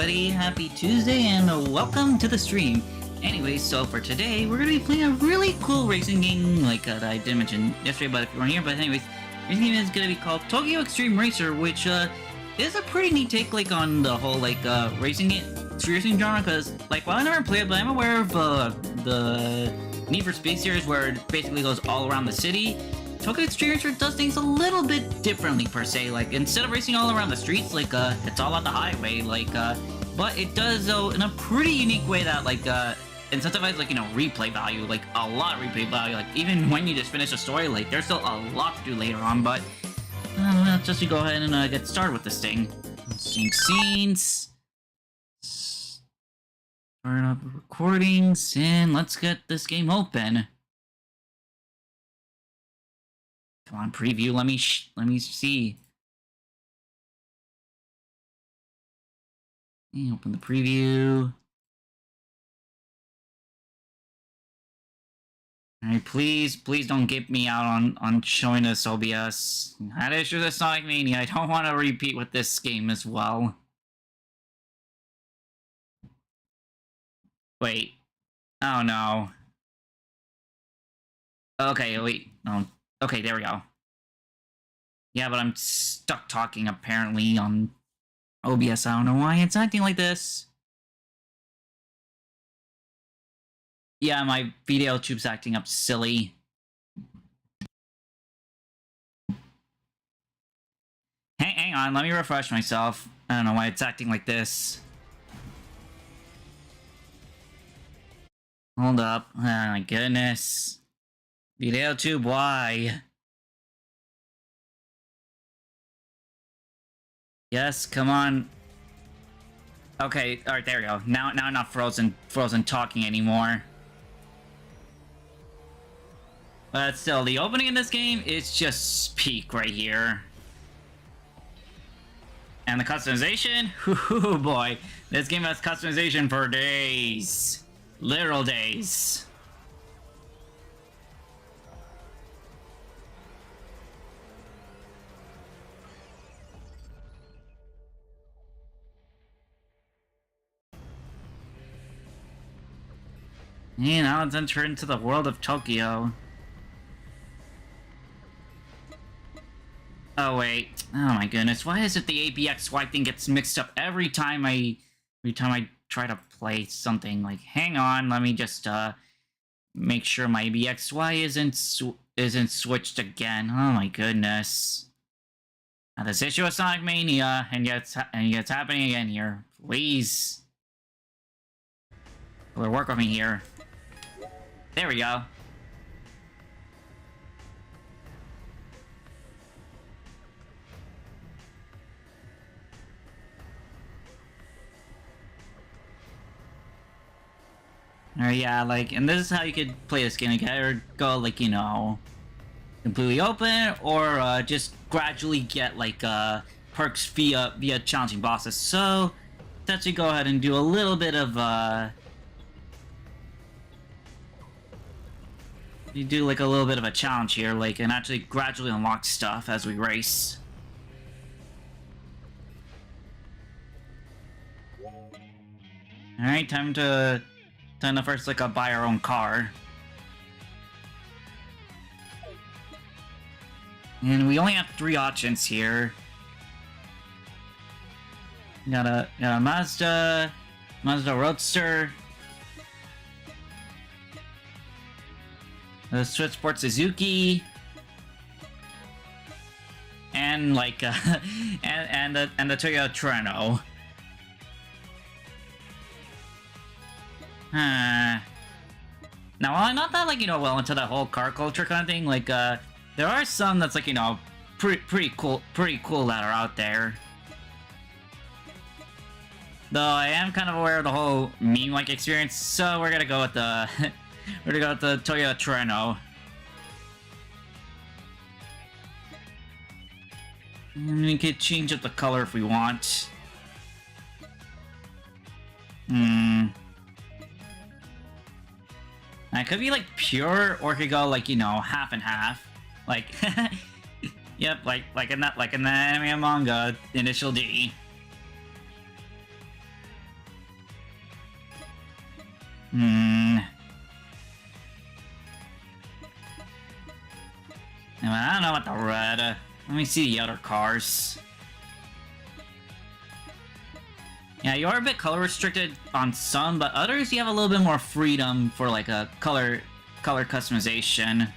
everybody, happy Tuesday and welcome to the stream. Anyway, so for today, we're going to be playing a really cool racing game like I didn't mention yesterday, but if you weren't here, but anyways, this game is going to be called Xtreme Racer, which is a pretty neat take like on the whole like racing genre, because like while I never played it, but I'm aware of the Need for Speed series where it basically goes all around the city. Xtreme Racer does things a little bit differently per se, like instead of racing all around the streets, like it's all on the highway, like but it does though in a pretty unique way that like incentivizes like, you know, replay value, like a lot of replay value, like even when you just finish a story, like there's still a lot to do later on. But just to go ahead and get started with this thing. Sync scenes, start up recordings, and let's get this game open. Come on, preview. Let me see. Open the preview. Alright, please don't get me out on showing us OBS. I had issues with Sonic Mania. I don't want to repeat with this game as well. Wait. Oh no. Okay, wait. Oh. Okay, there we go. Yeah, but I'm stuck talking apparently on OBS. I don't know why it's acting like this. Yeah, my video tube's acting up silly. Hang on, let me refresh myself. I don't know why it's acting like this. Hold up. Oh my goodness. Video tube, why? Yes, come on. Okay, alright, there we go. Now I'm not frozen talking anymore. But still, the opening in this game is just peak right here. And the customization? Ooh boy. This game has customization for days. Literal days. And now let's enter into the world of Tokyo. Oh wait. Oh my goodness. Why is it the ABXY thing gets mixed up every time I try to play something? Like, hang on, let me just make sure my ABXY isn't switched again. Oh my goodness. Now this issue of Sonic Mania, and yet it's happening again here. Please. Work with me here. There we go. Yeah, like, and this is how you could play this game. You can either go, like, you know, completely open, or just gradually get, like, perks via challenging bosses. So, let's go ahead and do a little bit of, you do like a little bit of a challenge here, like, and actually gradually unlock stuff as we race. Alright, time to first like buy our own car. And we only have 3 options here. Got a Mazda Roadster, the Switch Sport Suzuki, and like and the Toyota Treno. Now, I'm not that like, you know, well into that whole car culture kind of thing. Like there are some that's like, you know, pretty cool that are out there. Though I am kind of aware of the whole meme-like experience, so we're gonna go with the we're gonna go with the Toyota Treno. And we could change up the color if we want. It could be like pure, or it could go like, you know, half and half. Like, yep, like in the anime and manga, Initial D. Hmm. I don't know about the red. Let me see the other cars. Yeah, you are a bit color restricted on some, but others you have a little bit more freedom for like a color customization.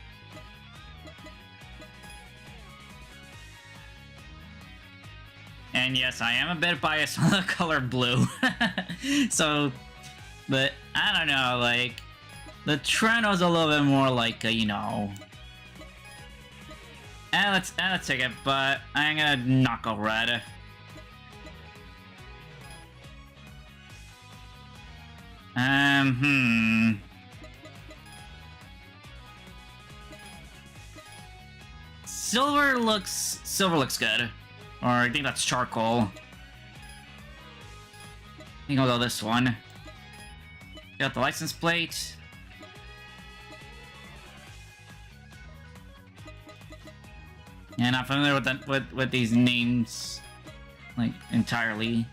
And yes, I am a bit biased on the color blue. So, but I don't know, like the trend was a little bit more like you know. Let's take it, but I'm gonna not go red. Silver looks good. Or I think that's charcoal. I think I'll go this one. Got the license plate. Yeah, not familiar with that with these names like entirely.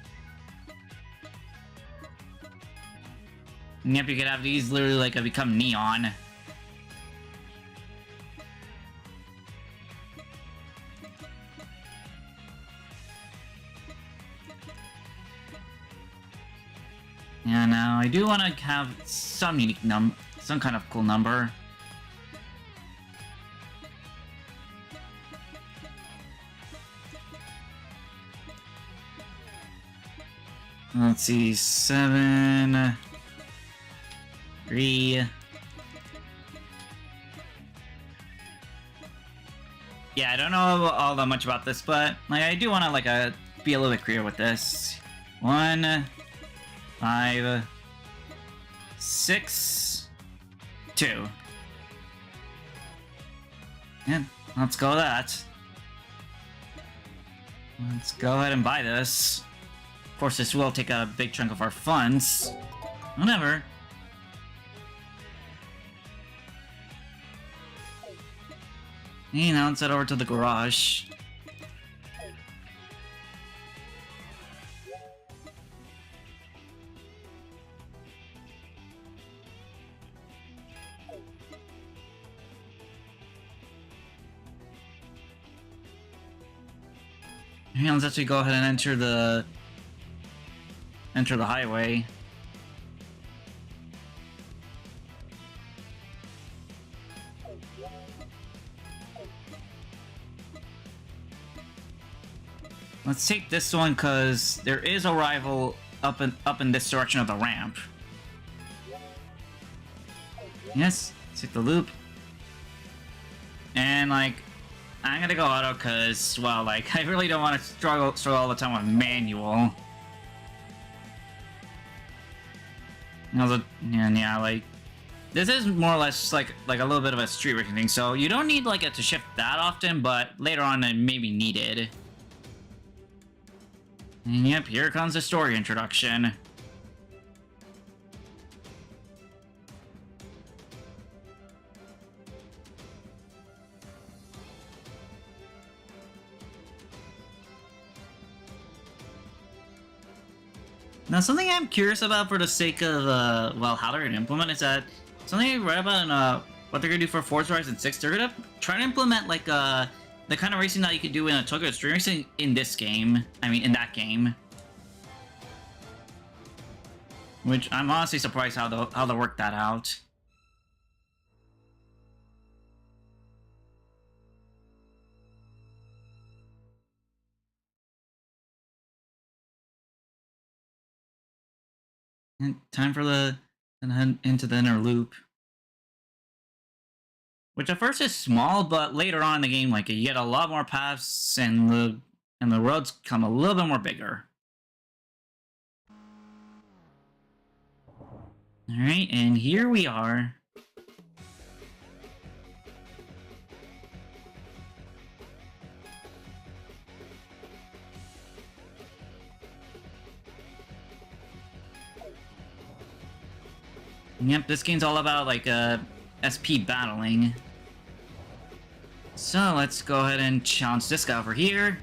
And yep, you could have these literally like become neon. Yeah, now I do want to have some unique some kind of cool number. Let's see, 7, 3. Yeah, I don't know all that much about this, but like I do want to like be a little bit creative with this. 1, 5, 6, 2. Yeah, let's go with that. Let's go ahead and buy this. Of course, this will take a big chunk of our funds. Whatever. Hey, now let's head over to the garage. Hey, let's actually go ahead and enter the highway. Let's take this one because there is a rival up in this direction of the ramp. Yes, let's take the loop. And like, I'm gonna go auto because, well, like I really don't want to struggle all the time with manual. And yeah, like this is more or less like a little bit of a street racing thing, so you don't need like it to shift that often, but later on it may be needed. And yep, here comes the story introduction. Now, something I'm curious about for the sake of, well, how they're going to implement is that something I read about in, what they're going to do for Forza Horizon 6, they're going to try to implement, like, the kind of racing that you could do in a Tokyo Xtreme Racing in this game. I mean, in that game. Which I'm honestly surprised how they worked that out. And time for and head into the inner loop. Which at first is small, but later on in the game, like you get a lot more paths and the roads come a little bit more bigger. Alright, and here we are. Yep, this game's all about like SP battling. So let's go ahead and challenge this guy over here.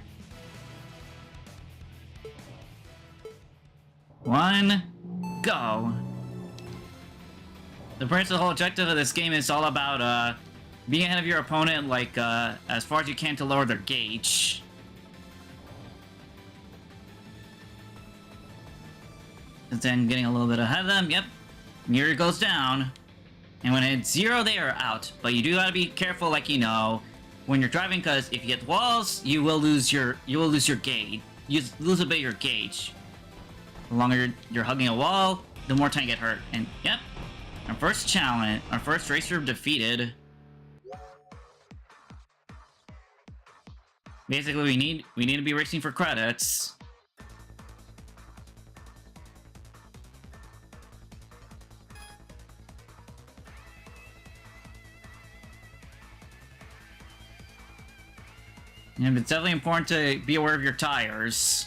1, go. The whole objective of this game is all about being ahead of your opponent, like as far as you can to lower their gauge. And then getting a little bit ahead of them. Yep, mirror goes down, and when it's 0, they are out. But you do gotta be careful, like, you know, when you're driving, because if you hit walls, you will lose your gauge. You lose a bit of your gauge. The longer you're hugging a wall, the more time you get hurt. And yep, our first challenge, our first racer defeated. Basically, we need to be racing for credits. And it's definitely important to be aware of your tires.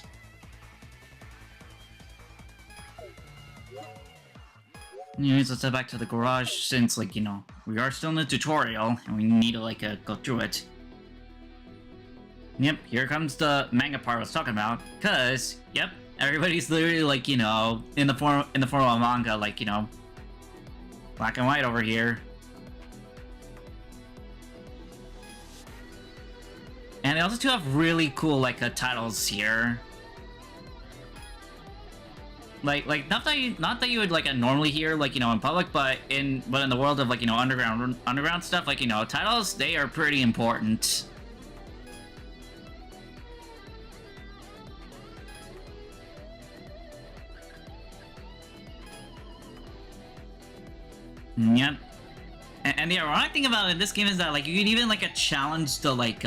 Anyways, let's head back to the garage since, like, you know, we are still in the tutorial and we need to, like, go through it. Yep, here comes the manga part I was talking about. Cause, yep, everybody's literally, like, you know, in the form of a manga, like, you know, black and white over here. And they also do have really cool, like, titles here. Like not that you would like normally hear, like, you know, in public, but in the world of, like, you know, underground stuff, like, you know, titles, they are pretty important. Yep. And the ironic thing about it, this game is that, like, you can even, like, challenge to, like,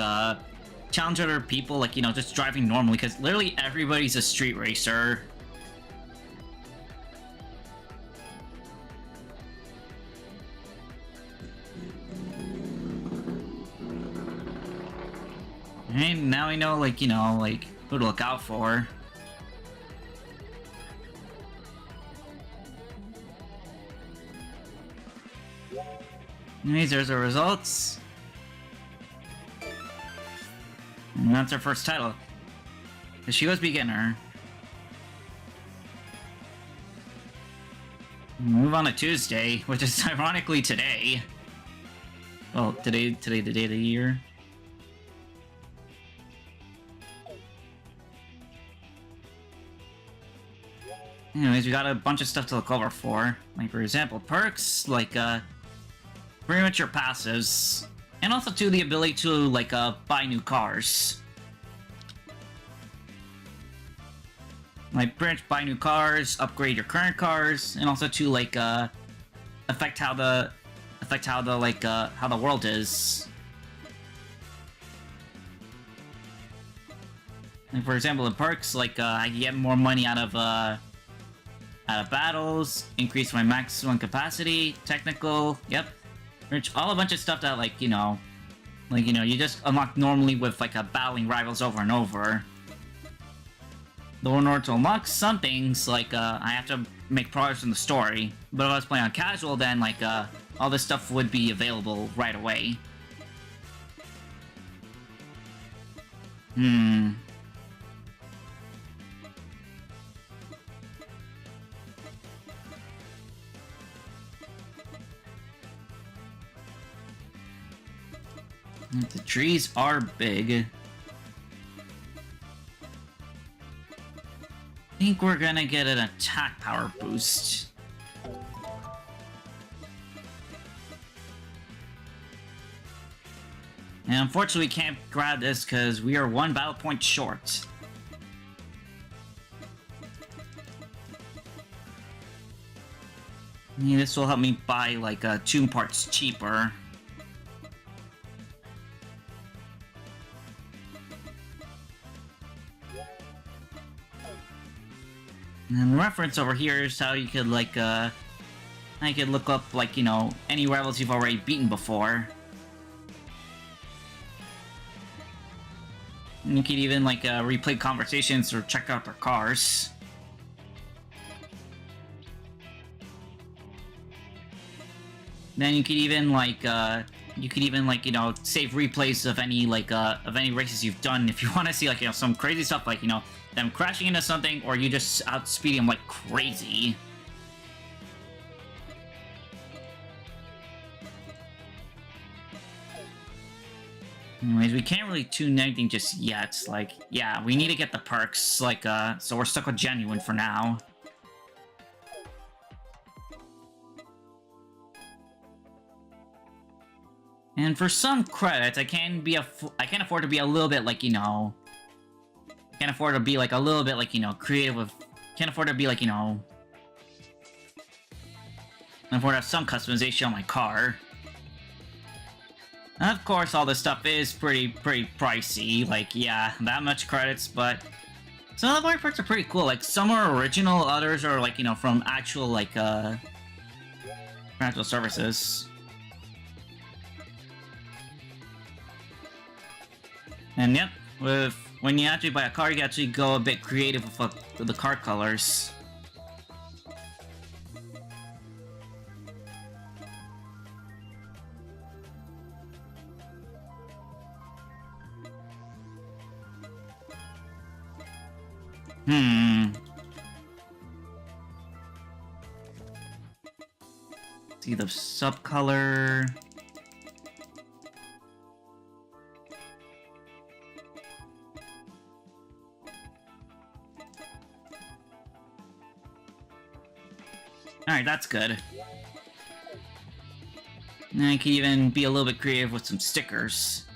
challenge other people, like, you know, just driving normally, because literally everybody's a street racer. And now we know, like, you know, like, who to look out for. Anyways, there's our results. And that's our first title. She was beginner. Move on to Tuesday, which is ironically today. Well, today the day of the year. Anyways, we got a bunch of stuff to look over for. Like, for example, perks, like, pretty much your passives. And also, too, the ability to, like, buy new cars. Like, pretty much buy new cars, upgrade your current cars, and also, to, like, affect how the world is. Like, for example, the perks, like, I can get more money out of battles, increase my maximum capacity, technical, yep. Which, all a bunch of stuff that, like, you know, you just unlock normally with, like, battling rivals over and over. Though in order to unlock some things, like, I have to make progress in the story. But if I was playing on casual, then, like, all this stuff would be available right away. The trees are big. I think we're gonna get an attack power boost. And unfortunately, we can't grab this because we are 1 battle point short. Yeah, this will help me buy, like, 2 parts cheaper. And the reference over here is how you could, like, how you could look up, like, you know, any rivals you've already beaten before. And you could even, like, replay conversations or check out their cars. Then you could even, like, you know, save replays of any, like, of any races you've done if you want to see, like, you know, some crazy stuff, like, you know, them crashing into something, or you just outspeeding them like crazy. Anyways, we can't really tune anything just yet. Like, yeah, we need to get the perks, like, so we're stuck with Genuine for now. And for some credits, I can't afford to be a little bit, like, you know... Can't afford to be, like, a little bit, like, you know, creative with... Can't afford to be, like, you know... Can't afford to have some customization on my car. And of course, all this stuff is pretty pricey. Like, yeah, that much credits, but... Some of the parts are pretty cool. Like, some are original, others are, like, you know, from actual, like, actual services. And yep, when you actually buy a car, you can actually go a bit creative with the car colors. See the subcolor. Alright, that's good. And I can even be a little bit creative with some stickers.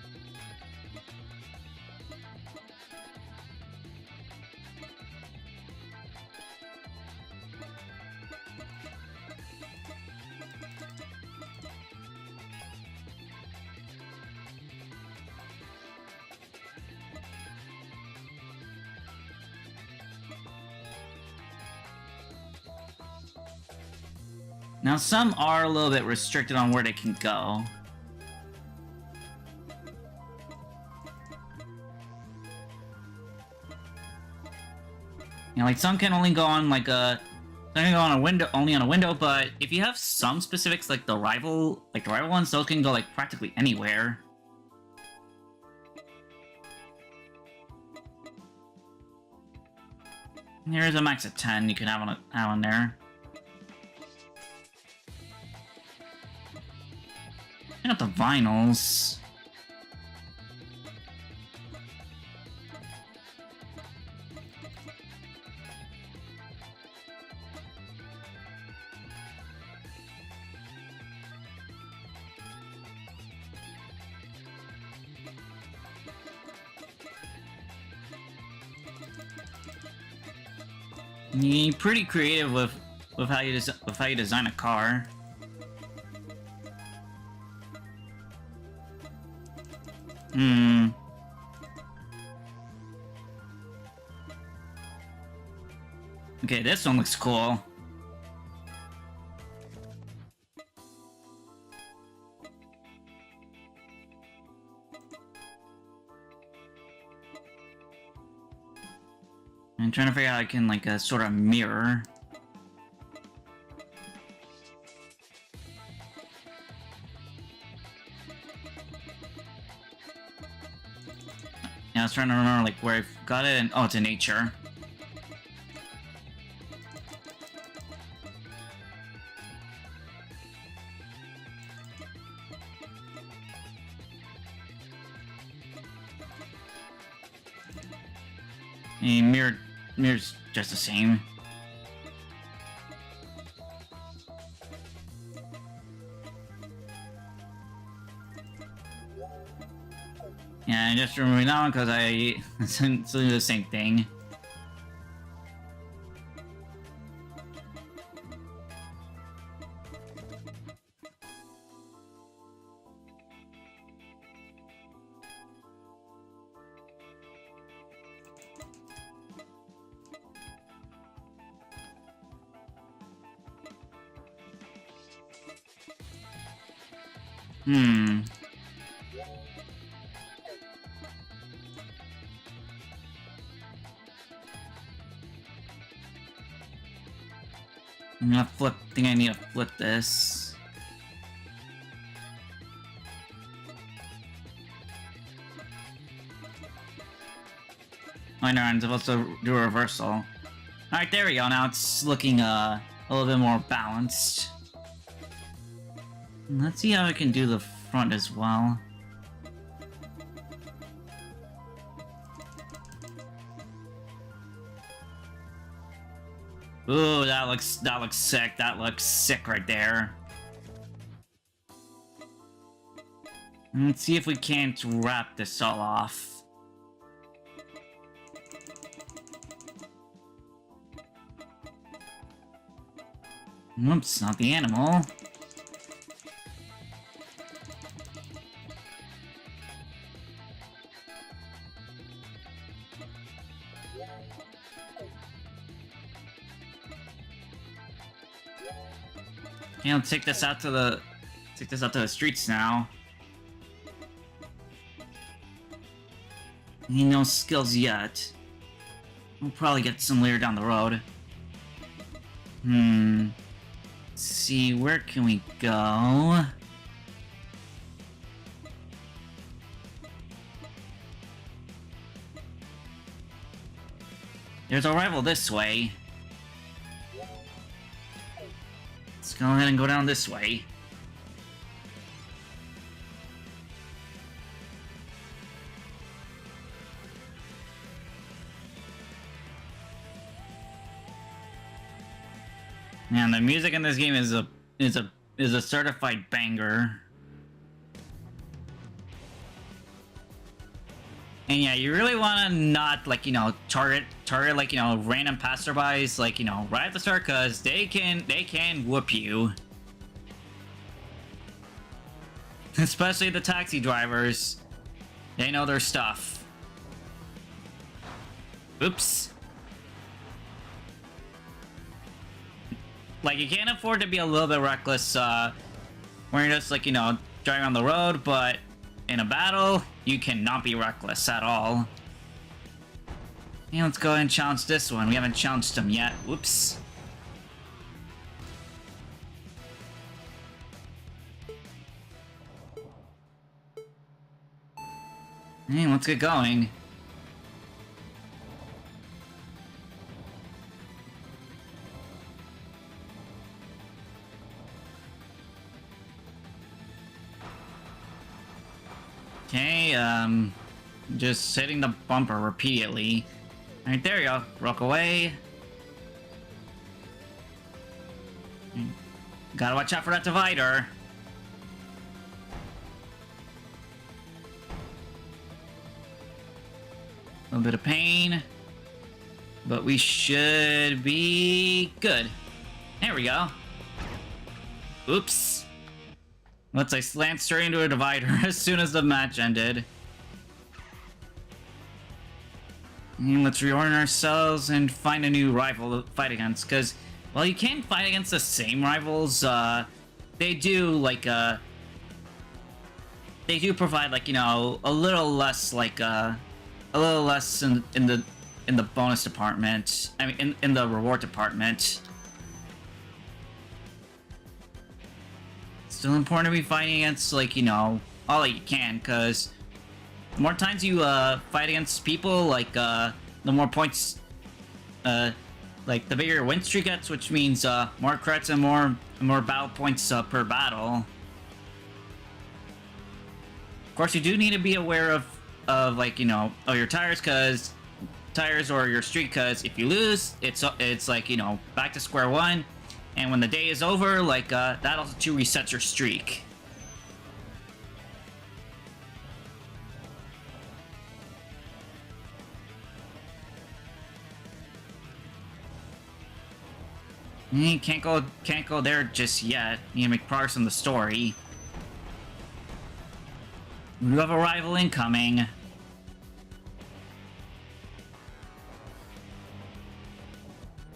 Now, some are a little bit restricted on where they can go. You know, like, some can only go on, like, some can go on a window, only on a window, but if you have some specifics, like the rival ones, those can go, like, practically anywhere. Here's a max of 10 you can have on there. I got the vinyls. You're pretty creative with how you design a car. Okay, this one looks cool. I'm trying to figure out how I can, like, sort of mirror. Yeah, I was trying to remember, like, where I've got it, and oh, it's in nature. And mirror's just the same. Yeah, I just remember that one because it's the same thing. I'm gonna think I need to flip this. Oh, no, I'm supposed to do a reversal. Alright, there we go. Now it's looking a little bit more balanced. Let's see how I can do the front as well. Ooh, that looks sick. That looks sick right there. Let's see if we can't wrap this all off. Oops, not the animal. Okay, let's take this out to the streets now. Ain't no skills yet. We'll probably get some later down the road. Let's see, where can we go? There's a rival this way. Let's go ahead and go down this way. Man, the music in this game is a certified banger. And yeah, you really want to not, like, you know, target like, you know, random passerbys, like, you know, right at the start, because they can whoop you. Especially the taxi drivers. They know their stuff. Oops. Like, you can't afford to be a little bit reckless, when you're just, like, you know, driving on the road, but in a battle, you cannot be reckless at all. Yeah, let's go ahead and challenge this one. We haven't challenged him yet. Whoops. Hey, let's get going. Okay, just hitting the bumper repeatedly. Alright, there you go. Rock away. Gotta watch out for that divider. A little bit of pain. But we should be good. There we go. Oops. Let's say slant straight into a divider as soon as the match ended. And let's reorder ourselves and find a new rival to fight against. Because, well, you can't fight against the same rivals. They do, like, they do provide, like, you know, a little less, like, a little less in the bonus department. I mean, in the reward department. Still important to be fighting against, like, you know, all that you can, because the more times you fight against people, like, the more points, like, the bigger your win streak gets, which means more credits and more battle points per battle. Of course, you do need to be aware of like, you know, your tires or your streak, because if you lose, it's like, you know, back to square one. And when the day is over, like, that also too resets your streak. You can't go there just yet. You need to make progress on the story. We have a rival incoming.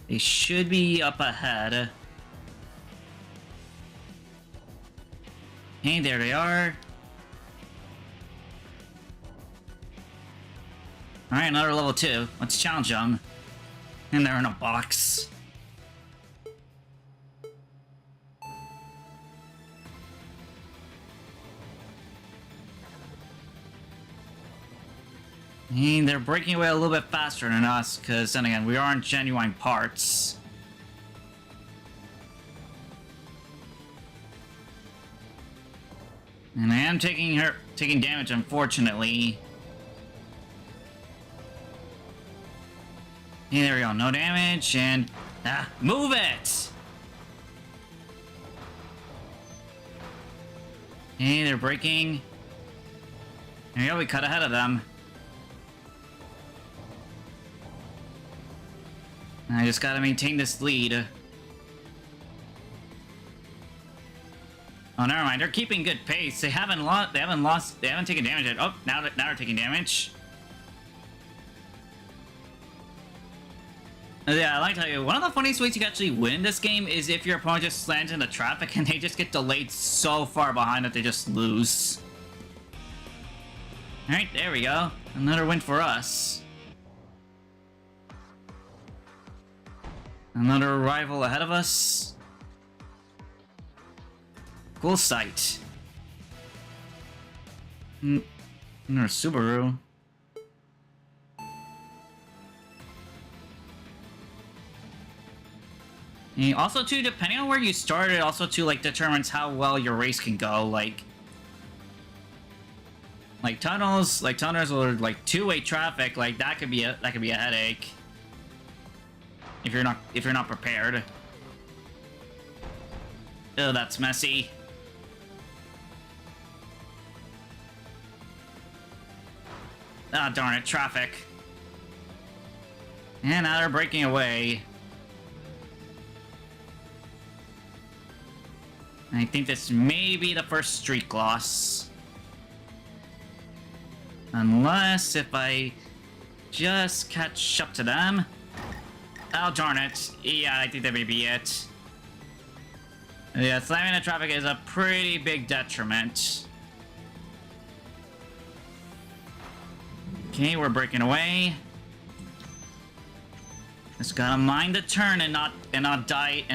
They should be up ahead. Hey, there they are. Alright, another level 2. Let's challenge them. And they're in a box. And they're breaking away a little bit faster than us, because then again, we aren't genuine parts. And I am taking damage, unfortunately. Hey, there we go. No damage, and Ah, move it! Hey, they're braking. There we go, we cut ahead of them. I just gotta maintain this lead. Oh, never mind. They're keeping good pace. They haven't lost. They haven't taken damage yet. Oh, now they're taking damage. Yeah, I like to tell you, one of the funniest ways you can actually win this game is if your opponent just slams into traffic and they just get delayed so far behind that they just lose. Alright, there we go. Another win for us. Another rival ahead of us. Cool sight. Another Subaru. And also, too, depending on where you started, also, too, like, determines how well your race can go. Like tunnels or like two-way traffic, like that could be a headache if you're not prepared. Oh, that's messy. Ah, darn it, traffic. And now they're breaking away. I think this may be the first streak loss. Unless if I just catch up to them. Oh, darn it. Yeah, I think that may be it. Yeah, slamming the traffic is a pretty big detriment. Okay, we're breaking away. Just gotta mind the turn and not die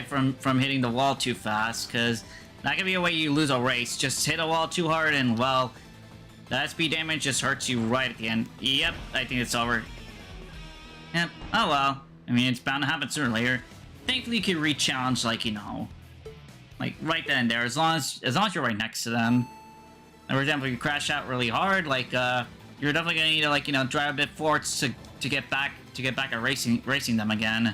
from hitting the wall too fast, cause that could be a way you lose a race. Just hit a wall too hard and, well, that speed damage just hurts you right at the end. Yep, I think it's over. Yep. Oh well. I mean, it's bound to happen sooner or later. Thankfully, you can re-challenge, like, you know, like right then and there, as long as you're right next to them. For example, if you crash out really hard, like you're definitely gonna need to, like, you know, drive a bit forward to get back at racing them again.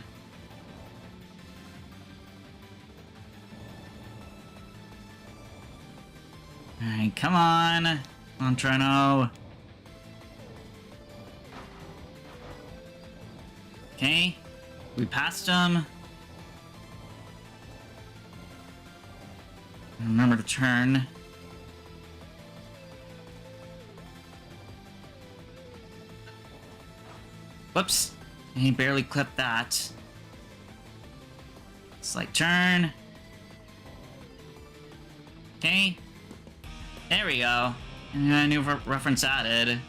Alright, come on. I'm trying to. Okay, we passed him. Remember to turn. Whoops, he barely clipped that. Slight turn. Okay, there we go. And a new reference added.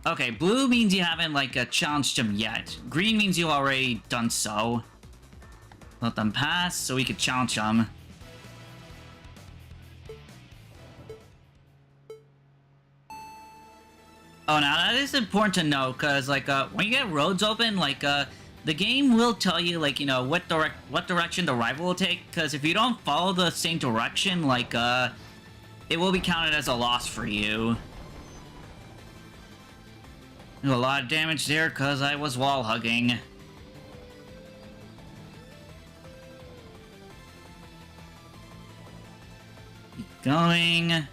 Okay, blue means you haven't, like, challenged him yet. Green means you already done so. Let them pass so we could challenge them. Oh, now that is important to know, because, like, when you get roads open, like, the game will tell you, like, you know, what direction the rival will take, because if you don't follow the same direction, like, it will be counted as a loss for you. A lot of damage there, because I was wall hugging. Keep going.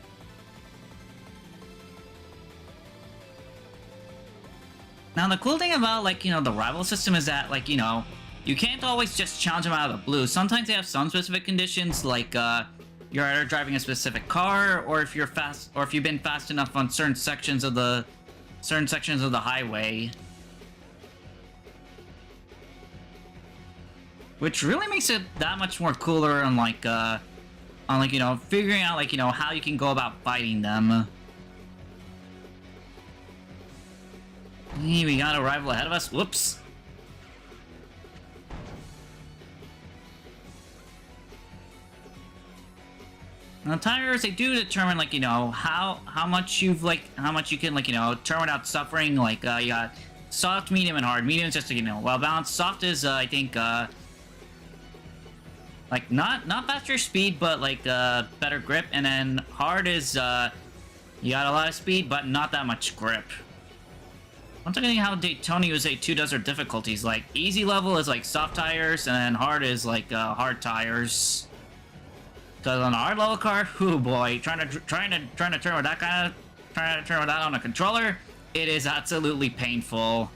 Now, the cool thing about, like, you know, the rival system is that, like, you know, you can't always just challenge them out of the blue. Sometimes they have some specific conditions, like, you're either driving a specific car, or if you're fast, or if you've been fast enough on certain sections of the highway. Which really makes it that much more cooler on, like, you know, figuring out, like, you know, how you can go about fighting them. Hey, we got a rival ahead of us. Whoops. Now, tires, they do determine, like, you know, how much you can, like, you know, turn without suffering. Like, you got soft, medium, and hard. Medium is just, you know, well balanced. Soft is, I think, like, not faster speed, but, like, better grip. And then hard is, you got a lot of speed, but not that much grip. I'm talking how Daytona USA 2 does their difficulties. Like, easy level is like soft tires, and then hard is like hard tires. Because on the hard level car, oh boy, trying to turn with that on a controller, it is absolutely painful.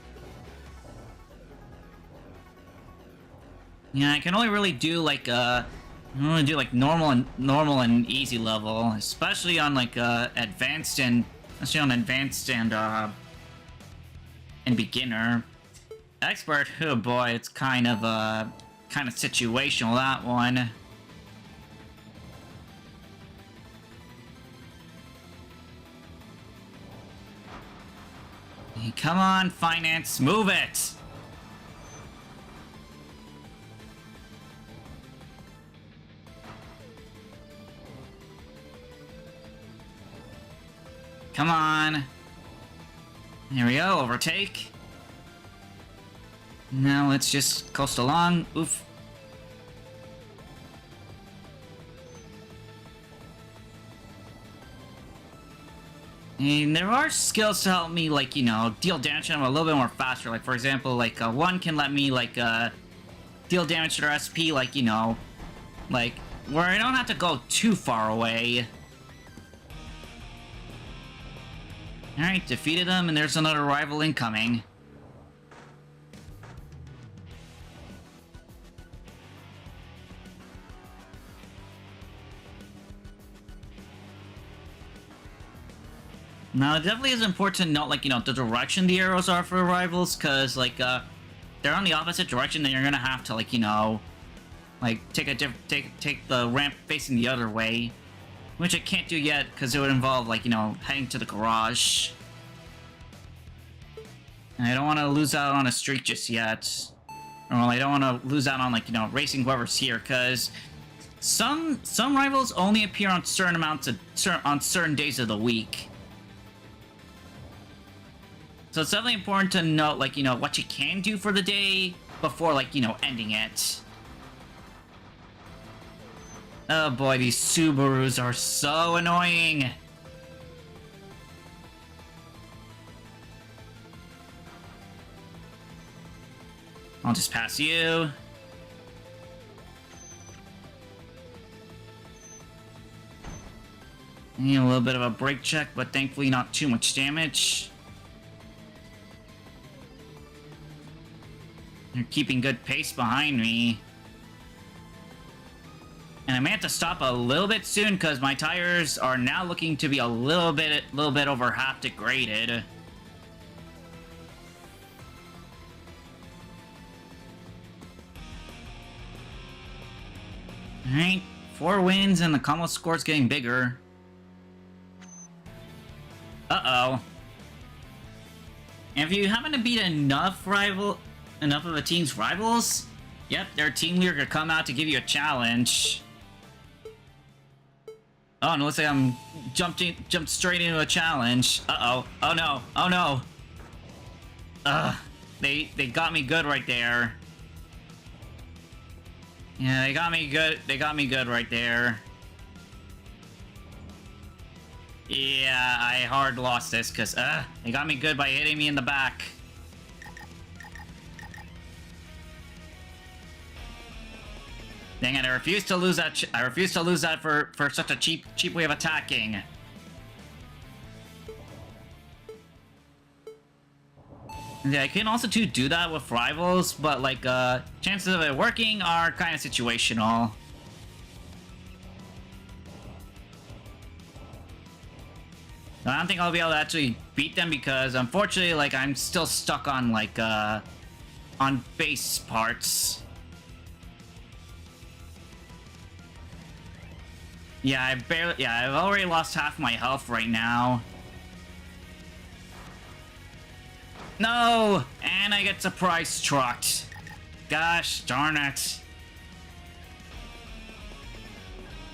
Yeah, I can only really do like normal and easy level, especially on like advanced and beginner. Expert, oh boy, it's kind of situational, that one. Hey, come on, finance, move it! Come on. There we go, overtake. Now let's just coast along. Oof. And there are skills to help me, like, you know, deal damage to them a little bit more faster. Like, for example, like, one can let me, like, deal damage to their SP, like, you know, like, where I don't have to go too far away. Alright, defeated them, and there's another rival incoming. Now, it definitely is important to note, like, you know, the direction the arrows are for rivals, because, like, they're on the opposite direction, then you're gonna have to, like, you know, like, take the ramp facing the other way. Which I can't do yet, because it would involve, like, you know, heading to the garage. And I don't want to lose out on a streak just yet. Or, well, I don't want to lose out on, like, you know, racing whoever's here, because some rivals only appear on on certain days of the week. So it's definitely important to note, like, you know, what you can do for the day before, like, you know, ending it. Oh boy, these Subarus are so annoying! I'll just pass you. Need a little bit of a brake check, but thankfully not too much damage. They're keeping good pace behind me. And I may have to stop a little bit soon because my tires are now looking to be a little bit over half degraded. Alright, 4 wins and the Komalose score's getting bigger. Uh-oh. And if you happen to beat enough of a team's rivals, yep, their team leader could come out to give you a challenge. Oh, no, looks like I'm jumped straight into a challenge. Uh-oh. Oh no. Oh no. Ugh. They got me good right there. Yeah, they got me good. They got me good right there. Yeah, I hard lost this because they got me good by hitting me in the back. Dang it, I refuse to lose that. I refuse to lose that for such a cheap way of attacking. Yeah, I can also do that with rivals, but like chances of it working are kind of situational. I don't think I'll be able to actually beat them because unfortunately, like, I'm still stuck on like on base parts. Yeah, I've already lost half my health right now. No! And I get surprise trucked. Gosh darn it.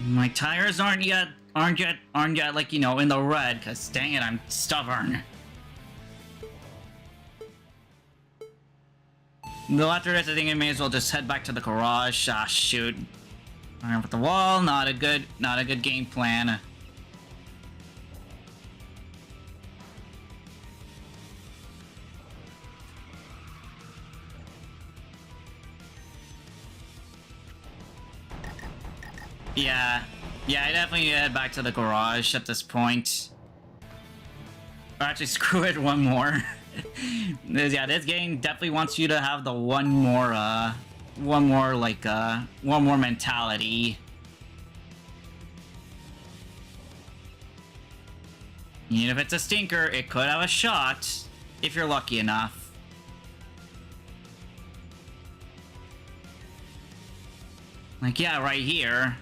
My tires aren't yet like, you know, in the red, cause dang it, I'm stubborn. Though after this, I think I may as well just head back to the garage. Ah, shoot. Around with the wall, not a good game plan. Yeah. Yeah, I definitely need to head back to the garage at this point. Or actually, screw it, one more. Yeah, this game definitely wants you to have the one more mentality. Even if it's a stinker, it could have a shot, if you're lucky enough. Like, yeah, right here.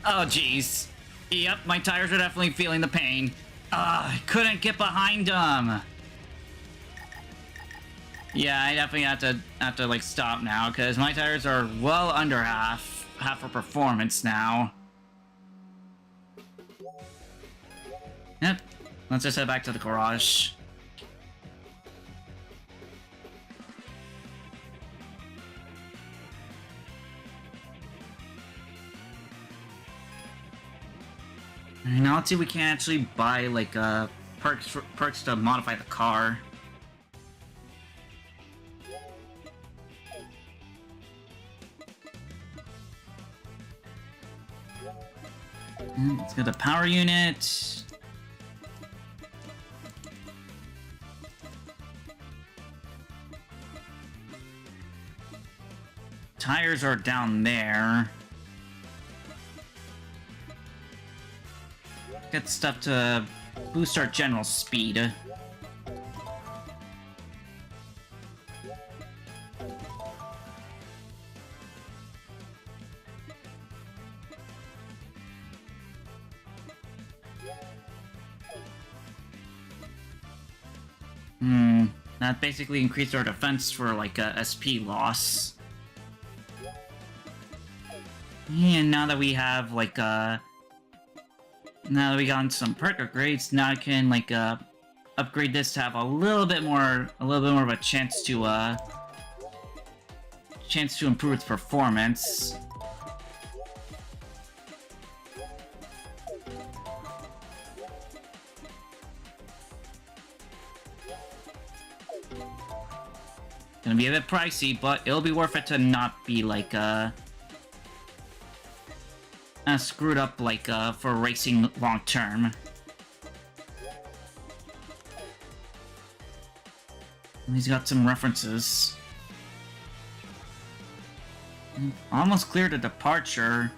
Oh, jeez. Yep, my tires are definitely feeling the pain. I couldn't get behind them. Yeah, I definitely have to like stop now because my tires are well under half for performance now. Yep. Let's just head back to the garage. Now let's see if we can actually buy like perks to modify the car. Let's get the power unit. Tires are down there. Get stuff to boost our general speed. That basically increased our defense for like a SP loss. And now that we have like now that we got some perk upgrades, now I can like upgrade this to have a little bit more of a chance to improve its performance. Gonna be a bit pricey, but it'll be worth it to not be like screwed up like for racing long term. He's got some references. Almost cleared a departure.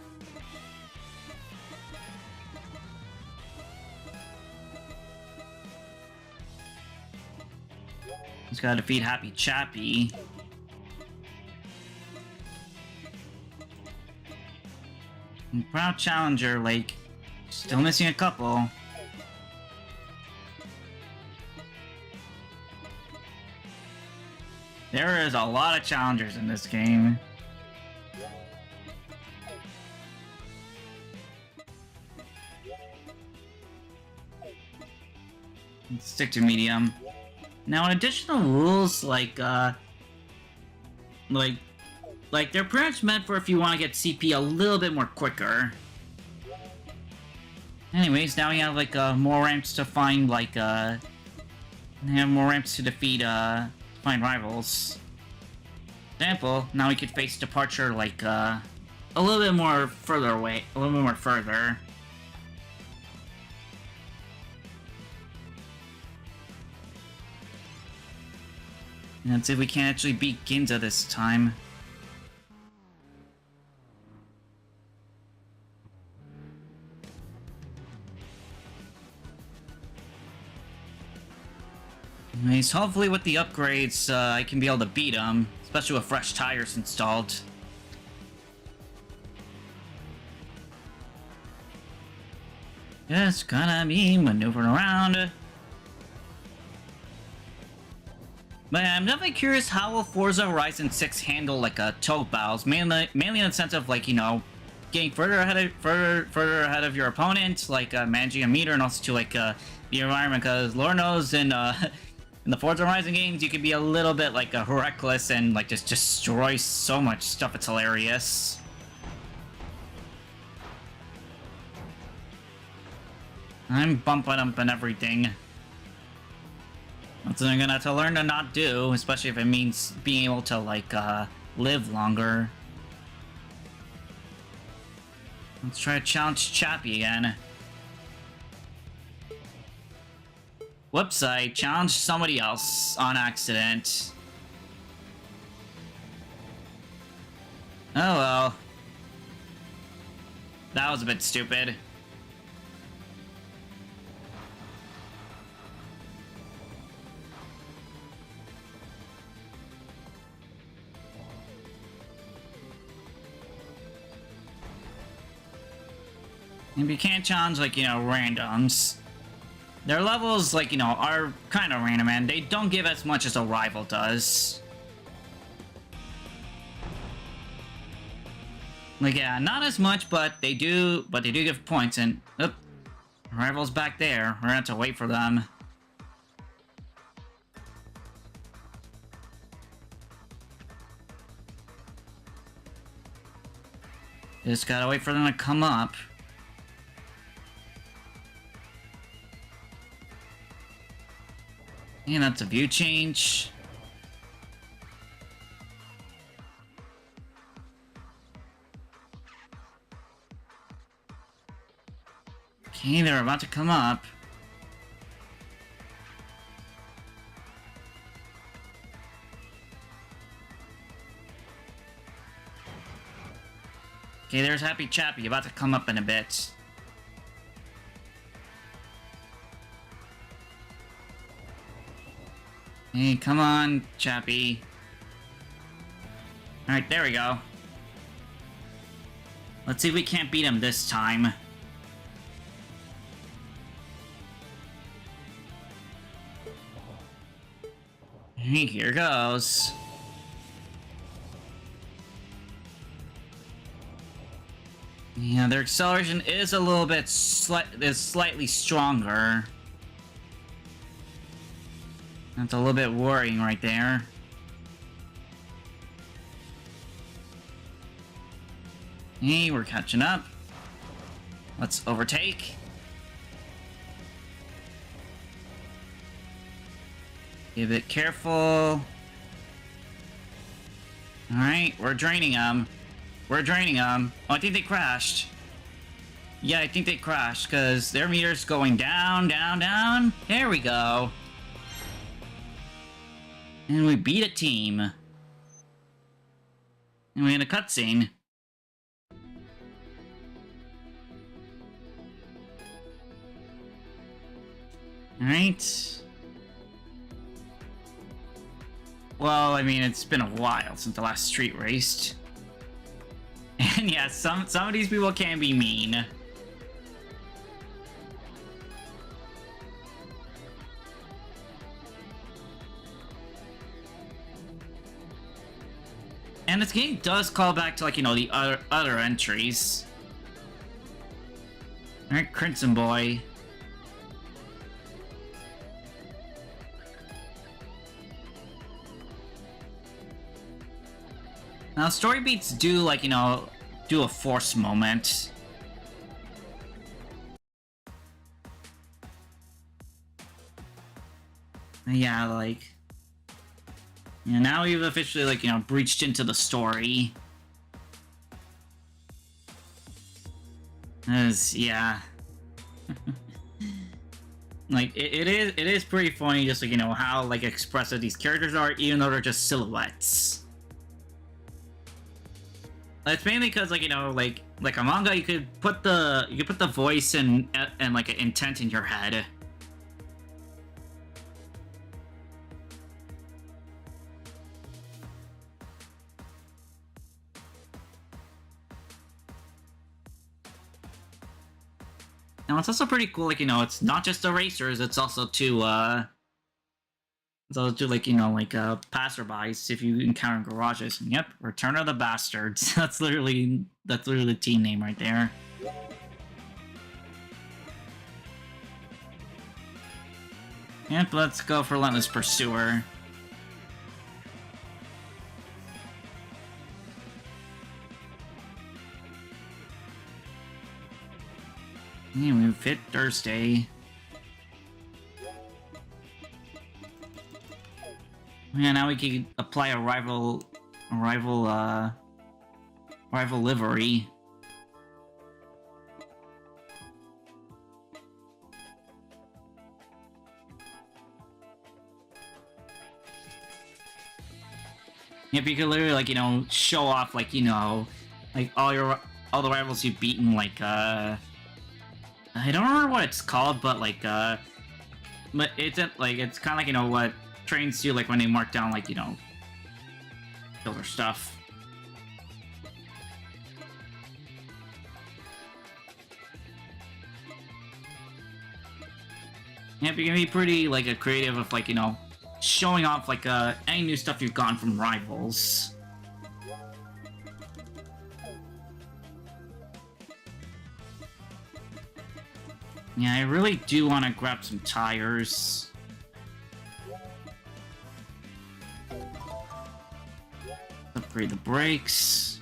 He's gotta defeat Happy Chappy. And Proud Challenger, like, still missing a couple. There is a lot of challengers in this game. Let's stick to medium. Now, in additional rules, like they're pretty much meant for if you want to get CP a little bit more quicker. Anyways, now we have like more ramps to find like we have more ramps to defeat find rivals. For example, now we could face departure like a little bit more further away, a little bit more further. And let's see if we can actually beat Ginza this time. Anyways, hopefully with the upgrades, I can be able to beat him, especially with fresh tires installed. Just gonna be maneuvering around. But I'm definitely curious how will Forza Horizon 6 handle like tow battles, mainly in the sense of like, you know, getting further ahead of your opponent, like managing a meter, and also to like the environment, because Lord knows in the Forza Horizon games you can be a little bit like reckless and like just destroy so much stuff. It's hilarious. I'm bumping up and everything. That's something I'm gonna have to learn to not do, especially if it means being able to, like, live longer. Let's try to challenge Chappie again. Whoops, I challenged somebody else on accident. Oh well. That was a bit stupid. And you can't challenge, like, you know, randoms. Their levels, like, you know, are kind of random, and they don't give as much as a rival does. Like, yeah, not as much, but they do give points, and, oop, rival's back there. We're gonna have to wait for them. Just gotta wait for them to come up. And that's a view change. Okay, they're about to come up. Okay, there's Happy Chappie, about to come up in a bit. Hey, come on, Chappie. Alright, there we go. Let's see if we can't beat him this time. Hey, here goes. Yeah, their acceleration is a little bit slightly stronger. That's a little bit worrying right there. Hey, we're catching up. Let's overtake. Be a bit careful. Alright, we're draining them. We're draining them. Oh, I think they crashed. Yeah, I think they crashed, because their meter's going down, down, down. There we go. And we beat a team. And we had a cutscene. Alright. Well, I mean, it's been a while since the last street raced. And yeah, some of these people can be mean. And this game does call back to, like, you know, the other entries. Alright, Crimson Boy. Now, story beats do, like, you know, do a force moment. Yeah, like... Yeah, now we've officially, like, you know, breached into the story. Yeah. Like, it is pretty funny, just, like, you know, how, like, expressive these characters are, even though they're just silhouettes. It's mainly because, like, you know, like a manga, you could put the voice and like, an intent in your head. Now, it's also pretty cool, like, you know, it's not just the racers, it's also to like, you know, like, passerbys if you encounter garages. And yep, Return of the Bastards. That's literally the team name right there. Yep, let's go for Relentless Pursuer. Yeah, we've hit Thursday. Yeah, now we can apply a rival livery. Yep, you can literally, like, you know, show off, like, you know, like, all the rivals you've beaten, like, I don't remember what it's called, but, like, but it's, like, it's kind of like, you know, what trains do, like, when they mark down, like, you know, kill their stuff. Yep, you can be pretty, like, creative with, like, you know, showing off, like, any new stuff you've gotten from rivals. Yeah, I really do want to grab some tires. Upgrade the brakes.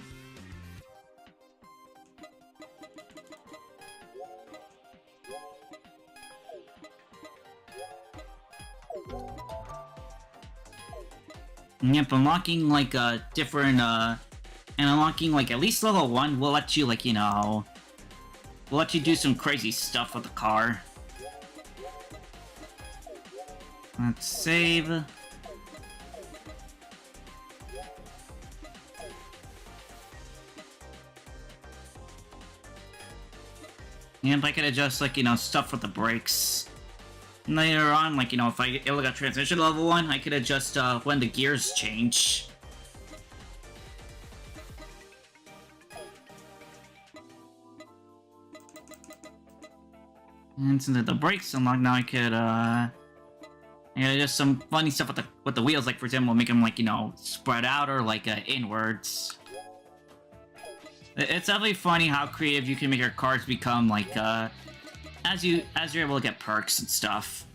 Yep, unlocking, like, different, and unlocking, like, at least level 1 will let you, like, you know, will let you do some crazy stuff with the car. Let's save. Yep, I could adjust, like, you know, stuff with the brakes. And later on, like, you know, if I look at transmission level 1, I could adjust when the gears change. And since the brakes unlocked, now I could adjust some funny stuff with the wheels, like, for example, make them, like, you know, spread out or, like, inwards. It's definitely funny how creative you can make your cars become, like, as you're able to get perks and stuff.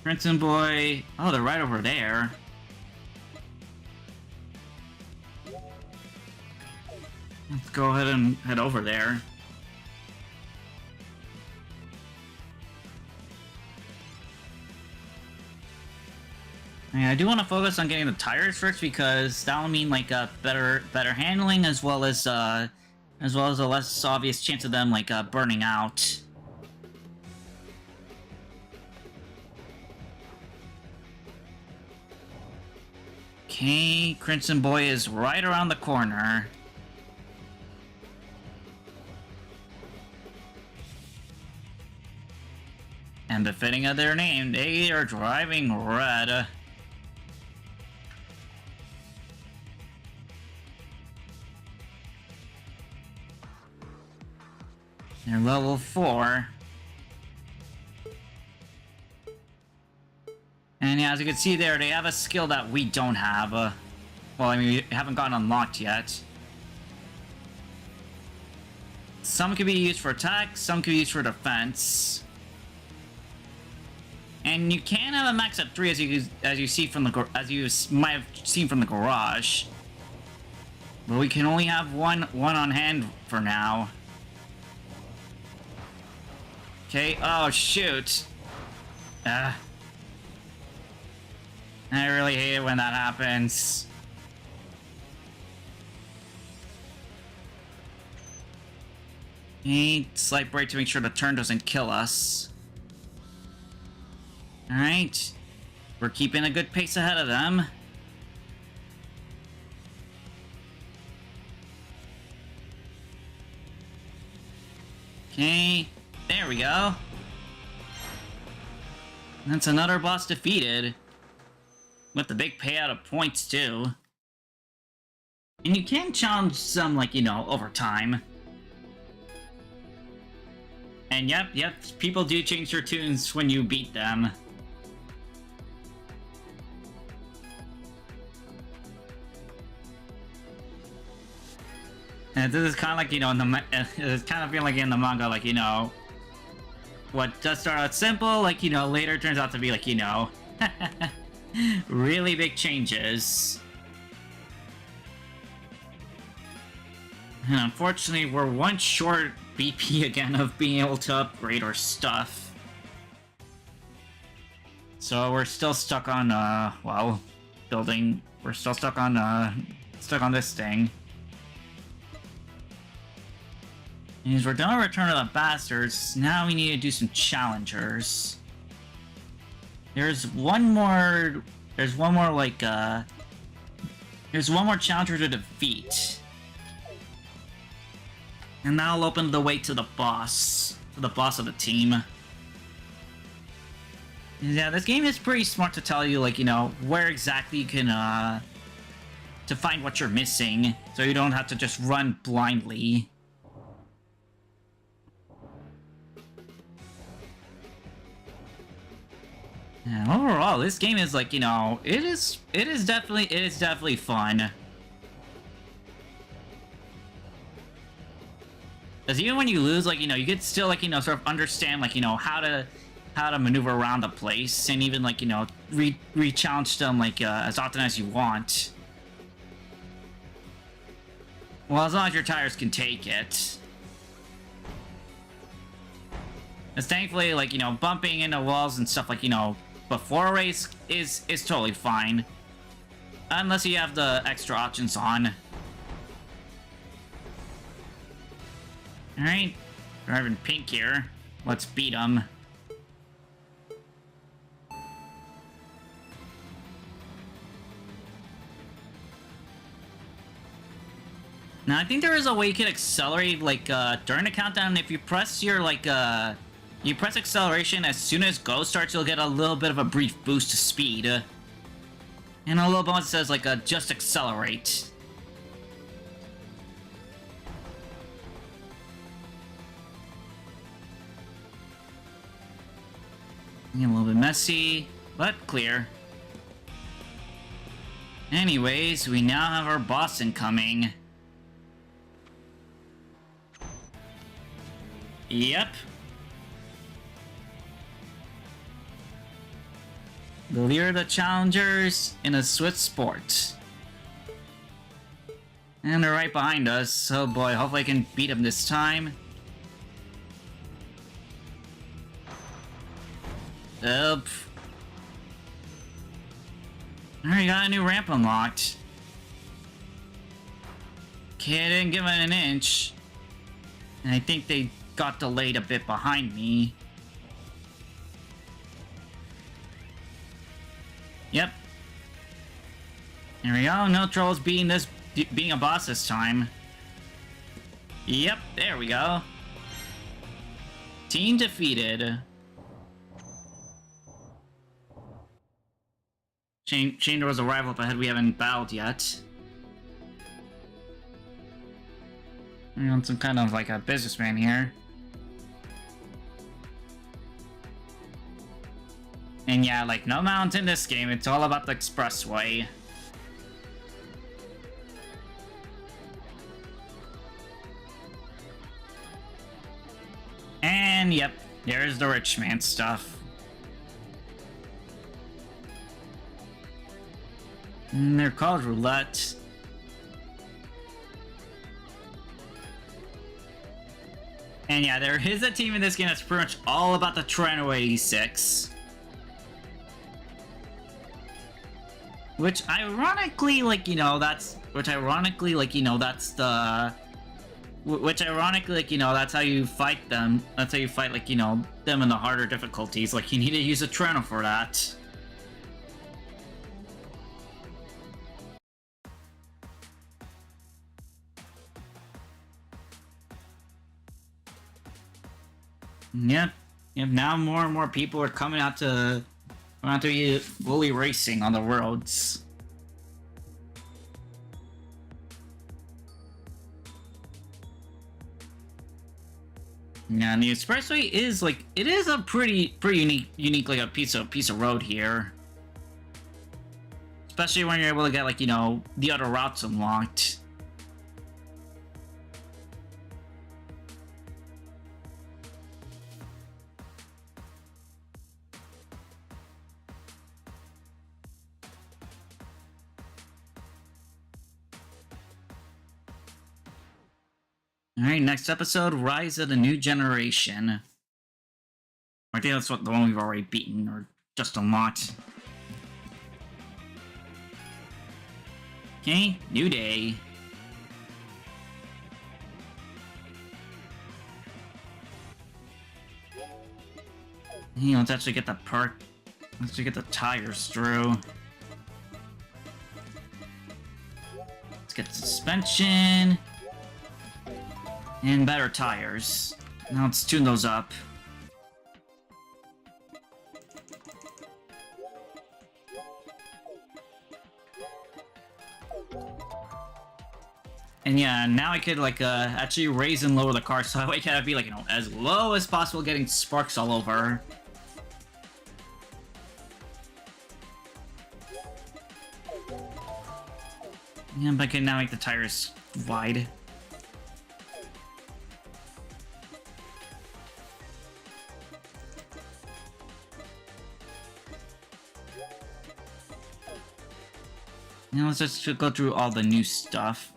Crimson Boy. Oh, they're right over there. Let's go ahead and head over there. Yeah, I do want to focus on getting the tires first because that'll mean like better handling as well as a less obvious chance of them like burning out. Okay, Crimson Boy is right around the corner. And befitting of their name, they are driving red. They're level 4. And yeah, as you can see there, they have a skill that we don't have. Well, I mean, we haven't gotten unlocked yet. Some can be used for attack, some can be used for defense. And you can have a max at 3, as you might have seen from the garage. But we can only have one on hand for now. Okay. Oh shoot. I really hate it when that happens. Okay, slight brake to make sure the turn doesn't kill us. Alright. We're keeping a good pace ahead of them. Okay. There we go. That's another boss defeated. With the big payout of points, too. And you can challenge some, like, you know, over time. And yep, people do change their tunes when you beat them. And this is kind of like, you know, it's kind of feeling like in the manga, like, you know, what does start out simple, like, you know, later turns out to be, like, you know, really big changes. And unfortunately, we're one short BP again of being able to upgrade our stuff. So we're still stuck on, well, building. We're still stuck on this thing. And we're done with Return of the Bastards. Now we need to do some challengers. There's one more challenger to defeat. And that'll open the way to the boss of the team. Yeah, this game is pretty smart to tell you, like, you know, where exactly you can, to find what you're missing, so you don't have to just run blindly. And overall, this game is, like, you know, it is definitely fun. Because even when you lose, like, you know, you could still, like, you know, sort of understand, like, you know, how to maneuver around the place, and even, like, you know, re-challenge them, like, as often as you want. Well, as long as your tires can take it. As thankfully, like, you know, bumping into walls and stuff, like, you know, before a race is totally fine. Unless you have the extra options on. Alright, driving pink here. Let's beat him. Now, I think there is a way you can accelerate, like, during the countdown. If you press your, like, you press acceleration as soon as go starts, you'll get a little bit of a brief boost to speed. And a little bonus says, like, just accelerate. A little bit messy, but clear. Anyways, we now have our boss incoming. Yep. The leader of the challengers in a Swift sport. And they're right behind us. Oh boy, hopefully I can beat him this time. Alright, got a new ramp unlocked. Okay, I didn't give it an inch. And I think they got delayed a bit behind me. Yep. There we go, no troubles being a boss this time. Yep, there we go. Team defeated. Changedoor's arrival up ahead, we haven't battled yet. We're on some kind of like a businessman here. And yeah, like no mountains in this game, it's all about the expressway. And yep, there's the rich man stuff. And they're called roulette. And yeah, there is a team in this game that's pretty much all about the Toronto 86. Which ironically, like, you know, that's how you fight them. That's how you fight, like, you know, them in the harder difficulties. Like, you need to use a Toronto for that. Yep. Now more and more people are coming out to be fully racing on the roads. Yeah, and the expressway is like it is a pretty unique like a piece of road here. Especially when you're able to get, like, you know, the other routes unlocked. Alright, next episode, Rise of the New Generation. I think that's the one we've already beaten, or just unlocked. Okay, new day. Hey, let's actually get the perk. Let's get the tires through. Let's get suspension. And better tires. Now let's tune those up. And yeah, now I could like actually raise and lower the car so I can be like, you know, as low as possible, getting sparks all over. Yeah, but I can now make the tires wide. Now let's just go through all the new stuff.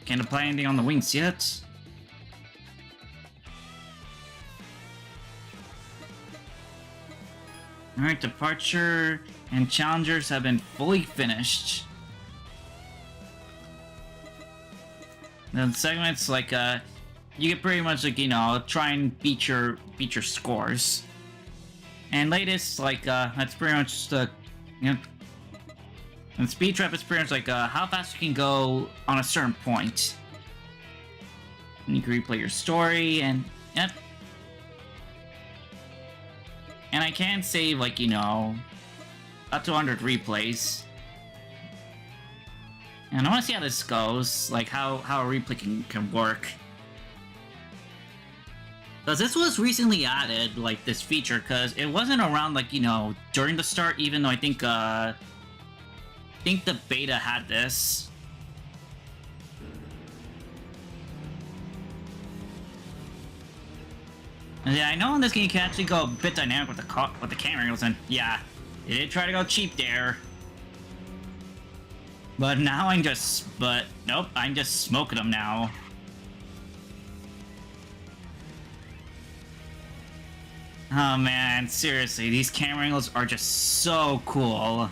Can't apply anything on the wings yet. Alright, departure and challengers have been fully finished. The segments like you can pretty much like, you know, try and beat your scores. And latest like that's pretty much the you know, and speed trap is pretty much like how fast you can go on a certain point. And you can replay your story and yep. And I can save like, you know, up to 100 replays. And I want to see how this goes, like how a replay can work. Because this was recently added, like this feature, because it wasn't around like, you know, during the start, even though I think the beta had this. And yeah, I know in this game you can actually go a bit dynamic with the camera angles, and yeah, it did try to go cheap there. But now nope, I'm just smoking them now. Oh man, seriously, these camera angles are just so cool.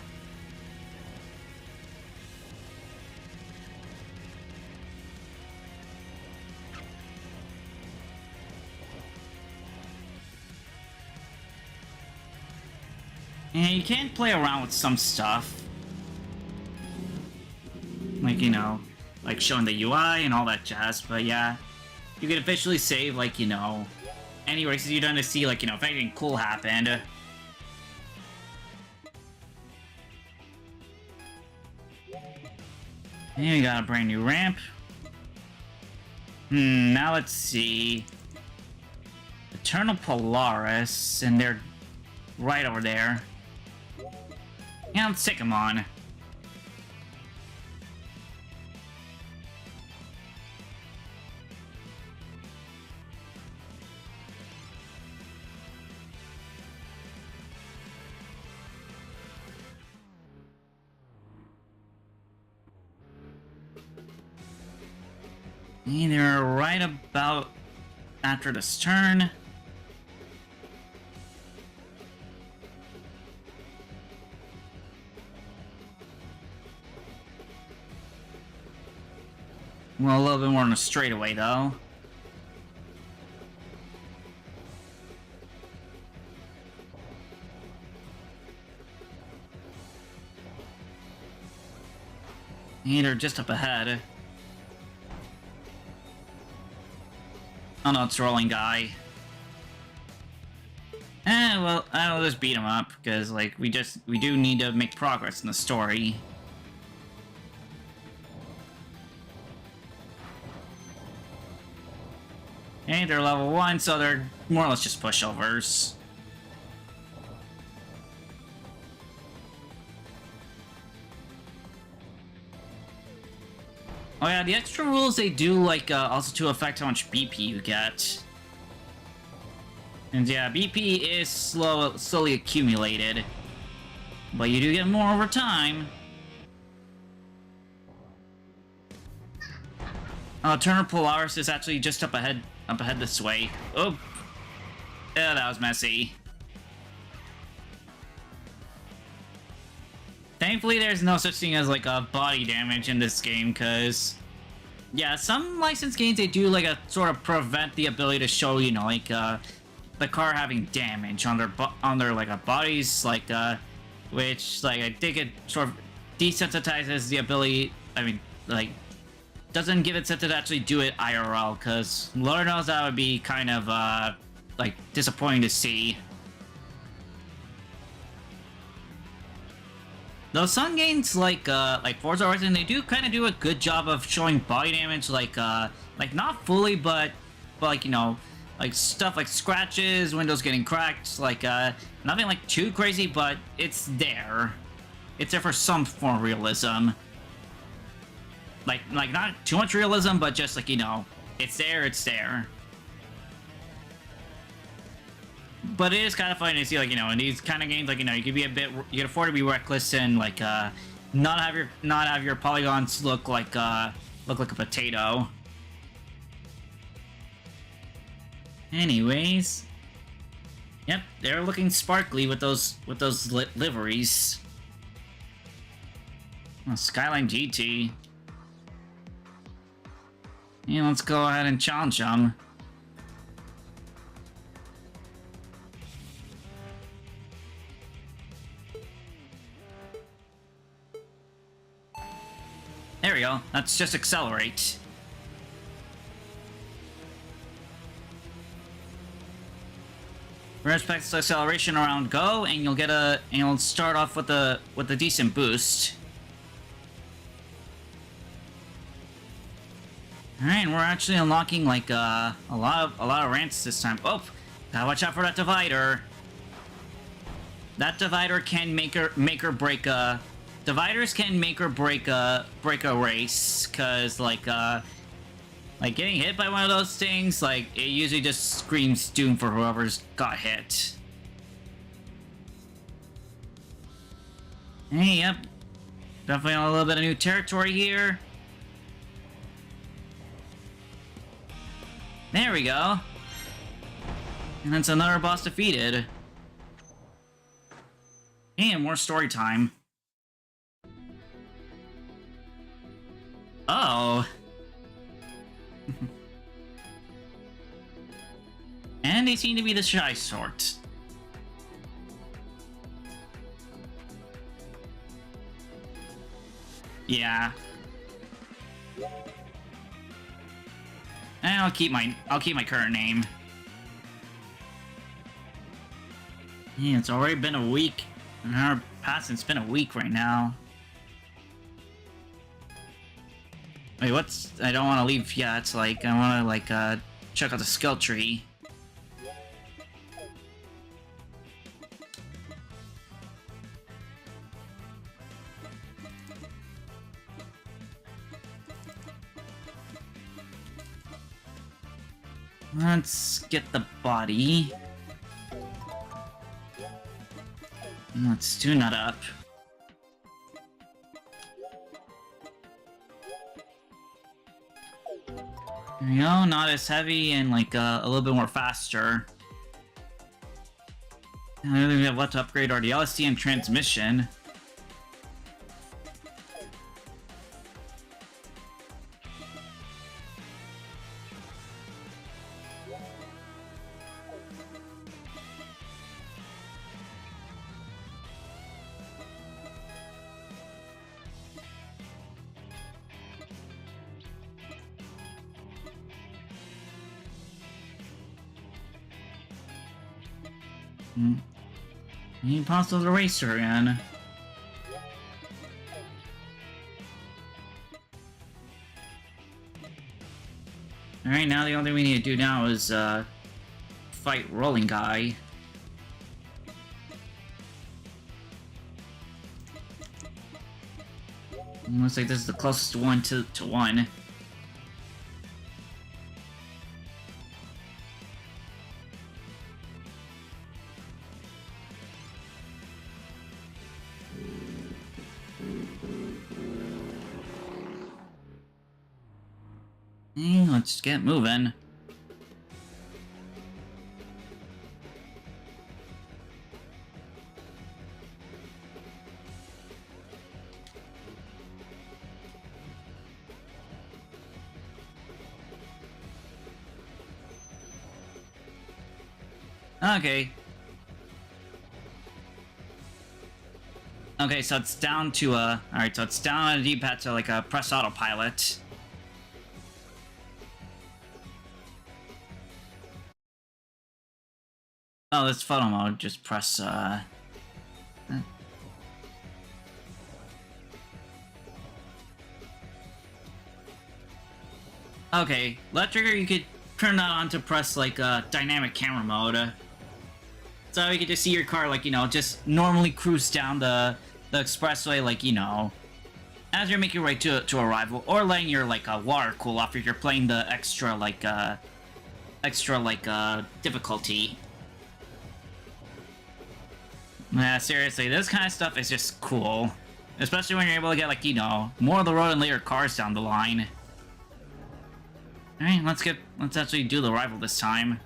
And you can play around with some stuff. Like, you know, like showing the UI and all that jazz, but yeah. You can officially save, like, you know, any races you've done to see, like, you know, if anything cool happened. And we got a brand new ramp. Now let's see. Eternal Polaris, and they're right over there. Yeah, let's take them on. And they're right about after this turn. Well, a little bit more on a straightaway, though. And they're just up ahead. Oh no, it's rolling guy. Well, I'll just beat him up, because, like, we do need to make progress in the story. Okay, they're level 1, so they're more or less just pushovers. Oh yeah, the extra rules, they do, like, also to affect how much BP you get. And yeah, BP is slowly accumulated. But you do get more over time. Turner Polaris is actually just up ahead this way. Oh! Yeah, that was messy. Thankfully, there's no such thing as, like, body damage in this game, because... Yeah, some licensed games, they do, like, a sort of prevent the ability to show, you know, like, the car having damage on their like, bodies, like, which, like, I think it sort of desensitizes the ability, I mean, like, doesn't give it sense to actually do it IRL, because Lord knows that would be kind of, like, disappointing to see. Though some games like Forza Horizon, they do kind of do a good job of showing body damage, like not fully, but like, you know, like stuff like scratches, windows getting cracked, like, nothing like too crazy, but it's there. It's there for some form of realism. Like not too much realism, but just like, you know, it's there, it's there. But it is kind of funny to see, like, you know, in these kind of games, like, you know, you can afford to be reckless and, like, not have your polygons look like a potato. Anyways, yep, they're looking sparkly with those liveries. Oh, Skyline GT. Yeah, let's go ahead and challenge them. There we go. Let's just accelerate. Respect acceleration around go, and you'll start off with a decent boost. All right, we're actually unlocking like a lot of ramps this time. Oh, gotta watch out for that divider. That divider can make or break a. Dividers can make or break a race, cause like getting hit by one of those things, like it usually just screams doom for whoever's got hit. Hey, yep, definitely on a little bit of new territory here. There we go. And that's another boss defeated. And more story time. Oh. And they seem to be the shy sort. Yeah. And I'll keep my current name. Yeah, it's already been a week. An hour past, it's been a week right now. Wait, what's... I don't want to leave yet. Like, I want to, like, check out the skill tree. Let's get the body. Let's tune that up. There we go, not as heavy and like a little bit more faster. And the only thing we have left to upgrade are the LSD and transmission. Pngtuber Racer again. Alright, now the only thing we need to do now is fight Rolling Guy. Looks like this is the closest one to one. Let's get moving. Okay. Okay, so it's down to alright, so it's down on the D-pad to like a press autopilot. Oh, this photo mode, just press Okay, left trigger you could turn that on to press like dynamic camera mode. So you can just see your car like, you know, just normally cruise down the expressway like, you know, as you're making your way to arrival, or letting your like water cool off if you're playing the extra difficulty. Yeah, seriously, this kind of stuff is just cool. Especially when you're able to get, like, you know, more of the road and later cars down the line. Alright, let's actually do the rival this time.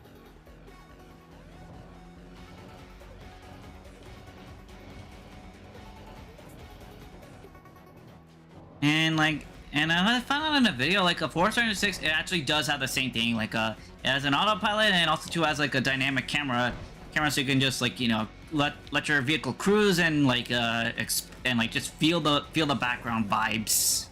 And I found out in a video, like, a Forza 6, it actually does have the same thing. Like, it has an autopilot, and it also, too, has, like, a dynamic camera so you can just, like, you know, let your vehicle cruise and, like, just feel the background vibes.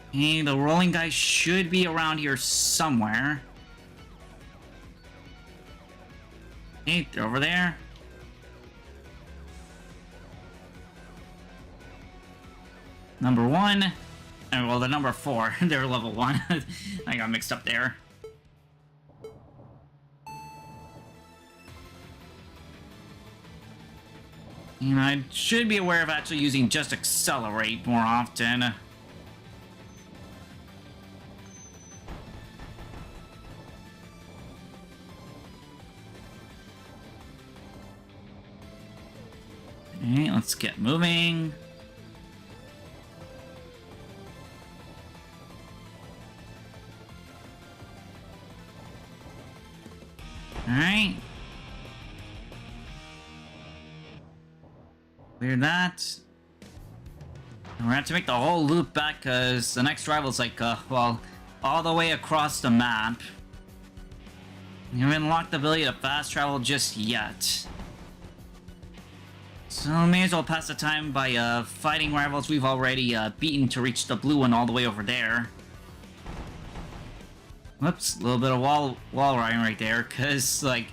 Okay, the rolling guy should be around here somewhere. Hey, they're over there. Number 1. Well, the number 4. They're level 1. I got mixed up there. And I should be aware of actually using just accelerate more often. Okay, let's get moving. Alright. Clear that. And we're gonna have to make the whole loop back because the next rival's like, well, all the way across the map. We haven't unlocked the ability to fast travel just yet. So may as well pass the time by fighting rivals we've already beaten to reach the blue one all the way over there. Whoops, a little bit of wall riding right there, cause like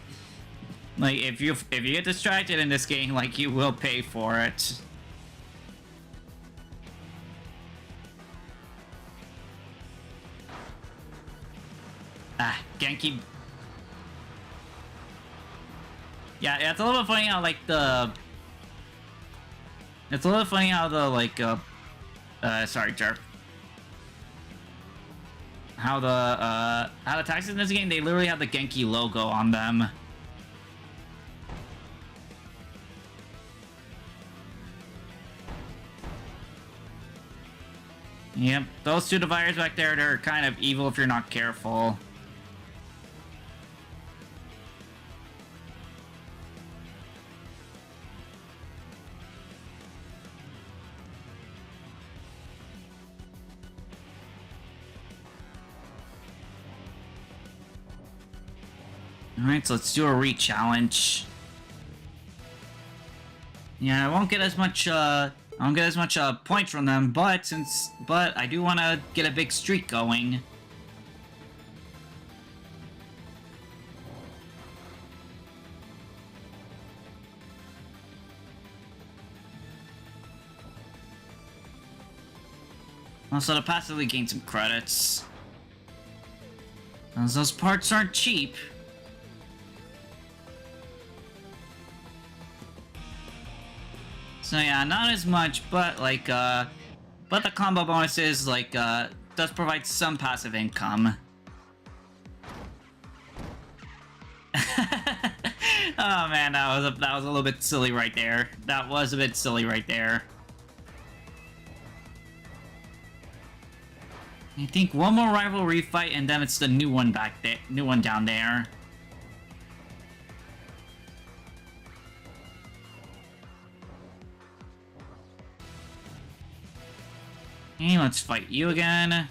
if you get distracted in this game, like you will pay for it. Ah, Genki. Yeah, it's a little funny how like the. It's a little funny how the like sorry, Jerk. How the taxis in this game, they literally have the Genki logo on them. Yep, those two dividers back there, they're kind of evil if you're not careful. Alright, so let's do a re-challenge. Yeah, I won't get as much, points from them, but I do want to get a big streak going. Also to passively gain some credits. As those parts aren't cheap. So yeah, not as much, but like, but the combo bonuses, like, does provide some passive income. Oh man, that was a little bit silly right there. That was a bit silly right there. I think one more rivalry fight, and then it's the new one back there, new one down there. Okay, let's fight you again.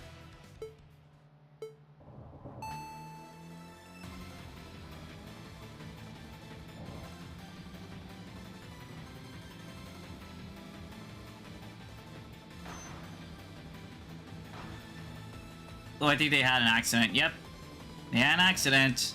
Oh, I think they had an accident. Yep. They had an accident.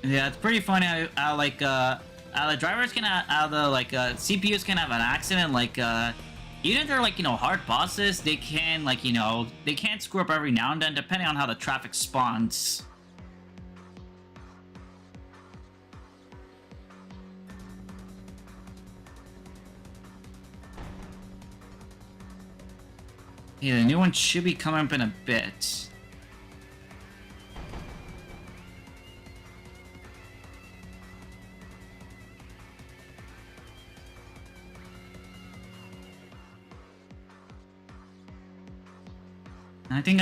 Yeah, it's pretty funny how like, how the drivers can have, how the, like, CPUs can have an accident, like, even if they're, like, you know, hard bosses, they can, like, you know, they can't screw up every now and then, depending on how the traffic spawns. Yeah, the new one should be coming up in a bit. I think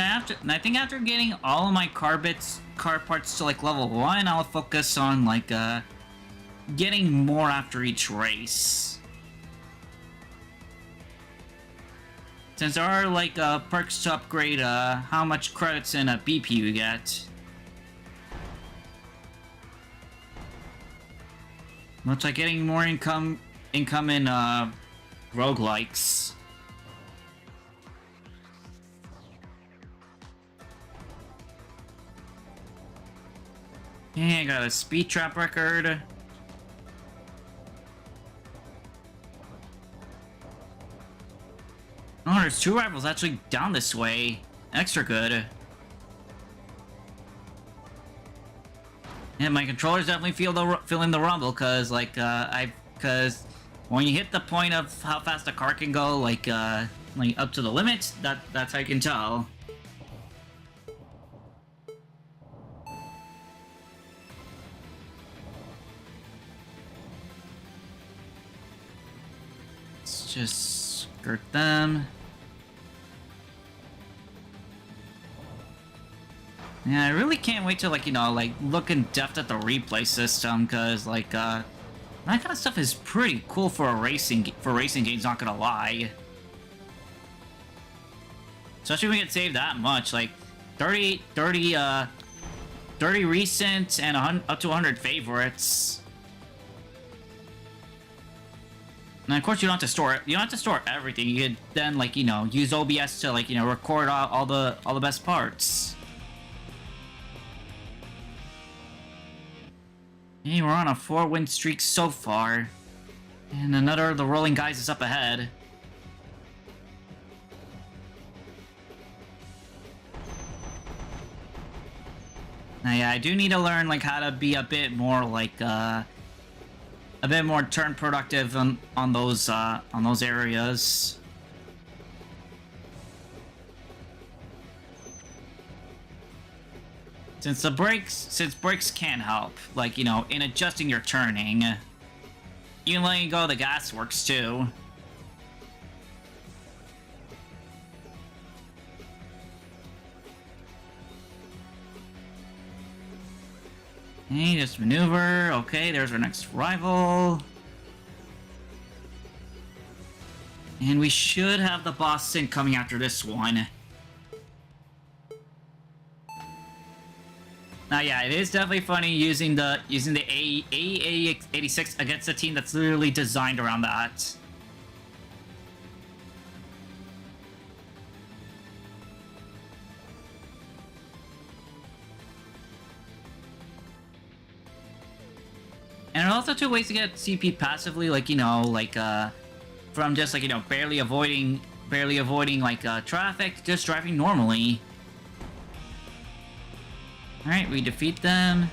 after getting all of my car parts to like level 1, I'll focus on like getting more after each race. Since there are like perks to upgrade how much credits and BP you get. Looks like getting more income in roguelikes. Okay, I got a speed trap record. Oh, there's 2 rivals actually down this way. Extra good. Yeah, my controller's definitely feeling the rumble, cause like cause when you hit the point of how fast a car can go, like up to the limit, that's how you can tell. Let's just skirt them. Yeah, I really can't wait to, like, you know, like, look in depth at the replay system, because, like, that kind of stuff is pretty cool for racing games, not gonna lie. Especially when we get saved that much, like, 30 recent and up to 100 favorites. And of course, you don't have to store it. You don't have to store everything. You could then, like, you know, use OBS to, like, you know, record all the best parts. Hey, we're on a 4-win streak so far. And another of the rolling guys is up ahead. Now, yeah, I do need to learn, like, how to be a bit more, like, a bit more turn productive on those areas. Since brakes can help, like, you know, in adjusting your turning. Even letting go of the gas works too. Okay, just maneuver. Okay, there's our next rival. And we should have the boss sync coming after this one. Now, yeah, it is definitely funny using the AE86 against a team that's literally designed around that. And there are also 2 ways to get CP passively, like, you know, like, from just like, you know, barely avoiding like traffic, just driving normally. All right, we defeat them.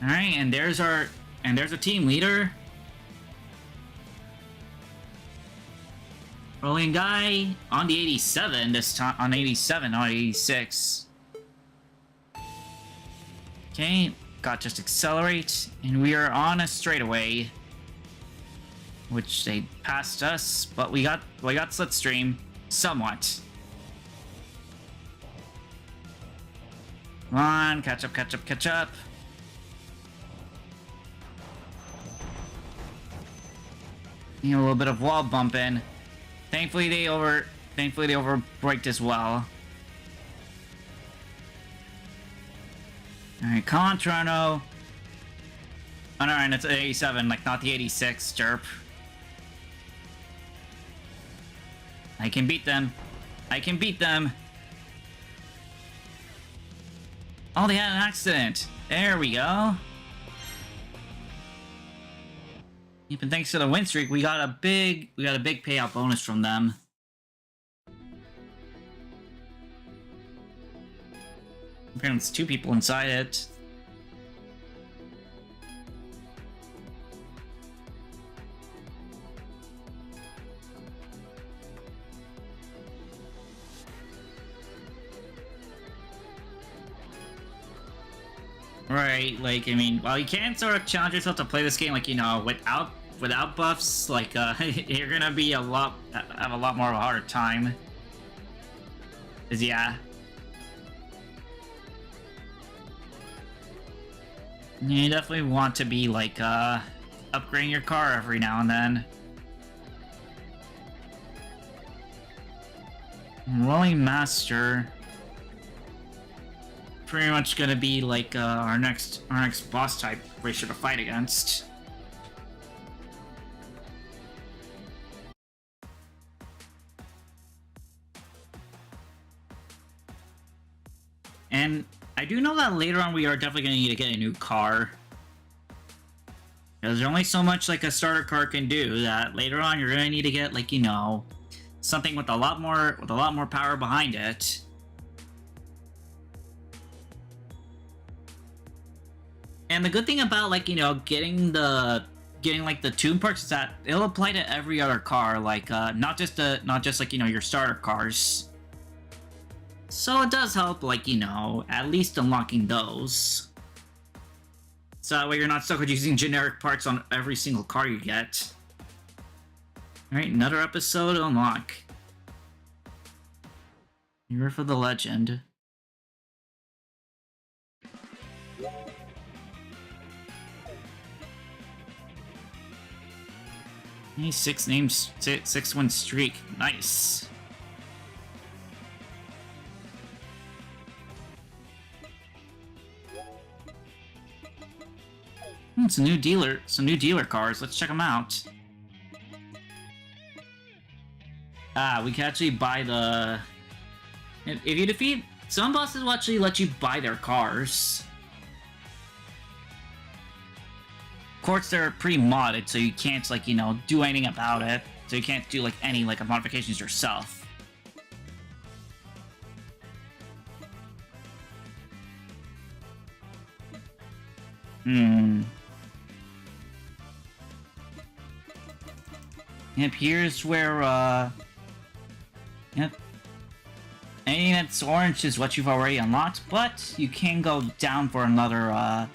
All right, and there's a team leader. Rolling guy on the 87 this time, on 87, not 86. Okay, got just accelerate, and we are on a straightaway, which they passed us, but we got slipstream somewhat. Come on, catch up, catch up, catch up. You know, a little bit of wall bumping. Thankfully they overbraked as well. Alright, come on, Toronto. Oh no, and it's 87, like not the 86, jerp. I can beat them. I can beat them. Oh, they had an accident. There we go. Even thanks to the win streak, we got a big payout bonus from them. Apparently, it's 2 people inside it. Right, like, I mean, while you can sort of challenge yourself to play this game, like, you know, without buffs, like, you're gonna be have a lot more of a harder time. 'Cause, yeah. You definitely want to be, like, upgrading your car every now and then. Rolling Master. Pretty much gonna be like our next boss type racer to fight against. And I do know that later on we are definitely gonna need to get a new car. Because there's only so much like a starter car can do that later on you're gonna need to get, like, you know, something with a lot more power behind it. And the good thing about, like, you know, getting like the tune perks is that it'll apply to every other car, like not just like, you know, your starter cars. So it does help, like, you know, at least unlocking those. So that way you're not stuck with using generic parts on every single car you get. Alright, another episode to unlock. Here for the legend. Hey, 6-win streak. Nice. It's a new dealer. Some new dealer cars. Let's check them out. Ah, we can actually buy the... If you defeat... Some bosses will actually let you buy their cars. Of course, they're pretty modded, so you can't, like, you know, do anything about it. So you can't do, like, any, like, modifications yourself. Yep, here's where, Yep. Anything that's orange is what you've already unlocked, but you can go down for another,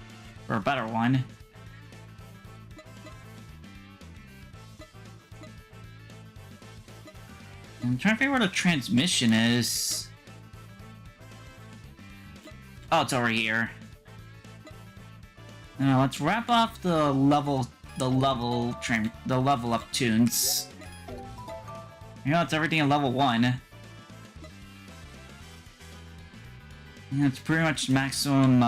for a better one. I'm trying to figure out where the transmission is. Oh, it's over here. Now let's wrap off the level up tunes. You know, it's everything at level 1. Yeah, it's pretty much maximum,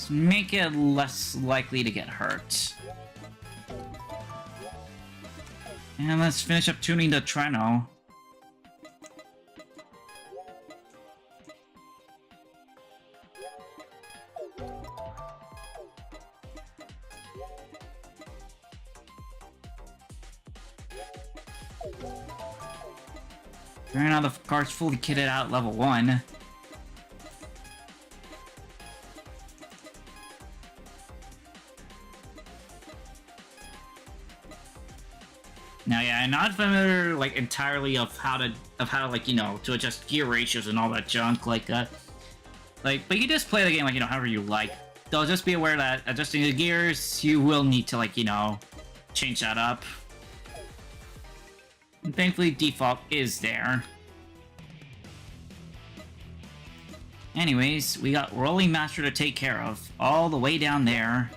just make it less likely to get hurt. And let's finish up tuning the Treno. Right now the car's fully kitted out level 1. Now, yeah, I'm not familiar, like, entirely of how to, like, you know, to adjust gear ratios and all that junk, like, but you just play the game, like, you know, however you like. So just be aware that adjusting the gears, you will need to, like, you know, change that up. And thankfully, default is there. Anyways, we got Rolling Master to take care of, all the way down there.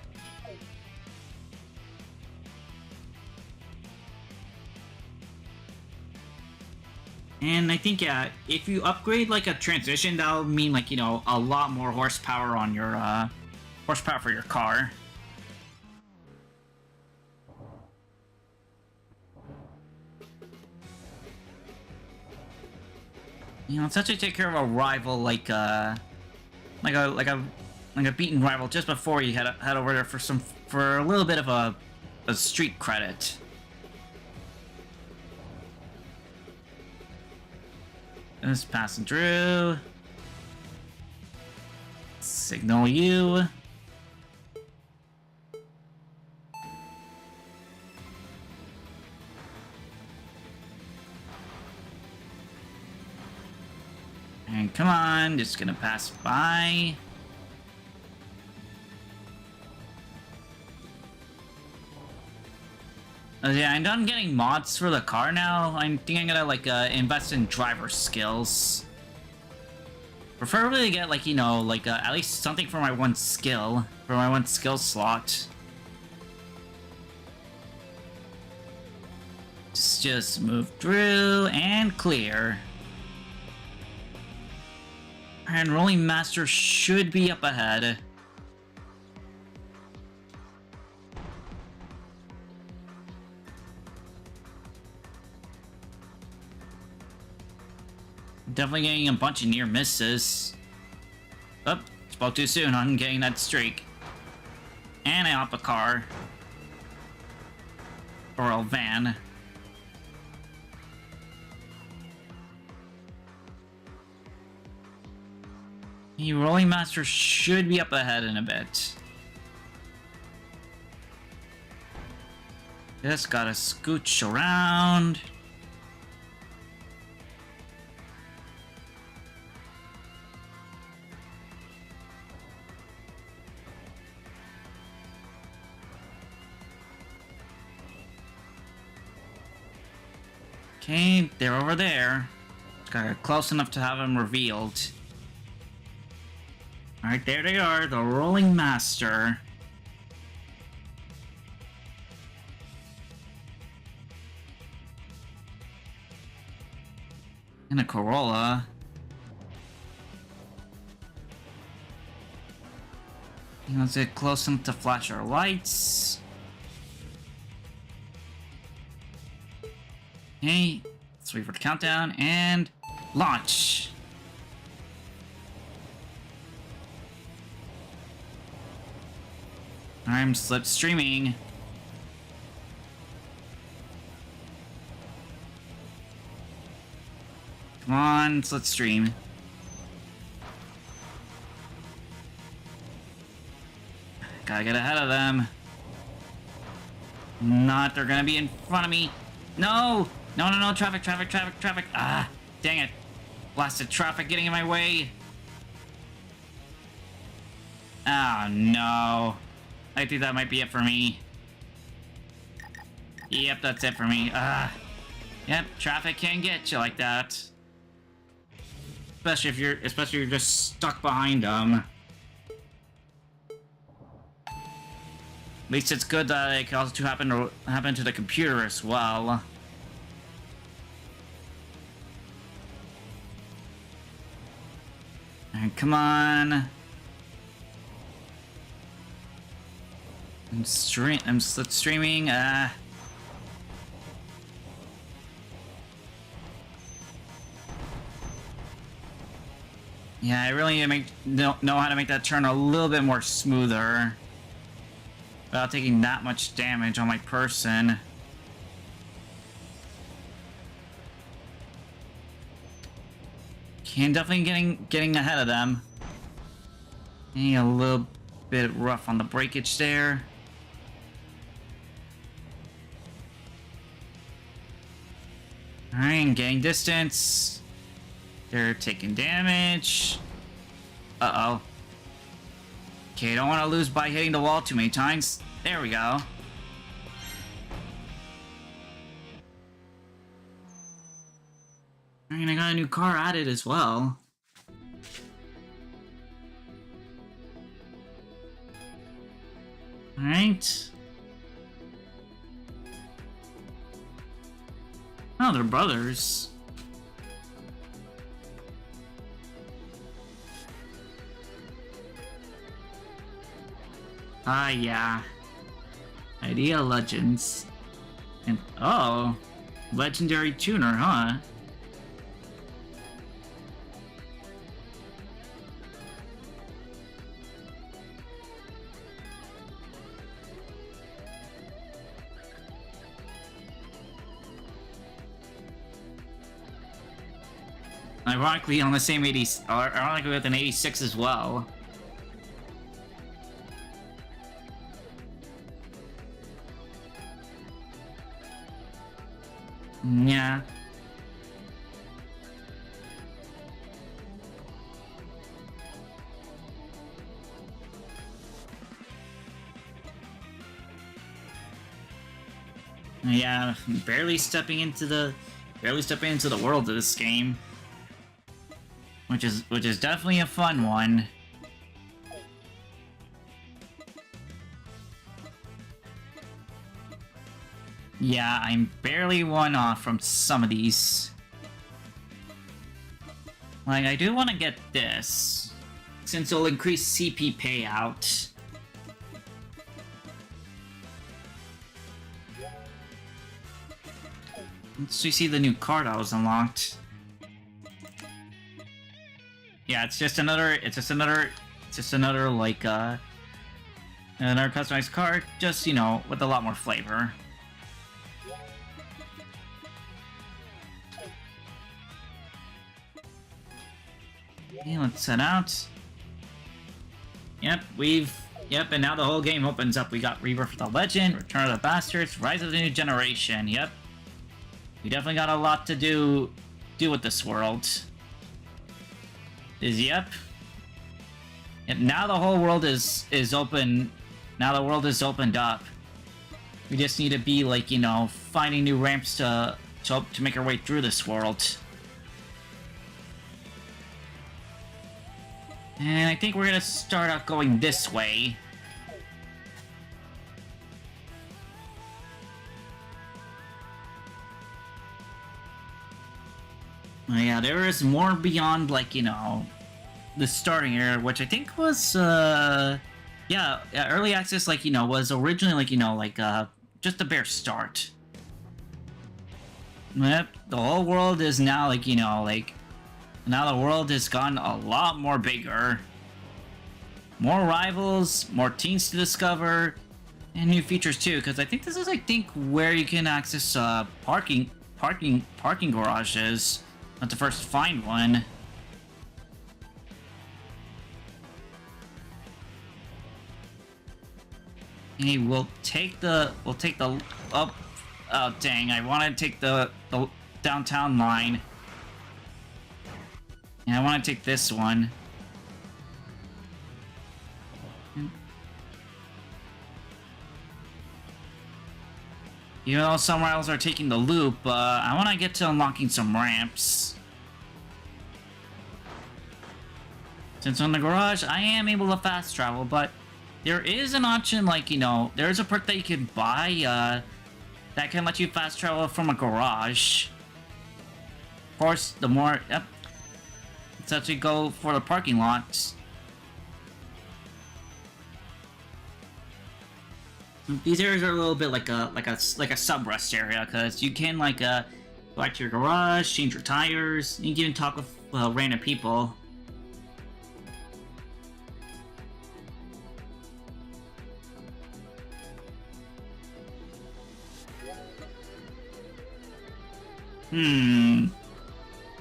And I think, yeah, if you upgrade, like, a transition, that'll mean, like, you know, a lot more horsepower on your, horsepower for your car. You know, it's such to take care of a rival, like a beaten rival just before you head over there for a little bit of a street credit. Just passing through. Signal you. And come on, just gonna pass by. Yeah, I'm done getting mods for the car now. I think I'm gonna, like, invest in driver skills. Preferably to get, like, you know, like, at least something for my one skill. For my one skill slot. Just move through and clear. And Rolling Master should be up ahead. Definitely getting a bunch of near misses. Oh, spoke too soon on getting that streak. And I hop a car. Or a van. The Rolling Master should be up ahead in a bit. Just gotta scooch around. Okay, they're over there. Just gotta get close enough to have them revealed. Alright, there they are, the Rolling Master. And a Corolla. Let's get close enough to flash our lights. Okay, let's wait for the countdown, and launch! I'm slipstreaming. Come on, slipstream. Gotta get ahead of them. Not, they're gonna be in front of me. No! No, no, no, traffic, traffic, traffic, traffic. Ah, dang it. Blasted traffic getting in my way. Oh, no. I think that might be it for me. Yep, that's it for me. Yep, traffic can get you like that. Especially if you're just stuck behind them. At least it's good that it can also happen to the computer as well. And come on. I'm streaming. Yeah, I really need to know how to make that turn a little bit more smoother without taking that much damage on my person. Okay, definitely getting ahead of them. Getting a little bit rough on the breakage there. Alright, getting distance. They're taking damage. Uh-oh. Okay, don't want to lose by hitting the wall too many times. There we go. Alright, I got a new car added as well. Alright. Oh, they're brothers. Ah, yeah. Idea Legends. And, oh, legendary tuner, huh? Ironically, on the same 80, ironically with an 86 as well. Yeah. Yeah, barely stepping into the world of this game. Which is definitely a fun one. Yeah, I'm barely one off from some of these. Like, I do want to get this, since it'll increase CP payout. Once we see the new card that was unlocked. Yeah, it's just another like, another customized card, just, you know, with a lot more flavor. Okay, let's set out. Yep, and now the whole game opens up. We got Rebirth of the Legend, Return of the Bastards, Rise of the New Generation. Yep. We definitely got a lot to do with this world. Yep. And now the whole world is open. Now the world is opened up. We just need to be, like, you know, finding new ramps to make our way through this world. And I think we're gonna start out going this way. Yeah, there is more beyond, like, you know, the starting area, which I think was, yeah, early access, like, you know, was originally, like, you know, like, just a bare start. Yep, the whole world is now, like, you know, like, now the world has gotten a lot more bigger. More rivals, more teams to discover, and new features too, because I think this is, I think, where you can access, parking garages. Not to first find one. Hey, we'll take the up. Oh dang! I want to take the downtown line. And I want to take this one. Even though some rivals are taking the loop, I want to get to unlocking some ramps. Since on the garage, I am able to fast travel, but there is an option, like, you know, there's a perk that you can buy, that can let you fast travel from a garage. Of course, the more, yep, let's actually go for the parking lots. these areas are a little bit like a sub rest area, because you can like go back to your garage, change your tires, you can even talk with random people.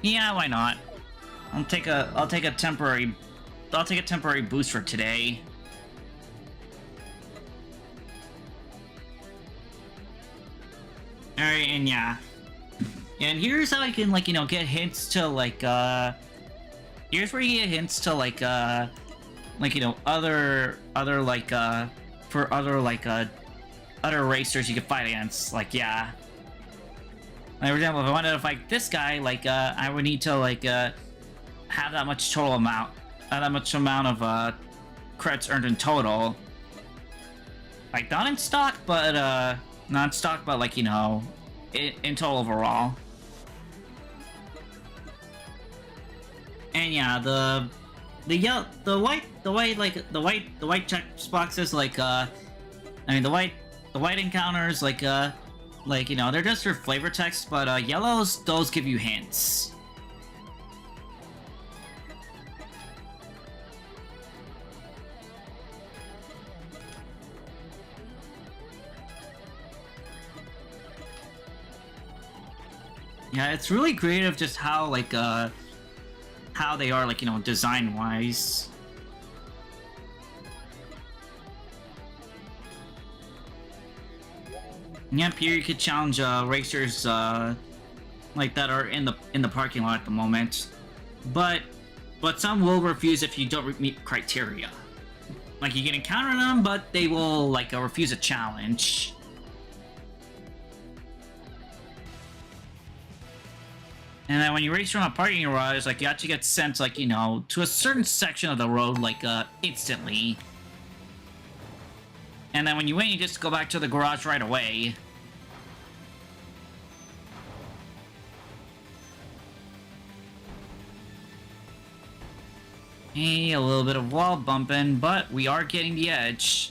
Yeah, why not? I'll take a temporary boost for today. Alright, and yeah. And here's how I can, like, you know, get hints to, like, here's where you get hints to, like, you know, other racers you can fight against, like, yeah. Like, for example, if I wanted to fight this guy, like, I would need to, like, have that much amount of, credits earned in total. Like, not in stock, but, like, you know, in total overall. And yeah, the white check boxes, like, I mean, the white encounters, like, you know, they're just for flavor text, but, yellows, those give you hints. Yeah, it's really creative just how, like, how they are, like, you know, design-wise. Yep, here you could challenge, racers, like, that are in the parking lot at the moment. But some will refuse if you don't meet criteria. Like, you can encounter them, but they will, like, refuse a challenge. And then when you race around a parking garage, like, you actually get sent, like, you know, to a certain section of the road, like, instantly. And then when you win, you just go back to the garage right away. Hey, a little bit of wall bumping, but we are getting the edge.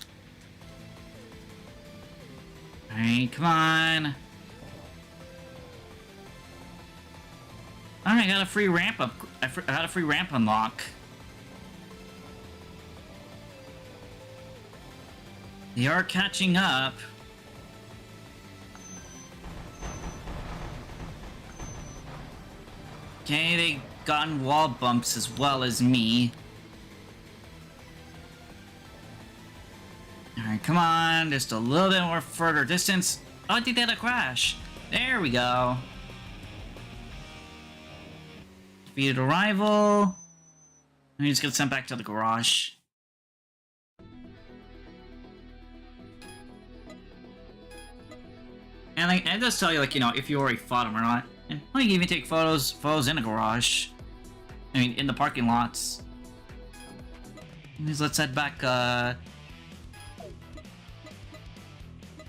Alright, come on. Alright, I got a free ramp up. I got a free ramp unlock. They are catching up. Okay, they gotten wall bumps as well as me. Alright, come on, just a little bit more further distance. Oh, I think they had a crash. There we go. Defeated a rival. And he just gets sent back to the garage. And it does tell you, like, you know, if you already fought him or not. And well, you can even take photos in a garage. I mean, in the parking lots. Anyways, let's head back,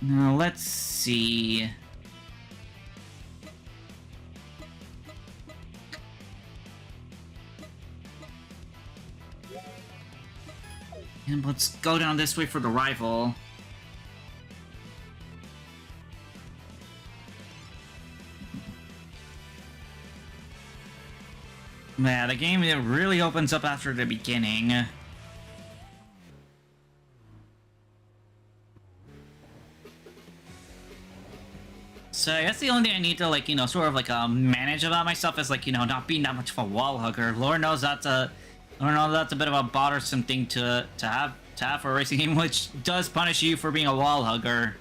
now, let's see. And let's go down this way for the rival. Yeah, the game, it really opens up after the beginning. So I guess the only thing I need to, like, you know, sort of, like, manage about myself is, like, you know, not being that much of a wall hugger. Lord knows that's a bit of a bothersome thing to have for a racing game, which does punish you for being a wall hugger.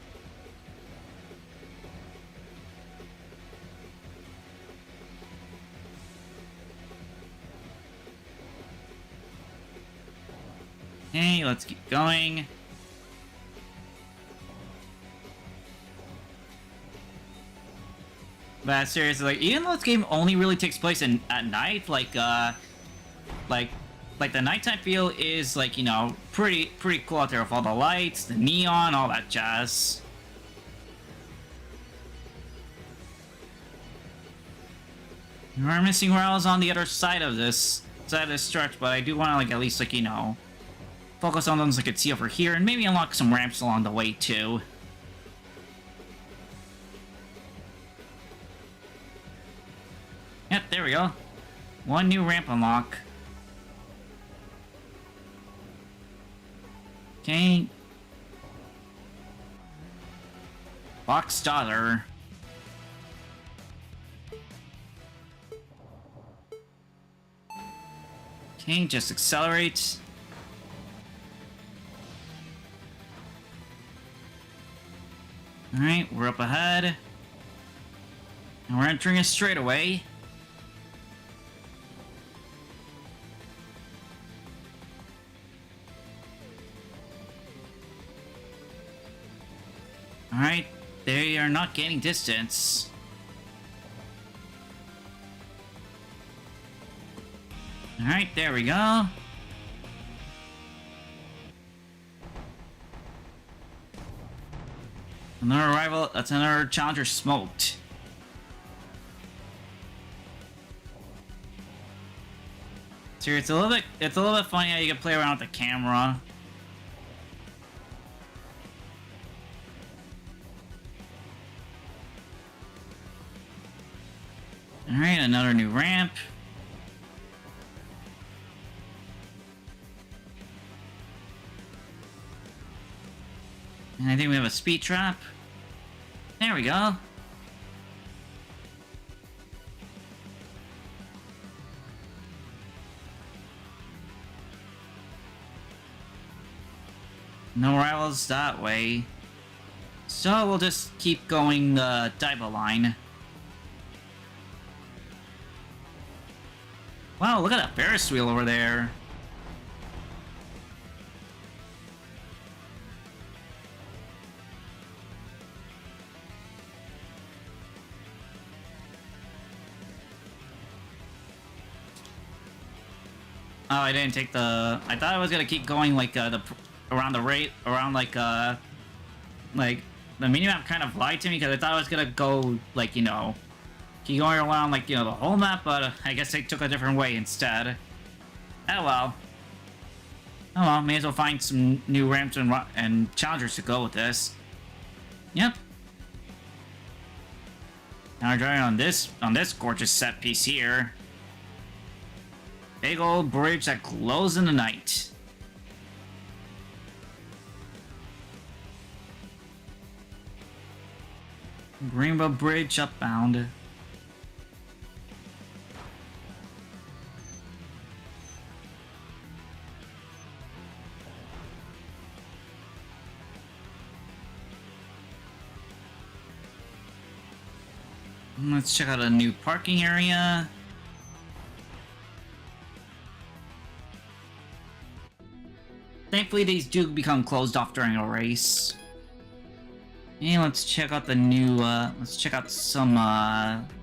Okay, let's keep going. But seriously, like, even though this game only really takes place at night, like the nighttime feel is, like, you know, pretty cool out there with all the lights, the neon, all that jazz. We're missing rails on the other side of this stretch, but I do want to, like, at least, like, you know, focus on those I could see over here, and maybe unlock some ramps along the way, too. Yep, there we go. One new ramp unlock. Okay. Box daughter. Okay, just accelerate. Alright, we're up ahead. And we're entering a straightaway. Alright, they are not gaining distance. Alright, there we go. Another rival, that's another challenger smoked. Seriously, it's a little bit funny how you can play around with the camera. Alright, another new ramp. And I think we have a speed trap. There we go. No rivals that way. So we'll just keep going the Daiba line. Wow, look at that Ferris wheel over there. Oh, I didn't take the... I thought I was gonna keep going like around the rate, around like the minimap kind of lied to me because I thought I was gonna go like, you know, keep going around like, you know, the whole map, but I guess they took a different way instead. Oh well. Oh well, may as well find some new ramps and challengers to go with this. Yep. Now we're driving on this gorgeous set piece here. Big old bridge that glows in the night. Rainbow Bridge upbound. Let's check out a new parking area. Thankfully, these do become closed off during a race. And let's check out the new, let's check out some,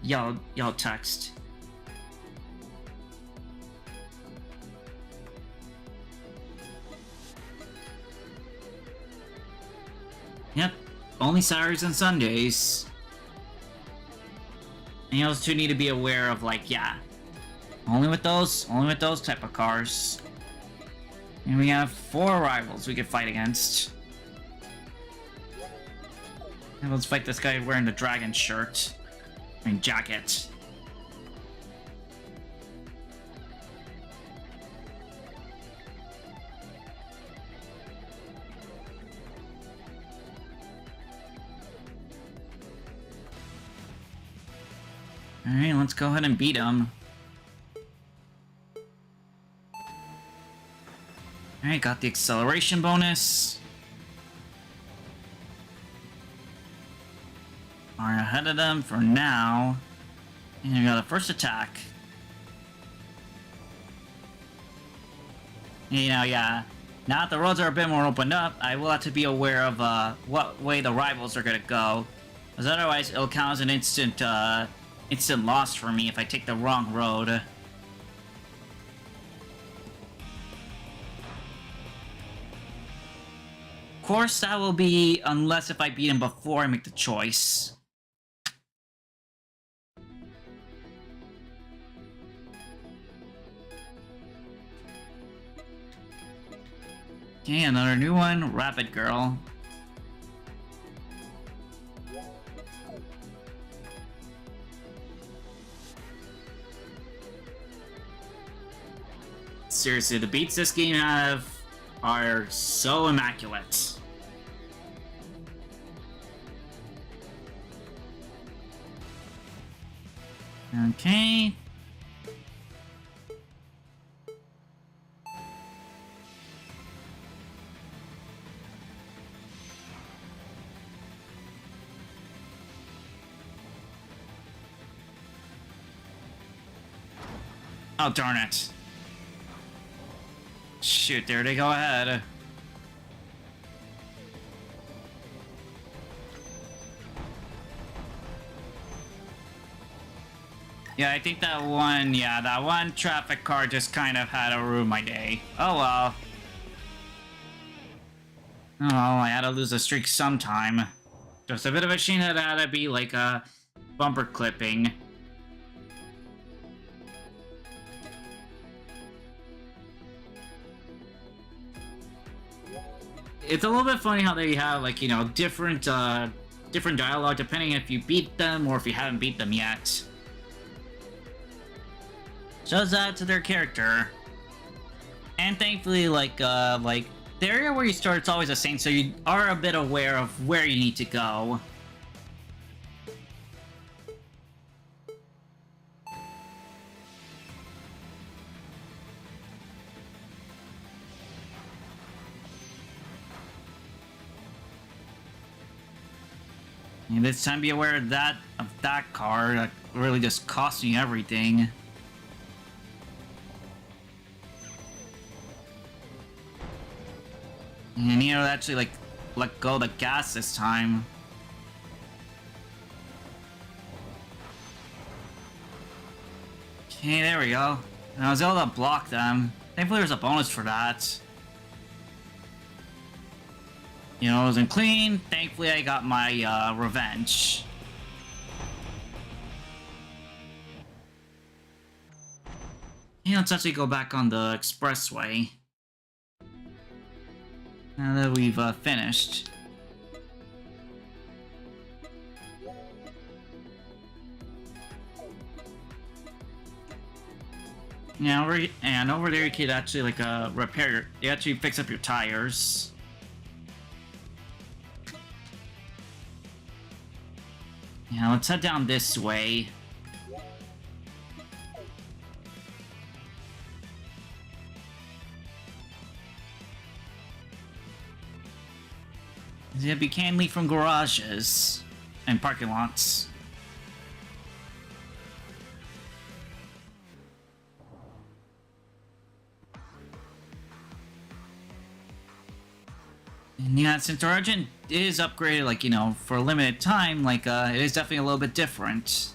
yellow text. Yep, only Saturdays and Sundays. And you also need to be aware of, like, yeah, only with those type of cars. And we have 4 rivals we could fight against. And let's fight this guy wearing the dragon shirt. I mean, jacket. Alright, let's go ahead and beat him. Alright, got the acceleration bonus. Are ahead of them for now. And we got a first attack. You know, yeah. Now that the roads are a bit more opened up, I will have to be aware of what way the rivals are gonna go. Because otherwise, it'll count as an instant loss for me if I take the wrong road. Of course, that will be unless if I beat him before I make the choice. Okay, another new one. Rapid Girl. Seriously, the beats this game have are so immaculate. Okay. Oh, darn it. Shoot, there they go ahead. Yeah, I think that one traffic car just kind of had to ruin my day. Oh well. Oh well, I had to lose a streak sometime. Just a bit of a shame that it had to be like a bumper clipping. It's a little bit funny how they have, like, you know, different dialogue depending if you beat them or if you haven't beat them yet. Shows that to their character. And thankfully, like the area where you start, it's always the same, so you are a bit aware of where you need to go. And this time, be aware of that car that really just cost me everything. And you know, actually, like, let go of the gas this time. Okay, there we go. And I was able to block them. Thankfully, there's a bonus for that. You know, it wasn't clean. Thankfully, I got my revenge. Yeah, let's actually go back on the expressway. Now that we've finished. Now, over there you could actually like repair. You actually fix up your tires. Yeah, let's head down this way. Yep, you can leave from garages and parking lots. And yeah, since our engine is upgraded, like, you know, for a limited time, like, it is definitely a little bit different.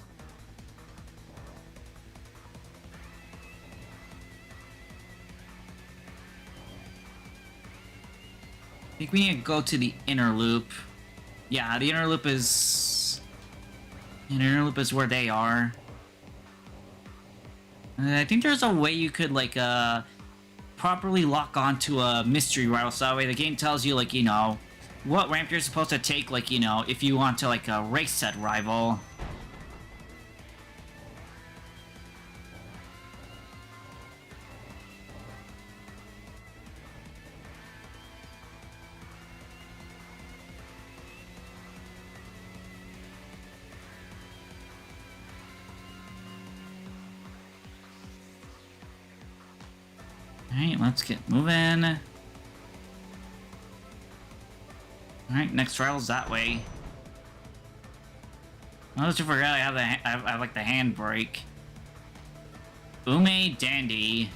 I think we need to go to the inner loop. Yeah, the inner loop is... inner loop is where they are. And I think there's a way you could, like, properly lock onto a mystery rival, so that way the game tells you, like, you know, what ramp you're supposed to take, like, you know, if you want to, like, race set rival. Alright, let's get moving. Alright, next trial's that way. I almost forgot I have I have like the handbrake. Ume Dandy.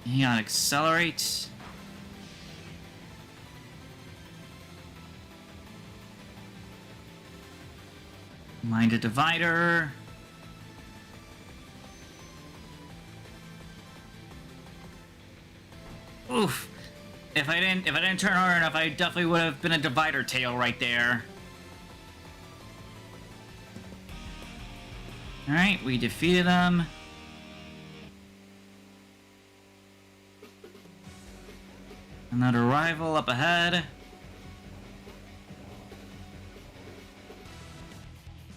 You gotta accelerate. Mind a divider. Oof. If I didn't turn hard enough, I definitely would have been a divider tail right there. Alright, we defeated them. Another rival up ahead.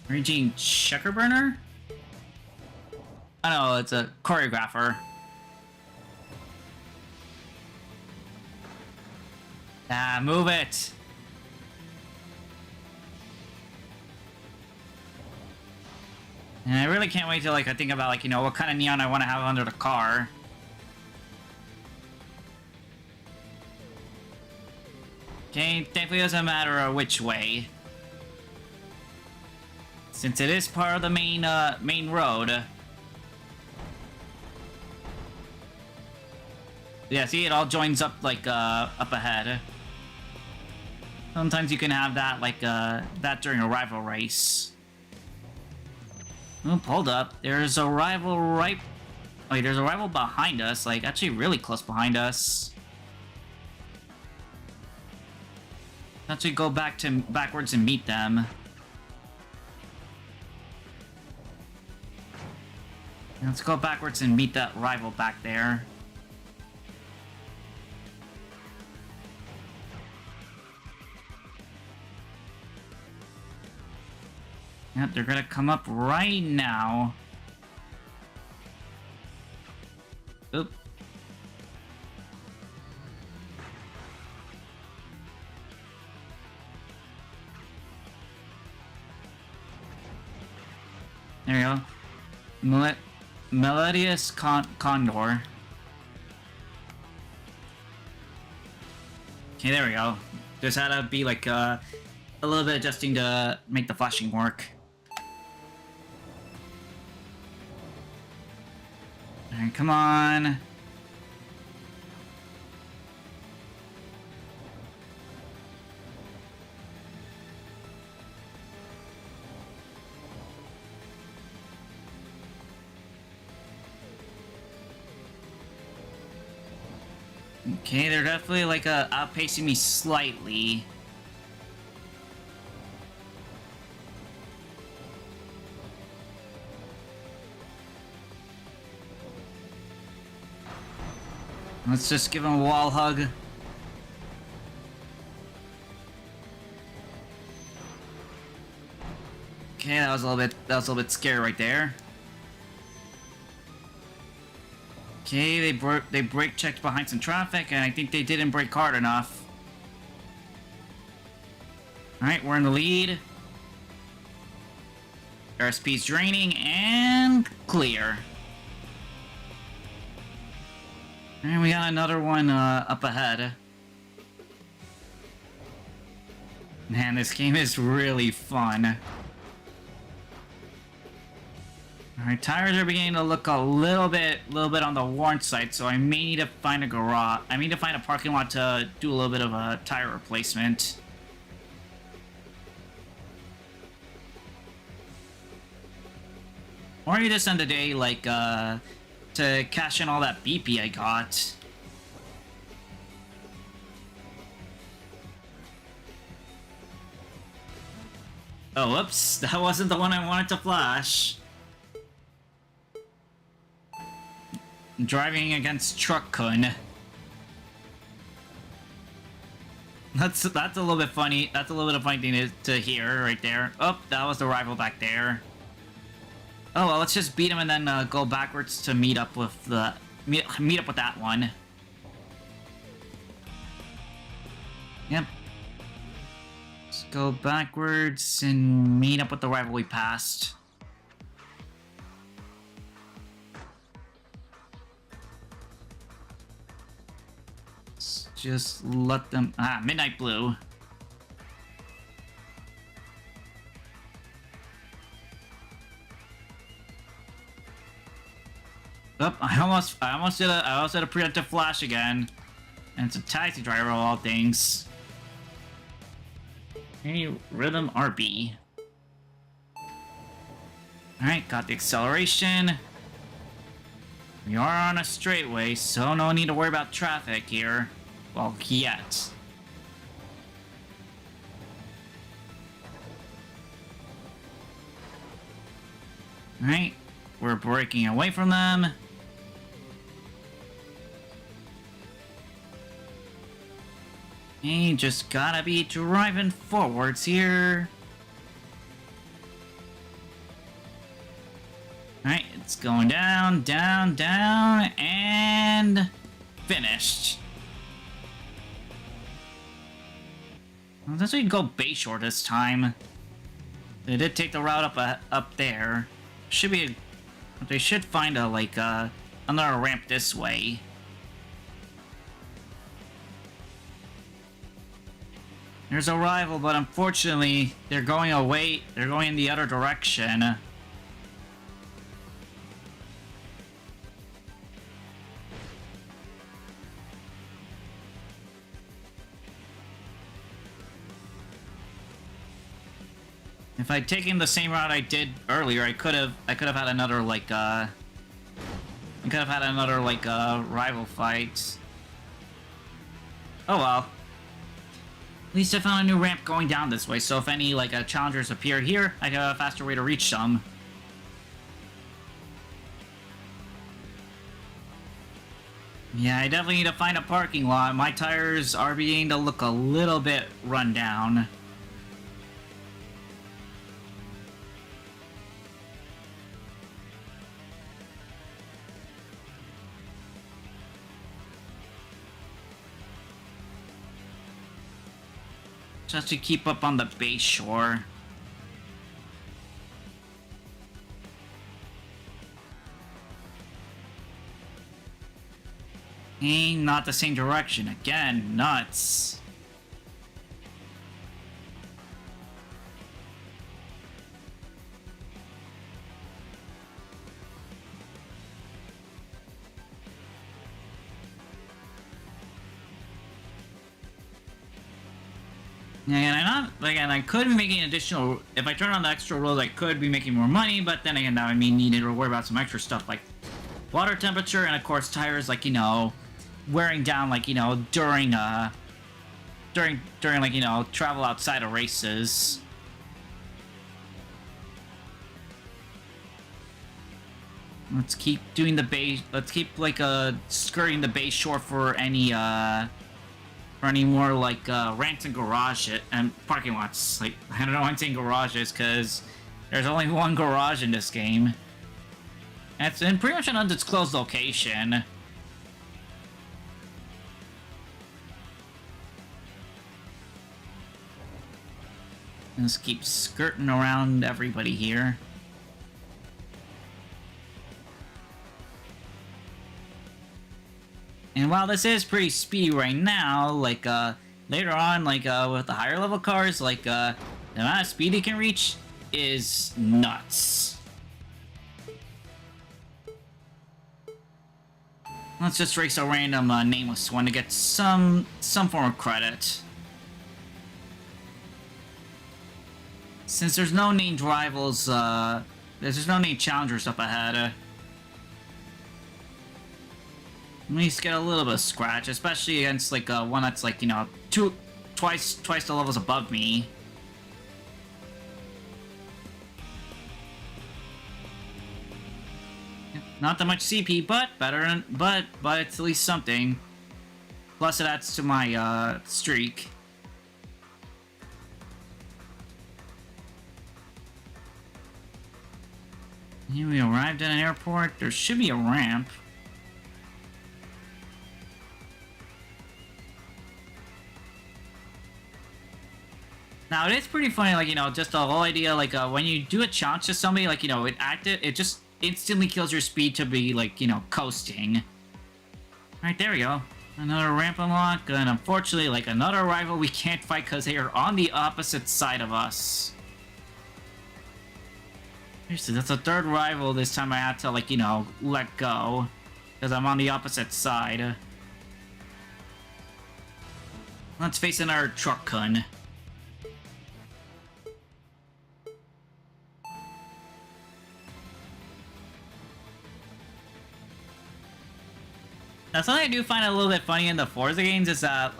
Raging Checkerburner? Oh no, it's a choreographer. Ah, move it! And I really can't wait till, like, I think about, like, you know, what kind of neon I want to have under the car. Okay, thankfully it doesn't matter which way. Since it is part of the main road. Yeah, see, it all joins up, like, up ahead. Sometimes you can have that, like, that during a rival race. Oop, hold up. There's a rival right... Wait, there's a rival behind us. Like, actually really close behind us. Actually go backwards and meet them. Let's go backwards and meet that rival back there. Yep, they're gonna come up right now. Oop. There you go. Melodious Condor. Okay, there we go. Just had to be like a little bit adjusting to make the flashing work. Alright, come on. Okay, they're definitely like outpacing me slightly. Let's just give him a wall hug. Okay, that was a little bit scary right there. Okay, they brake checked behind some traffic, and I think they didn't brake hard enough. Alright, we're in the lead. Airspeed's draining, and clear. And we got another one up ahead. Man, this game is really fun. Alright, tires are beginning to look a little bit on the worn side, so I may need to find a garage. I need to find a parking lot to do a little bit of a tire replacement. Or you just end the day, like, to cash in all that BP I got. Oh, whoops, that wasn't the one I wanted to flash. Driving against Truck-kun. That's a little bit funny. That's a little bit of funny thing to hear right there. Oh, that was the rival back there. Oh well, let's just beat him and then go backwards to meet up with the meet up with that one. Yep. Let's go backwards and meet up with the rival we passed. Just let them... Ah, Midnight Blue. Oh, I almost did a preemptive flash again. And it's a taxi driver of all things. Hey, Rhythm RB. Alright, got the acceleration. We are on a straightway, so no need to worry about traffic here. Well, yet. Alright, we're breaking away from them. Hey, just gotta be driving forwards here. Alright, it's going down, down, down, and finished. Well, let's go Bayshore this time. They did take the route up there. Should be they should find a another ramp this way. There's a rival, but unfortunately they're going away. They're going in the other direction. If I'd taken the same route I did earlier, I could have had another rival fight. Oh well. At least I found a new ramp going down this way, so if any challengers appear here, I have a faster way to reach them. Yeah, I definitely need to find a parking lot. My tires are beginning to look a little bit run down. Just to keep up on the Bayshore. Not the same direction again. Nuts. And I could be making additional. If I turn on the extra rolls, I could be making more money. But then again, that would mean needed to worry about some extra stuff like water temperature and of course tires, wearing down, during travel outside of races. Let's keep doing the bay. Let's keep skirting the Bayshore for any more ramps and garages and parking lots. I don't know why I'm saying garages because there's only one garage in this game. And it's in pretty much an undisclosed location. Let's keep skirting around everybody here. And while this is pretty speedy right now, later on, with the higher level cars, the amount of speed it can reach is nuts. Let's just race a random nameless one to get some form of credit. Since there's no named rivals, there's no named challengers up ahead. At least get a little bit of scratch, especially against one that's twice the levels above me. Not that much CP, but better, but it's at least something. Plus it adds to my streak. Here we arrived at an airport. There should be a ramp. Now, it is pretty funny, just the whole idea, when you do a challenge to somebody, it just instantly kills your speed to be, coasting. Alright, there we go. Another ramp unlock, and unfortunately, another rival we can't fight because they are on the opposite side of us. Seriously, that's a third rival this time I had to, let go. Because I'm on the opposite side. Let's face another truck kun. Now, something I do find a little bit funny in the Forza games is that,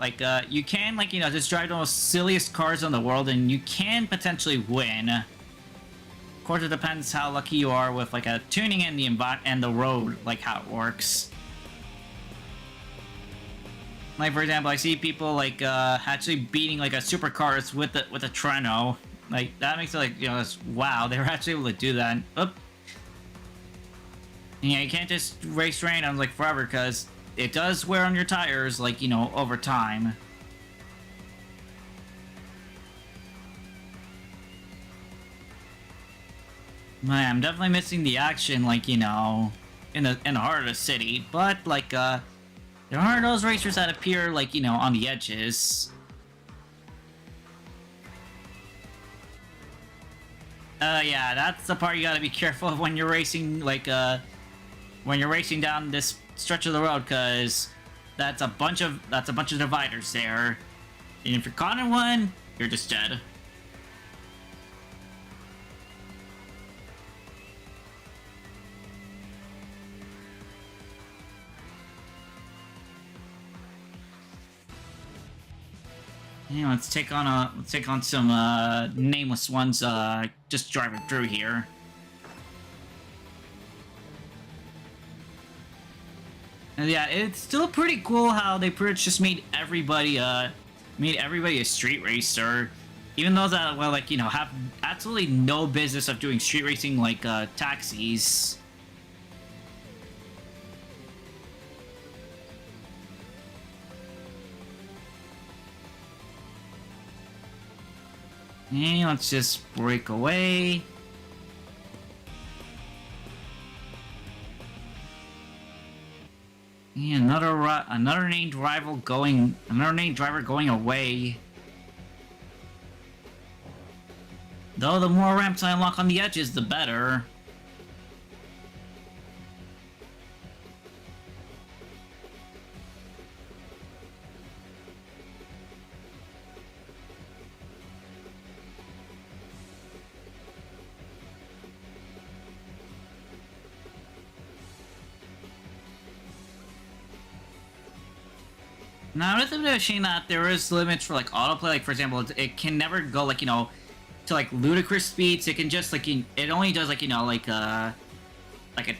you can, just drive the most silliest cars in the world and you can potentially win. course, it depends how lucky you are with like a tuning in the road, like how it works. Like for example, I see people like actually beating like a supercars with a Treno. Like that makes it like, you know, wow, they were actually able to do that. Oop. Yeah, you can't just race randoms like forever because it does wear on your tires, like, you know, over time. Man, I'm definitely missing the action, like, you know, in the heart of the city. But like, there are those racers that appear, like, you know, on the edges. Yeah, that's the part you gotta be careful of when you're racing, like, when you're racing down this stretch of the road, because that's a bunch of dividers there. And if you're caught in one, you're just dead. Yeah, let's take on some nameless ones. Just driving through here. And yeah, it's still pretty cool how they pretty much just made everybody a street racer, even those that, well, like, you know, have absolutely no business of doing street racing, like taxis. And let's just break away. And another named driver going away. Though the more ramps I unlock on the edges, the better. Now, it's a bit of a shame that there is limits for, like, autoplay. Like, for example, it can never go, like, you know, to, like, ludicrous speeds. It can just, like, it only does, like, you know, like a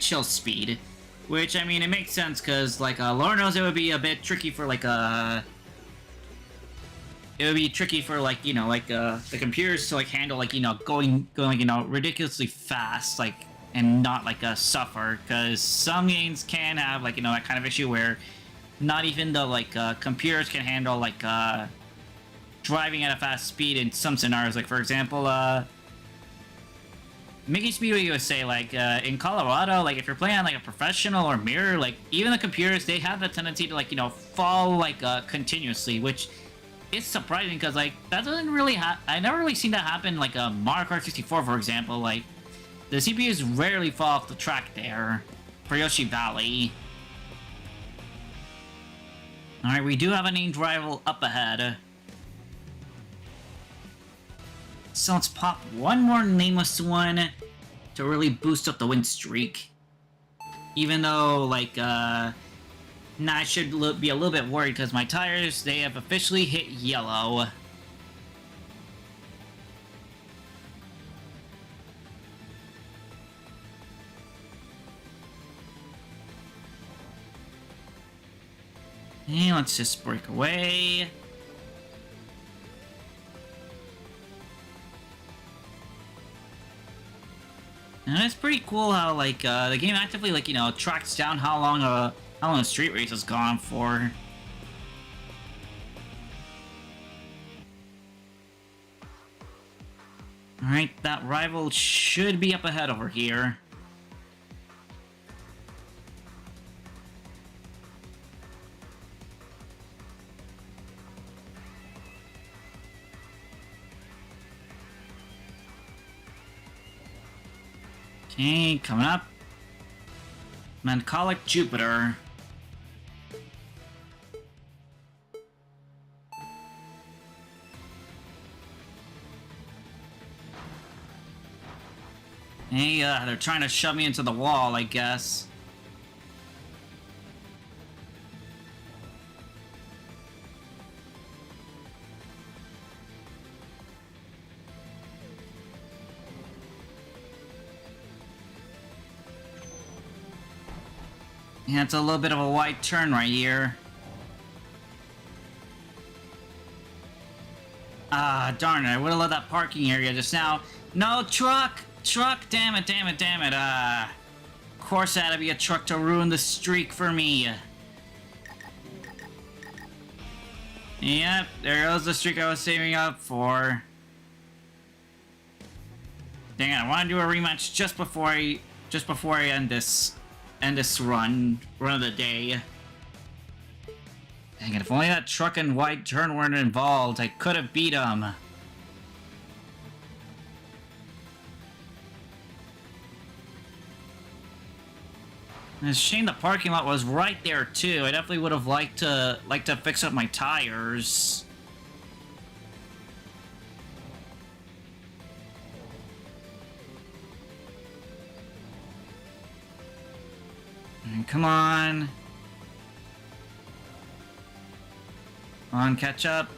chill speed. Which, I mean, it makes sense, because, like, Lord knows it would be a bit tricky for, like, it would be tricky for, like, you know, like, the computers to, like, handle, like, you know, going, like, you know, ridiculously fast, like, and not, like, suffer. Because some games can have, like, you know, that kind of issue where not even the, like, computers can handle, like, driving at a fast speed in some scenarios. Like, for example, Mickey Speedway USA, like, in Colorado, like, if you're playing on, like, a professional or mirror, like, even the computers, they have the tendency to, like, you know, fall, like, continuously, which is surprising, because, like, that doesn't really I never really seen that happen, like, Mario Kart 64, for example. Like, the CPUs rarely fall off the track there for Yoshi Valley. Alright, we do have a named rival up ahead. So let's pop one more nameless one to really boost up the win streak. Even though, like, now I should be a little bit worried because my tires, they have officially hit yellow. And let's just break away. And it's pretty cool how, like, the game actively, like, you know, tracks down how long a street race has gone for. Alright, that rival should be up ahead over here. Okay, coming up. Pngtuber. Hey, they're trying to shove me into the wall, I guess. Yeah, it's a little bit of a wide turn right here. Ah, darn it. I would have left that parking area just now. No, truck! Truck! Damn it, damn it, damn it. Of course it had to be a truck to ruin the streak for me. Yep, there goes the streak I was saving up for. Dang it, I want to do a rematch just before I end this run of the day. Dang it, if only that truck and wide turn weren't involved, I could have beat him. It's a shame the parking lot was right there too. I definitely would have liked to fix up my tires. Come on. Come on, catch up.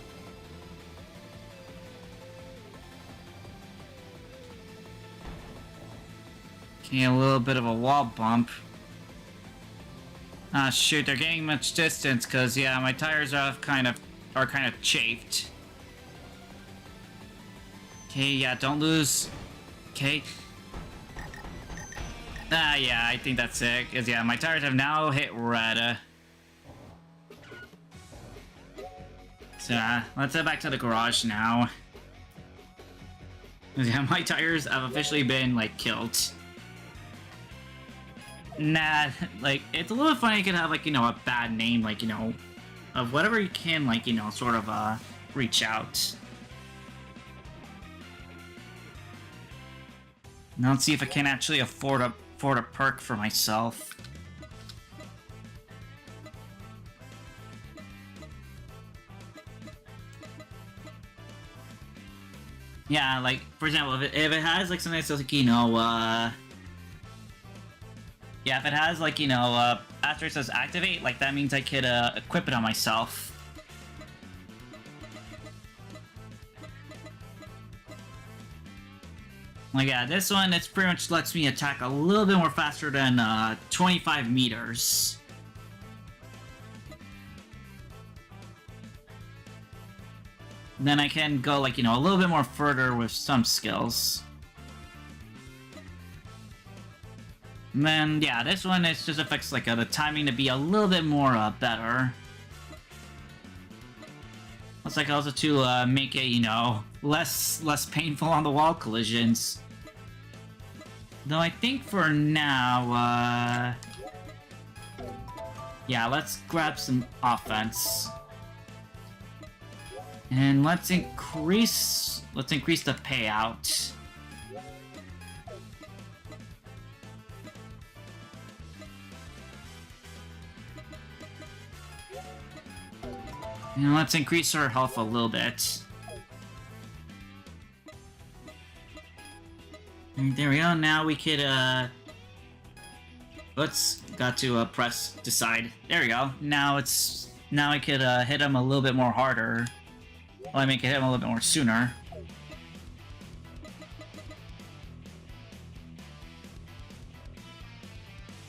Okay, a little bit of a wall bump. Ah, shoot, they're gaining much distance, cause yeah, my tires are kind of chafed. Okay, yeah, don't lose. Okay. Ah, yeah, I think that's it. Cause yeah, my tires have now hit red. So let's head back to the garage now. Yeah, my tires have officially been like killed. Nah, like, it's a little funny you could have, like, you know, a bad name, like, you know, of whatever you can, like, you know, sort of, reach out. Now let's see if I can actually afford a perk for myself. Yeah, like, for example, if it has, like, something that's, like, you know, yeah, if it has, like, you know, after it says activate, like, that means I could, equip it on myself. Like, yeah, this one, it pretty much lets me attack a little bit more faster than, 25 meters. Then I can go, like, you know, a little bit more further with some skills. And then, yeah, this one, it just affects, like, the timing to be a little bit more, better. Looks like also to, make it, you know, less painful on the wall collisions. Though I think for now, yeah, let's grab some offense. And let's increase the payout. And let's increase our health a little bit. And there we go, now we could, got to, press decide. There we go. Now I could, hit him a little bit more harder. Well, I make it hit him a little bit more sooner.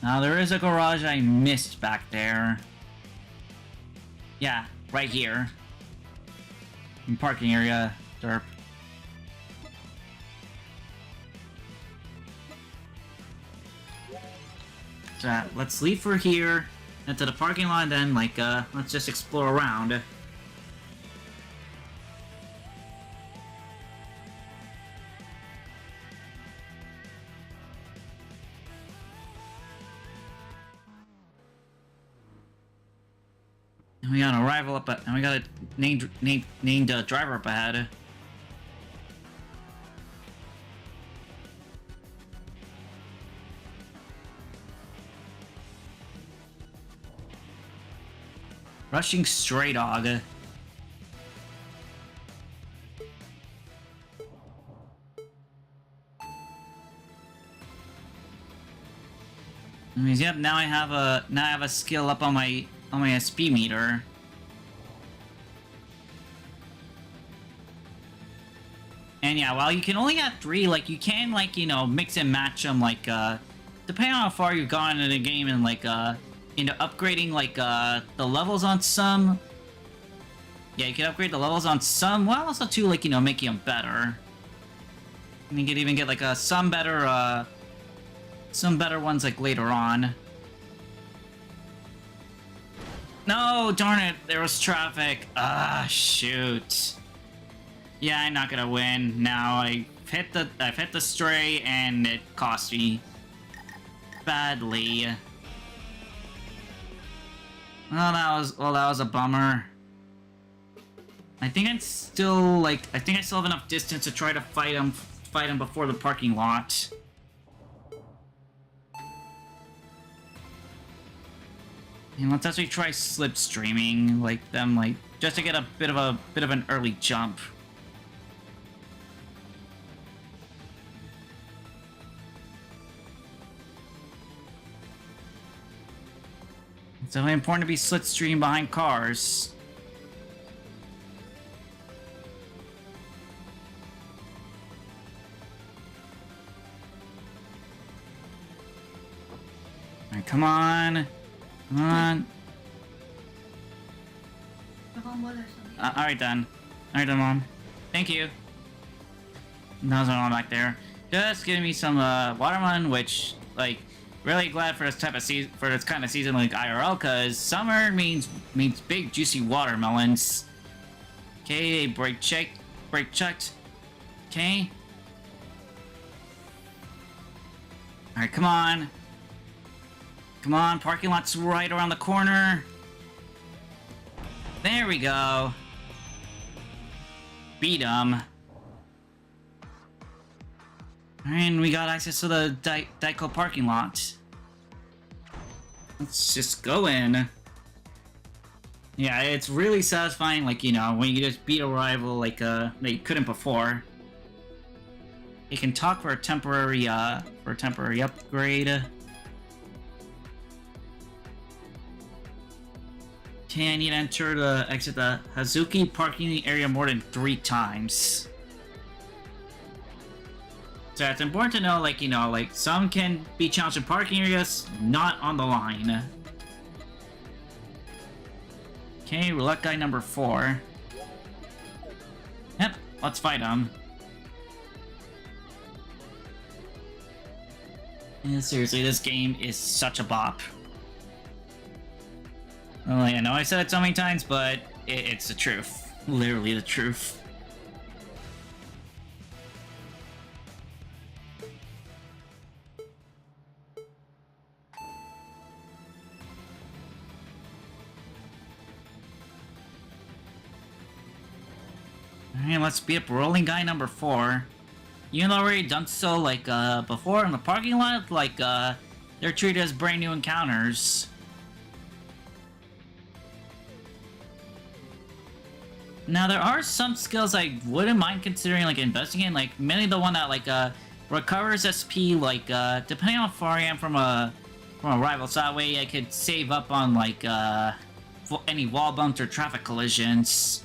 Now, there is a garage I missed back there. Yeah, right here. In parking area, derp. So, let's leave for here, into the parking lot, and then, like, let's just explore around. And we got an arrival up, and we got a named driver up ahead. Rushing Stray Dog. Yep, now I have a skill up on my SP meter. And yeah, while you can only have 3, like, you can, like, you know, mix and match them, like, depending on how far you've gone in the game and, like, upgrading like the levels on some. Yeah, you can upgrade the levels on some, while also too like making them better. And you could even get like some better ones like later on. No, darn it, there was traffic. Ah, shoot. Yeah, I'm not gonna win. Now I've hit the stray and it cost me badly. Well, that was a bummer. I think I still have enough distance to try to fight him before the parking lot. And let's actually try slipstreaming them, just to get a bit of an early jump. It's definitely important to be slipstream behind cars. Alright, come on. Come on. Alright then. Alright then, Mom. Thank you. That was on back there. Just giving me some watermelon, which, really glad for this type of season, for this kind of season like IRL, because summer means big juicy watermelons. Okay, brake checked. Okay. Alright, come on. Come on, parking lot's right around the corner. There we go. Beat him. And we got access to the Daiko parking lot. Let's just go in. Yeah, it's really satisfying, when you just beat a rival that you couldn't before. You can talk for a temporary upgrade. Okay, I need to exit the Hazuki parking area more than 3 times. So it's important to know, some can be challenged in parking areas, not on the line. Okay, roulette guy number 4. Yep, let's fight him. Yeah, seriously, this game is such a bop. Well, I know I said it so many times, but it's the truth. Literally the truth. Alright, let's beat up rolling guy number 4. You know, already done so, before in the parking lot, they're treated as brand new encounters. Now, there are some skills I wouldn't mind considering, investing in, mainly the one that, recovers SP, depending on how far I am from a rival, so that way I could save up on, any wall bumps or traffic collisions.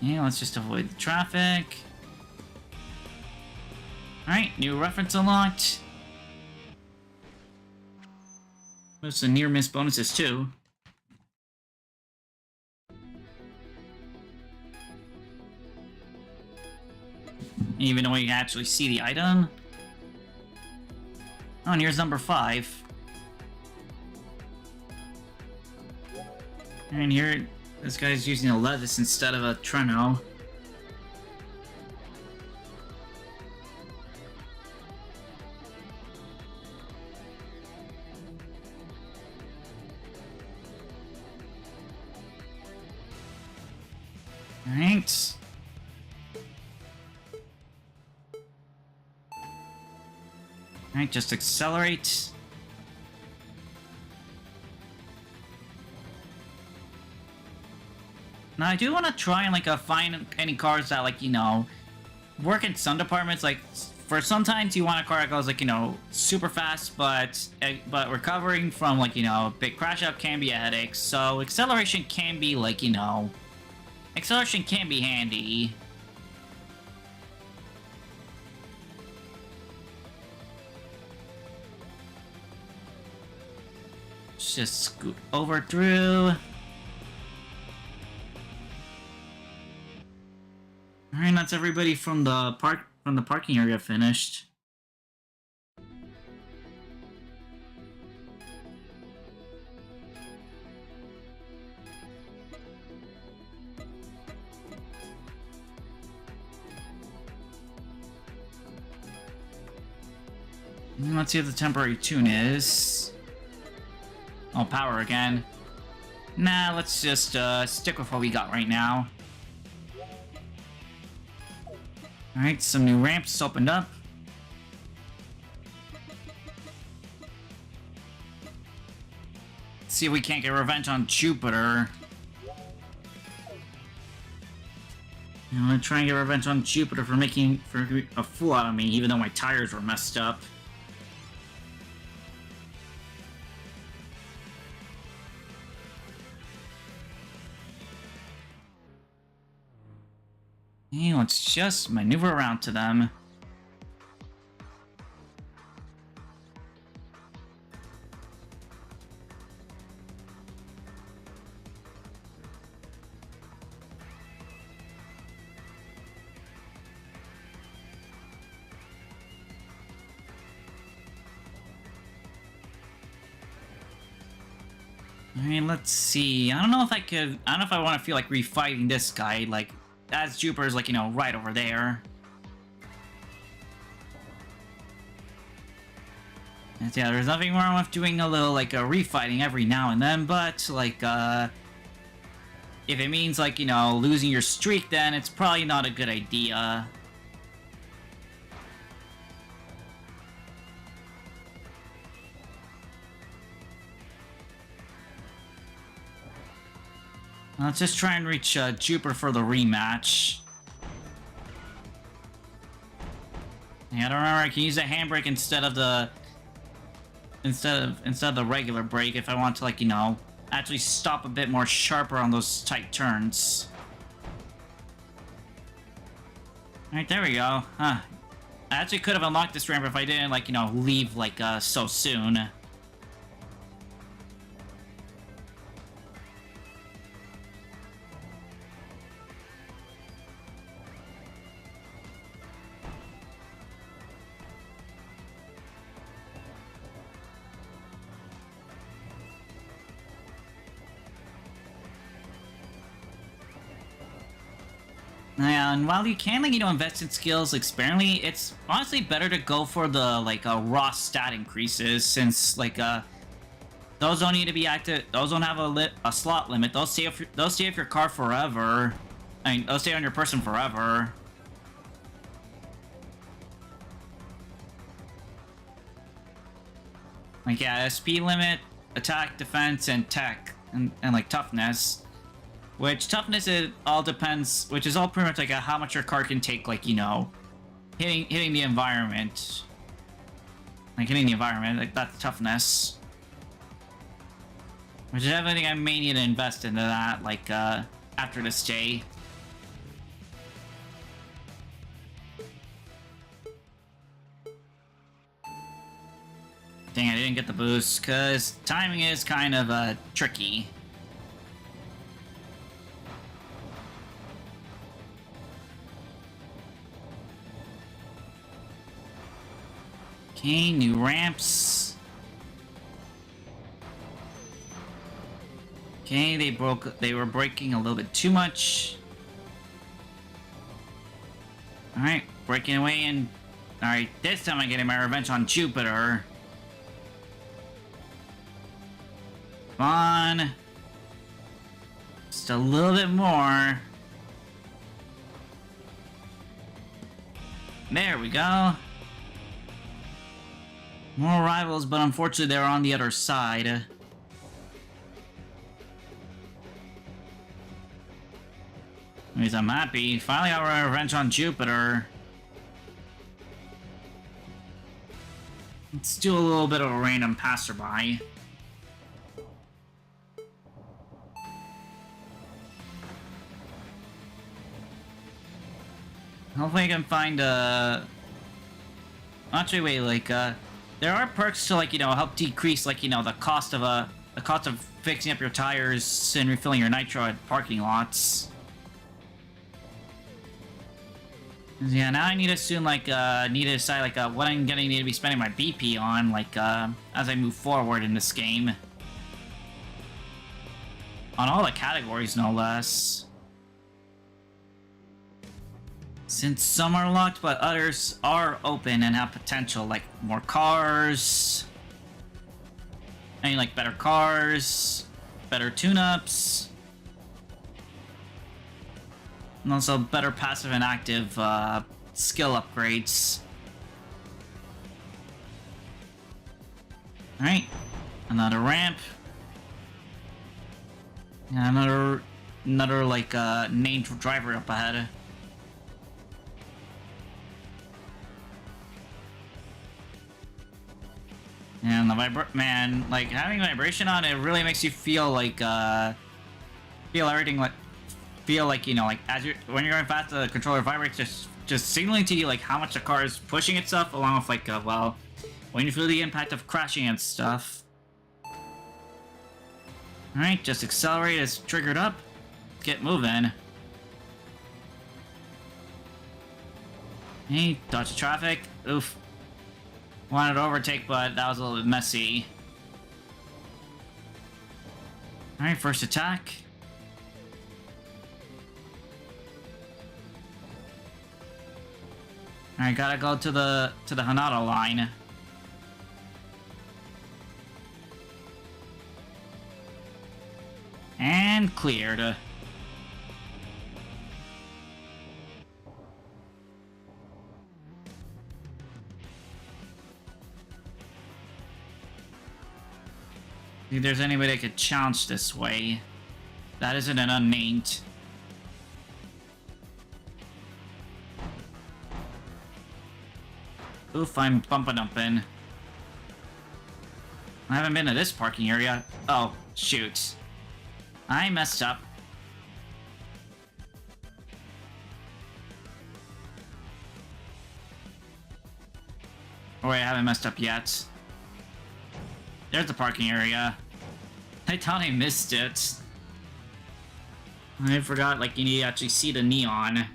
Yeah, let's just avoid the traffic. Alright, new reference unlocked. There's some near-miss bonuses, too. Even though you can actually see the item. Oh, and here's number 5. And here, this guy's using a Levis instead of a Treno. Alright. Alright, just accelerate. Now, I do want to try and, find any cars that, work in some departments. For sometimes you want a car that goes, super fast, but recovering from, a big crash out can be a headache. So, acceleration can be, Acceleration can be handy. Let's just scoot over through. Alright, that's everybody from the parking area finished. Let's see what the temporary tune is. Oh, power again. Nah, let's just stick with what we got right now. Alright, some new ramps opened up. Let's see if we can't get revenge on Jupiter. I'm gonna try and get revenge on Jupiter for making a fool out of me, even though my tires were messed up. Hey, let's just maneuver around to them. Alright, let's see. I don't know if I want to feel like refighting this guy, like, as Jupiter's, like, you know, right over there. And yeah, there's nothing wrong with doing a little, like, refighting every now and then, but, like, if it means, like, you know, losing your streak, then it's probably not a good idea. Let's just try and reach Jupiter for the rematch. Yeah, I don't remember. I can use a handbrake instead of the regular brake if I want to, like, you know, actually stop a bit more sharper on those tight turns. Alright, there we go. Huh. I actually could have unlocked this ramp if I didn't, like, you know, leave, like, so soon. And while you can, like, you know, invest in skills like sparingly, it's honestly better to go for the, like, raw stat increases, since, like, those don't need to be active. Those don't have a slot limit. They'll stay with your car forever. I mean, they'll stay on your person forever. Like, yeah, speed limit, attack, defense, and tech, and like toughness. Which toughness, it all depends, which is all pretty much like how much your car can take, like, you know, hitting the environment. Like, hitting the environment, like, that's toughness. Which is everything I may need to invest into that, like, after this day. Dang, I didn't get the boost, because timing is kind of, tricky. Okay, new ramps. Okay, they were braking a little bit too much. Alright, breaking away, and alright, this time I'm getting my revenge on Jupiter. Come on. Just a little bit more. There we go. More rivals, but unfortunately they're on the other side. Anyways, I'm happy. Finally got my revenge on Jupiter. Let's do a little bit of a random passerby. Hopefully I can find Actually, wait, like, there are perks to, like, help decrease, like, the cost of fixing up your tires and refilling your nitro at parking lots. Yeah, now I need to soon, like, need to decide, like, what I'm gonna need to be spending my BP on, like, as I move forward in this game. On all the categories, no less. Since some are locked, but others are open and have potential, like more cars. I mean, like better cars, better tune-ups, and also better passive and active skill upgrades. Alright, another ramp. Yeah, another like named driver up ahead. And the man, like having vibration on it really makes you feel like feel everything like like as when you're going fast, the controller vibrates, just signaling to you like how much the car is pushing itself, along with like well, when you feel the impact of crashing and stuff. All right, just accelerate as triggered up. Get moving. Hey, dodge the traffic. Oof. Wanted to overtake, but that was a little bit messy. Alright, first attack. Alright, gotta go to the Hanada line. And cleared. If there's anybody that could challenge this way. That isn't an unnamed. Oof, I'm bumpa-dumping. I haven't been to this parking area. Oh, shoot. I messed up. Oh wait, I haven't messed up yet. There's the parking area. I thought I missed it. I forgot, like, you need to actually see the neon.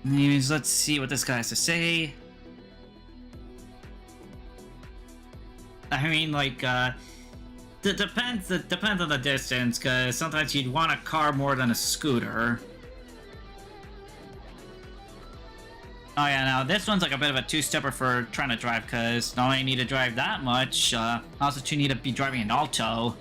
Anyways, let's see what this guy has to say. I mean, like, depends on the distance, because sometimes you'd want a car more than a scooter. Oh yeah, now this one's like a bit of a two-stepper for trying to drive, because not only need to drive that much, I also too need to be driving an Alto.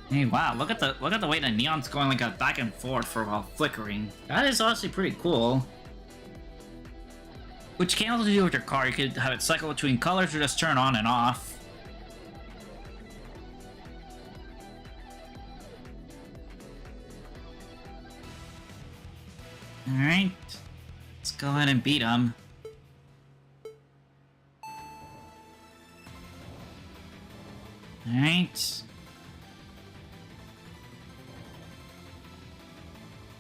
Hey, wow, look at the way the neon's going like a back and forth for while flickering. That is honestly pretty cool. Which you can also do with your car. You could have it cycle between colors or just turn on and off. Alright. Let's go ahead and beat him. Alright.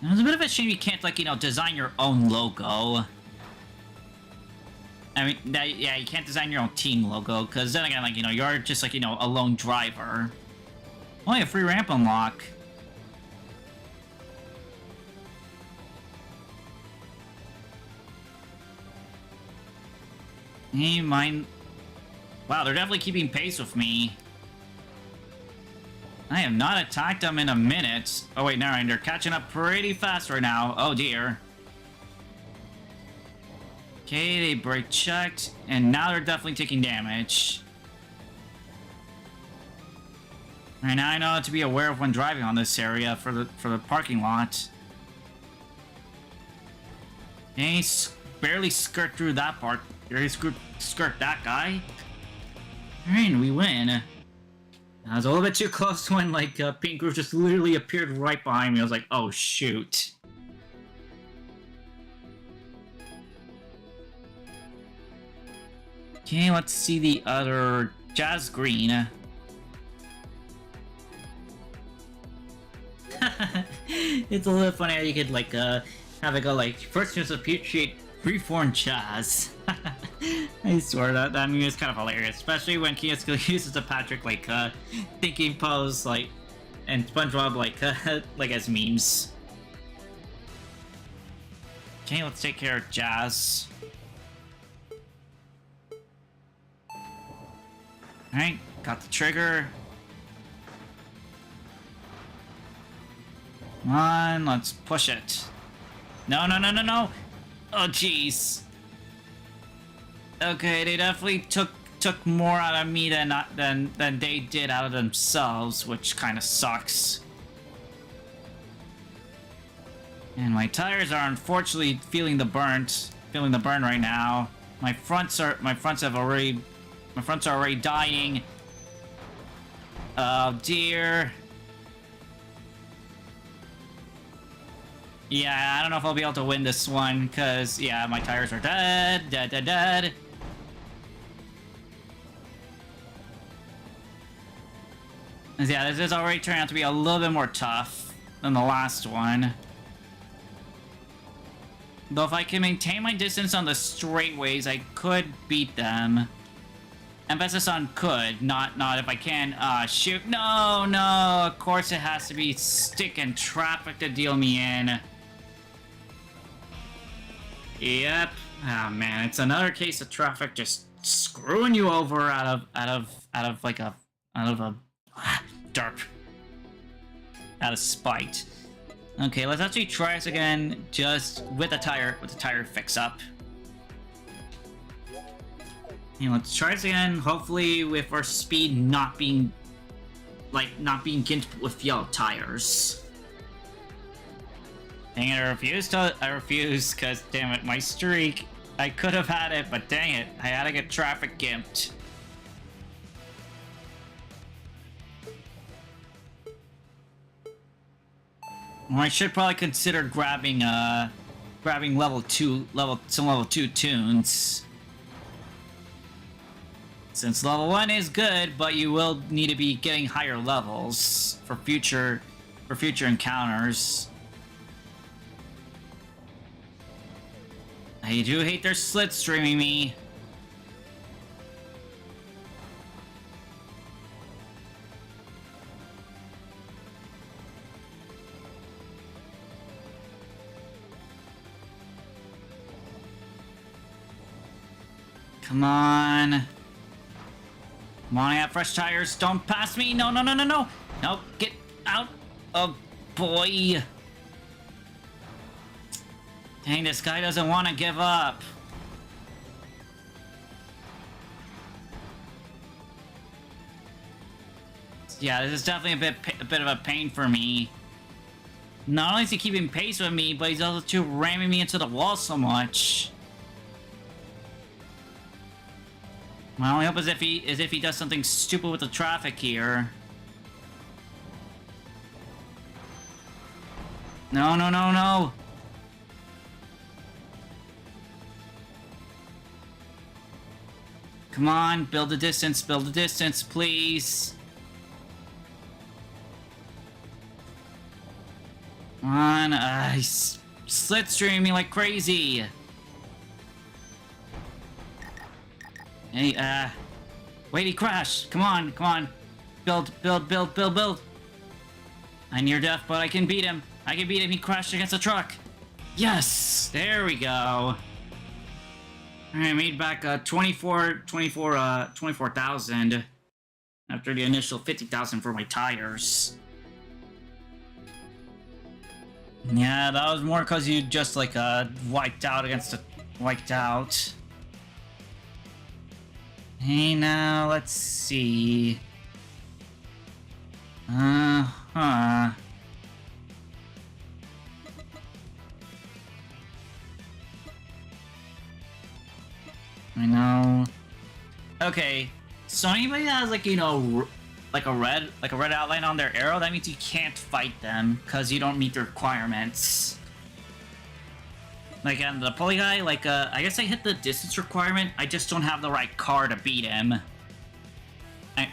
It's a bit of a shame you can't, like, you know, design your own logo. I mean, yeah, you can't design your own team logo, because then again, like, you know, you're just, like, you know, a lone driver. Only a free ramp unlock. Hey, mine... Wow, they're definitely keeping pace with me. I have not attacked them in a minute. Oh wait, never mind, they're catching up pretty fast right now. Oh dear. Okay, they brake checked, and now they're definitely taking damage. Alright, now I know how to be aware of when driving on this area for the parking lot. Okay, barely skirt through that part. Barely skirt that guy. Alright, we win. I was a little bit too close when, like, Pngtuber just literally appeared right behind me. I was like, oh, shoot. Okay, let's see the other Jazz green. It's a little funny how you could like have it go like first just appreciate freeform jazz. I swear that meme is kind of hilarious, especially when Kiyosuke uses the Patrick like thinking pose like and SpongeBob like as memes. Okay, let's take care of jazz. Alright, got the trigger. Come on, let's push it. No, no, no, no, no! Oh, jeez. Okay, they definitely took more out of me than they did out of themselves, which kind of sucks. And my tires are unfortunately feeling the burn right now. My fronts are already dying. Oh dear. Yeah, I don't know if I'll be able to win this one, because, yeah, my tires are dead. Yeah, this is already turning out to be a little bit more tough than the last one. Though if I can maintain my distance on the straightaways, I could beat them. Emphasis on could, not if I can. Shoot. No, of course it has to be stick and traffic to deal me in. Yep. Oh man, it's another case of traffic just screwing you over out of a derp. Out of spite. Okay, let's actually try this again, just with the tire fix up. And let's try this again, hopefully with our speed not being gimped with yellow tires. Dang it, I refuse, cause damn it, my streak. I could have had it, but dang it, I had to get traffic gimped. Well, I should probably consider grabbing some level 2 tunes. Since level 1 is good, but you will need to be getting higher levels for future encounters. I do hate their slipstreaming me. Come on. Come on, I have fresh tires. Don't pass me. No. No, get out. Oh, boy. Dang, this guy doesn't want to give up. Yeah, this is definitely a bit of a pain for me. Not only is he keeping pace with me, but he's also ramming me into the wall so much. My only hope is if he does something stupid with the traffic here. No. Come on, build a distance, please. Come on, he's slipstreaming me like crazy. Hey, wait, he crashed. Come on. Build. I'm near death, but I can beat him. He crashed against a truck. Yes! There we go. I made back 24,000 after the initial 50,000 for my tires. Yeah, that was more because you just like wiped out. Hey, now let's see. I know. Okay, so anybody that has like a red outline on their arrow, that means you can't fight them because you don't meet the requirements. Like, and the pulley guy, like, I guess I hit the distance requirement, I just don't have the right car to beat him.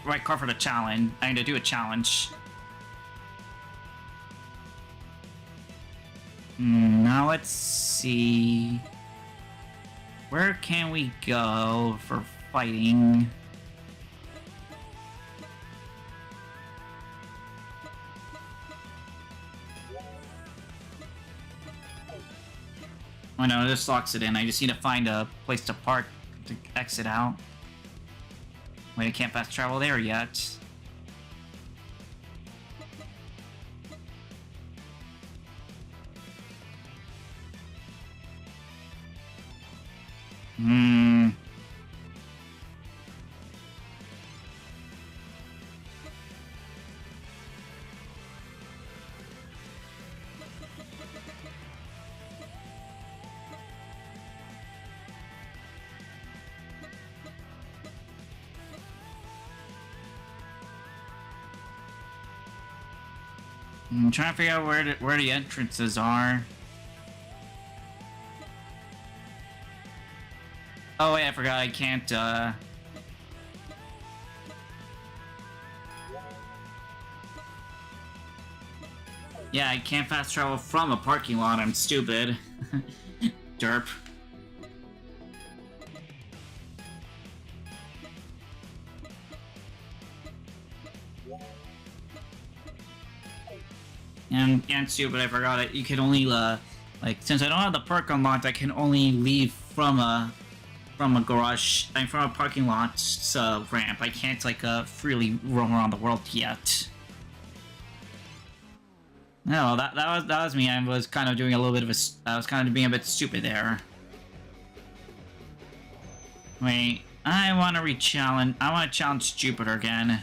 right card for the challenge. I need to do a challenge. Now let's see. Where can we go for fighting? Oh no, this locks it in. I just need to find a place to park to exit out. Wait, I can't fast travel there yet. I'm trying to figure out where the entrances are. Oh wait, I forgot I can't, yeah, I can't fast travel from a parking lot, I'm stupid. Derp. And stupid, I forgot it. You can only, like, since I don't have the perk unlocked, I can only leave from a garage, from a parking lot ramp. I can't, like, freely roam around the world yet. No, that was me. I was kind of doing a little bit of I was kind of being a bit stupid there. Wait, I want to challenge Jupiter again.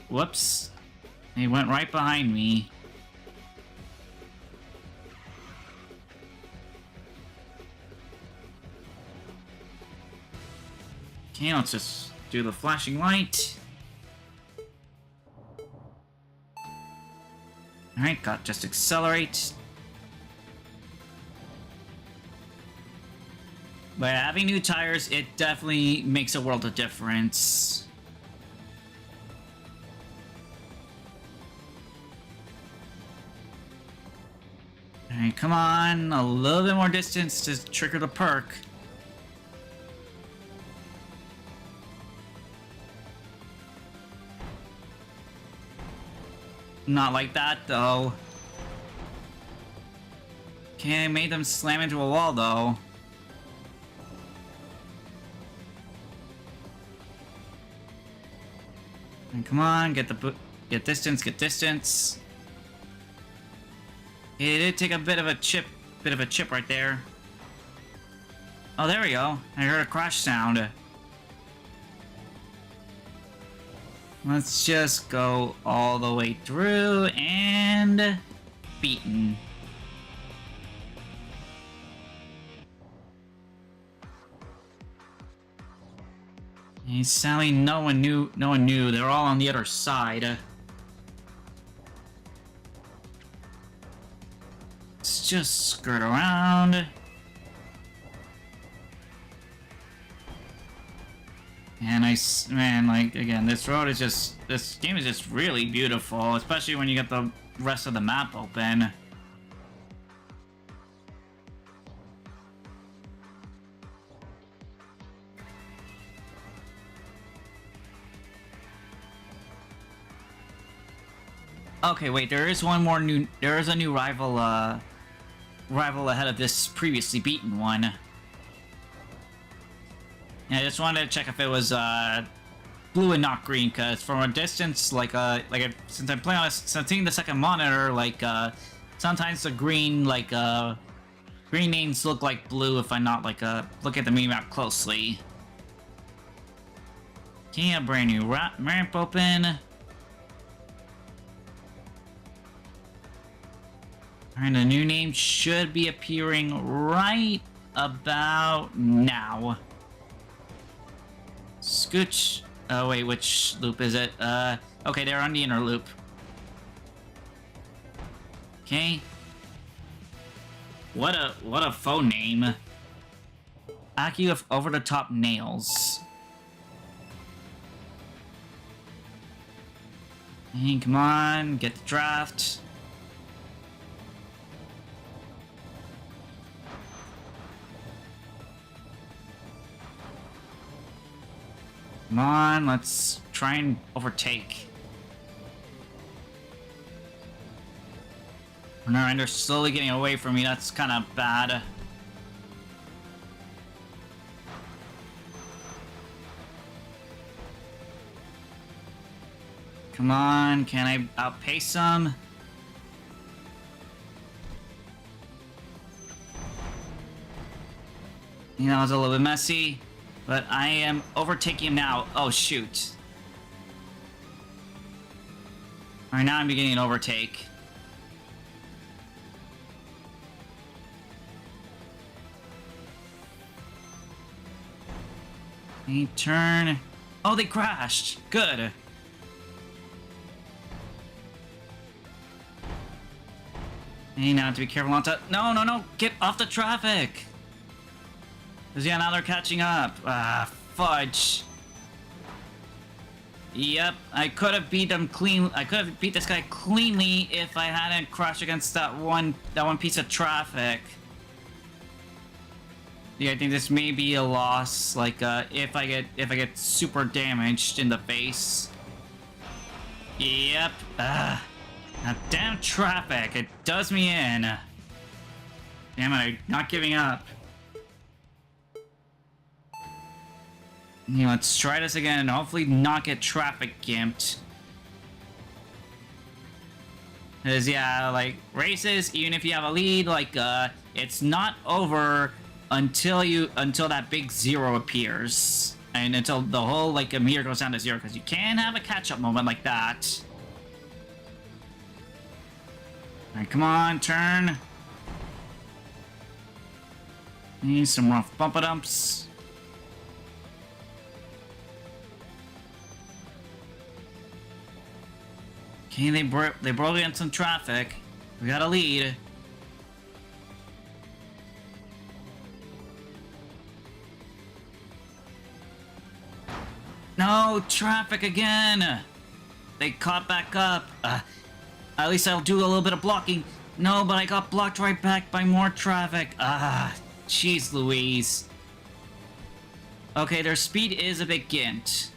Whoops. He went right behind me. Okay, let's just do the flashing light. Alright, got just accelerate. But having new tires, it definitely makes a world of difference. Alright, come on, a little bit more distance to trigger the perk. Not like that, though. Okay, I made them slam into a wall, though. And come on, get distance. It did take a bit of a chip right there. Oh, there we go. I heard a crash sound. Let's just go all the way through and beaten. And sadly, no one knew. They're all on the other side. Let's just skirt around. And man, like, again, this game is just really beautiful, especially when you get the rest of the map open. Okay, wait, there is a new rival ahead of this previously beaten one. Yeah, I just wanted to check if it was blue and not green, because from a distance, since I'm playing on since I'm seeing the second monitor, sometimes the green green names look like blue if I'm not look at the mini-map closely. Okay, a brand new ramp open. And a new name should be appearing right about now. Scooch. Oh wait, which loop is it? Okay, they're on the inner loop. Okay. What a phone name. Aki with over-the-top nails. Hey, come on, get the draft. Come on, let's try and overtake. No, and they're slowly getting away from me. That's kind of bad. Come on, can I outpace them? You know, it's a little bit messy, but I am overtaking him now. Oh, shoot. Alright, now I'm beginning an overtake. Hey, turn. Oh, they crashed. Good. Hey, now to be careful not to... No, no, no! Get off the traffic! Because, yeah, now they're catching up. Ah, fudge. Yep, I could have beat them clean. I could have beat this guy cleanly if I hadn't crashed against that one piece of traffic. Yeah, I think this may be a loss. Like, if I get super damaged in the face. Yep. That damn traffic. It does me in. Damn it, I'm not giving up. Let's try this again and hopefully not get traffic gimped. Because, yeah, like, races, even if you have a lead, like, it's not over until that big zero appears. And until the whole, like, a meter goes down to zero, because you can have a catch-up moment like that. Alright, come on, turn. Need some rough bump-a-dumps. Okay, they broke in some traffic. We got a lead. No, traffic again! They caught back up. At least I'll do a little bit of blocking. No, but I got blocked right back by more traffic. Jeez Louise. Okay, their speed is a bit gimped.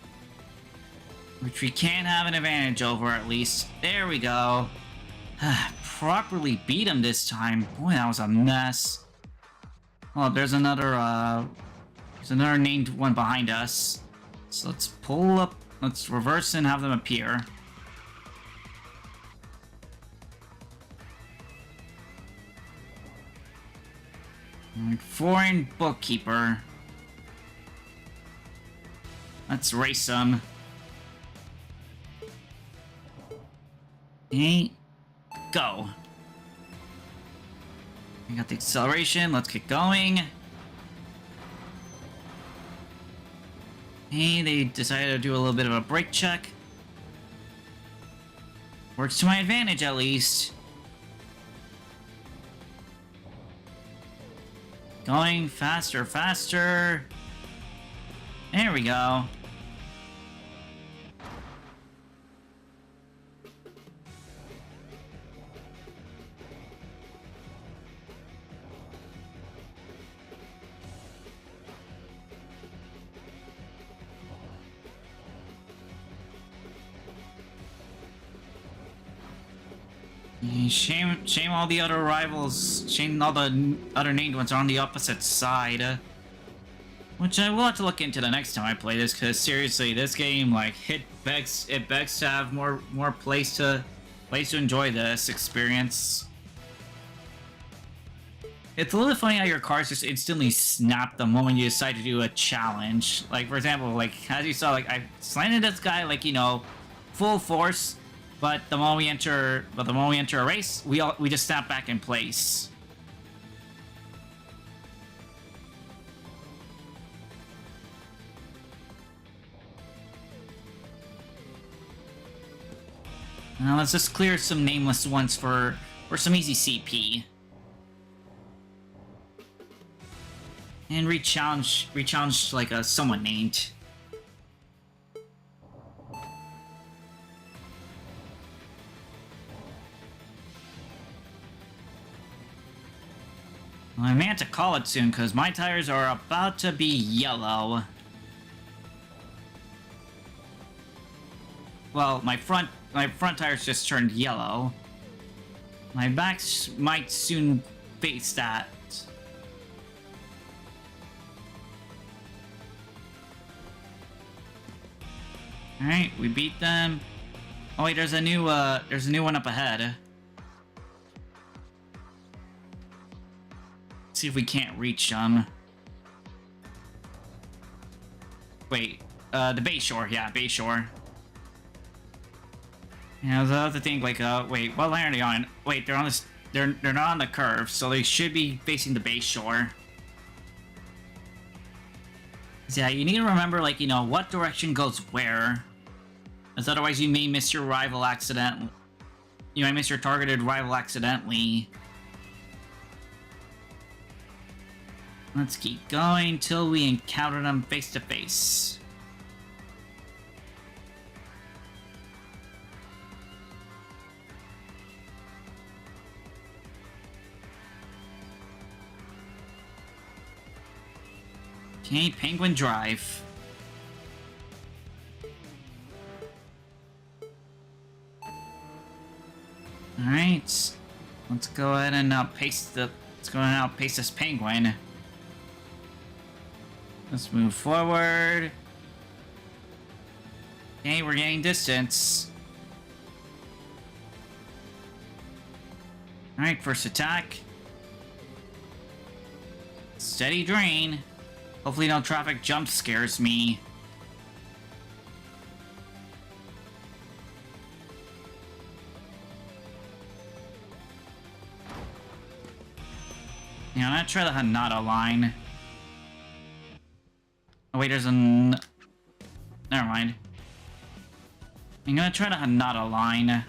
Which we can have an advantage over, at least. There we go. Properly beat him this time. Boy, that was a mess. Oh, there's another named one behind us. So let's pull up, let's reverse and have them appear. Foreign bookkeeper. Let's race them. Okay, go. We got the acceleration, let's get going. Hey, they decided to do a little bit of a brake check. Works to my advantage, at least. Going faster, faster. There we go. Shame all the other rivals, shame all the other named ones are on the opposite side. Which I will have to look into the next time I play this, because seriously, this game, like, it begs to have more place to enjoy this experience. It's a little bit funny how your cars just instantly snap the moment you decide to do a challenge. Like, for example, like, as you saw, like, I slanted this guy, like, you know, full force. But the moment we enter a race, we just snap back in place. Now let's just clear some nameless ones for some easy CP. And re-challenge like someone named. Well, I may have to call it soon, because my tires are about to be yellow. Well, my front tires just turned yellow. My back might soon face that. Alright, we beat them. Oh wait, there's a new one up ahead. Let's see if we can't reach them. Wait, the Bay Shore, yeah, Bay Shore. Yeah, the other thing, like, wait, what line are they on? Wait, they're on this, they're not on the curve, so they should be facing the Bay Shore. So yeah, you need to remember, like, you know, what direction goes where. As otherwise you may miss your rival accidentally. You might miss your targeted rival accidentally. Let's keep going till we encounter them face to face. Okay, Penguin Drive. Alright. Let's go ahead and outpace this penguin. Let's move forward. Okay, we're gaining distance. Alright, first attack. Steady drain. Hopefully no traffic jump scares me. Yeah, I'm gonna try the Hanada line. Oh wait, there's a... Never mind. I'm gonna try the Hanada line.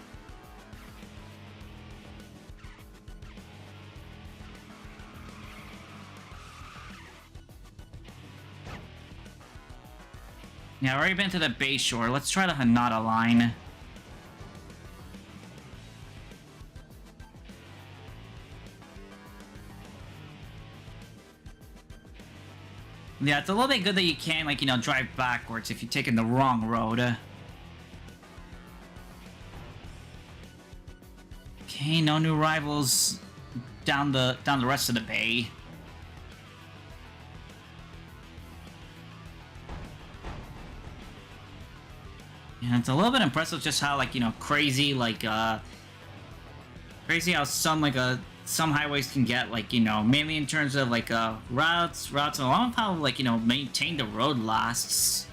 Yeah, I've already been to the Bay Shore. Let's try the Hanada line. Yeah, it's a little bit good that you can, like, you know, drive backwards if you're taking the wrong road. Okay, no new rivals down the rest of the bay. Yeah, it's a little bit impressive just how, like, you know, crazy, like, crazy how some, like, some highways can get, like, you know, mainly in terms of, like, routes, and along with how, like, you know, maintain the road lasts.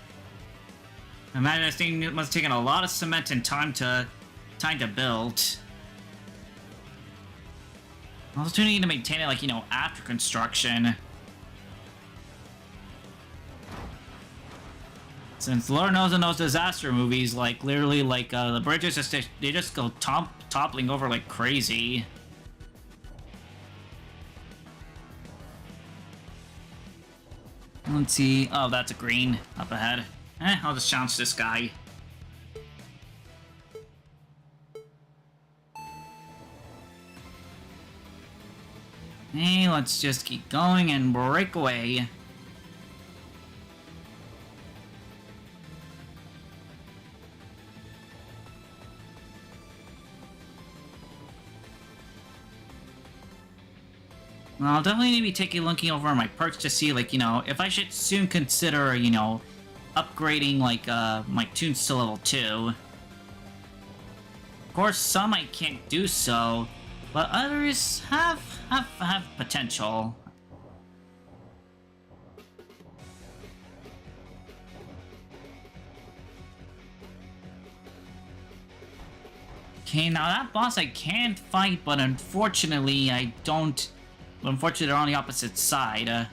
I imagine this thing must have taken a lot of cement and time to build. Also, need to maintain it, like, you know, after construction. Since Lord knows in those disaster movies, like, literally, like, the bridges they just go toppling over like crazy. Let's see. Oh, that's a green up ahead. I'll just challenge this guy. Hey, let's just keep going and break away. I'll definitely need to be looking over my perks to see, like, you know, if I should soon consider, you know, upgrading, like, my tunes to level 2. Of course, some I can't do so, but others have potential. Okay, now that boss I can fight, but unfortunately I don't... Unfortunately, they're on the opposite side.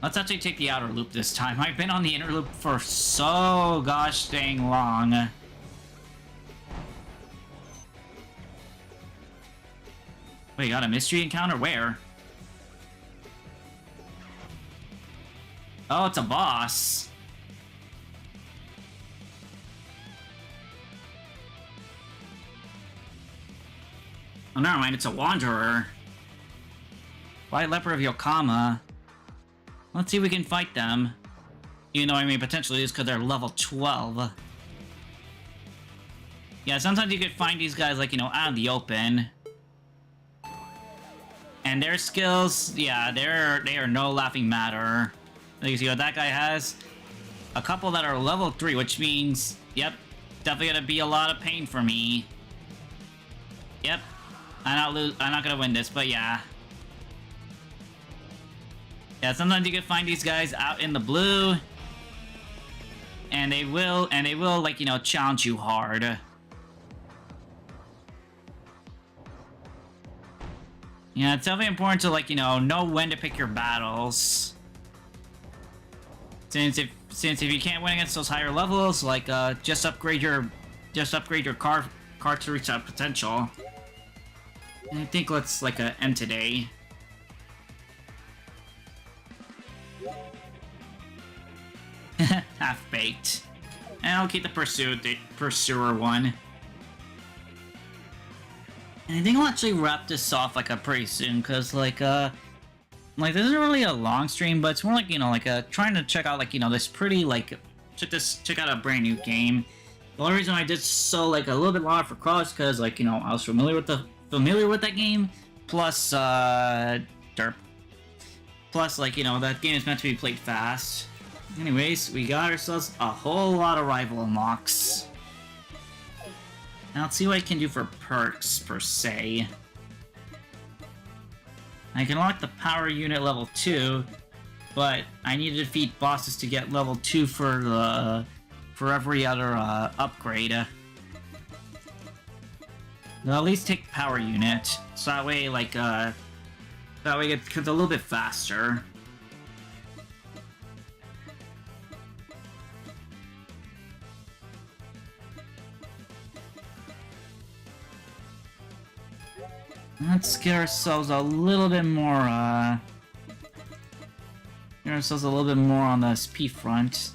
Let's actually take the outer loop this time. I've been on the inner loop for so gosh dang long. Wait, got a mystery encounter? Where? Oh, it's a boss. Oh, never mind, it's a Wanderer. White Leopard of Yokohama. Let's see if we can fight them. Even though I mean potentially it's because they're level 12. Yeah, sometimes you could find these guys like, you know, out in the open. And their skills, yeah, they are no laughing matter. You see what that guy has? A couple that are level 3, which means, yep, definitely gonna be a lot of pain for me. Yep, I'm not gonna win this, but yeah. Yeah, sometimes you can find these guys out in the blue, and they will, like, you know, challenge you hard. Yeah, it's definitely important to, like, you know when to pick your battles. Since if you can't win against those higher levels, like, just upgrade your car to reach that potential. And I think let's, like, end today. Half-baked. And I'll keep the pursuer one. And I think I'll actually wrap this off, like, pretty soon, because, like, this isn't really a long stream, but it's more like, you know, like, trying to check out, like, you know, this pretty, like, check out a brand new game. The only reason I did so, like, a little bit longer for Cross, because, like, you know, I was familiar with that game, plus, derp. Plus, like, you know, that game is meant to be played fast. Anyways, we got ourselves a whole lot of rival unlocks. Now let's see what I can do for perks, per se. I can unlock the power unit level 2, but I need to defeat bosses to get level 2 for every other upgrade. I'll at least take power unit, so that way, like, that way it gets a little bit faster. Let's get ourselves a little bit more, get ourselves a little bit more on the SP front.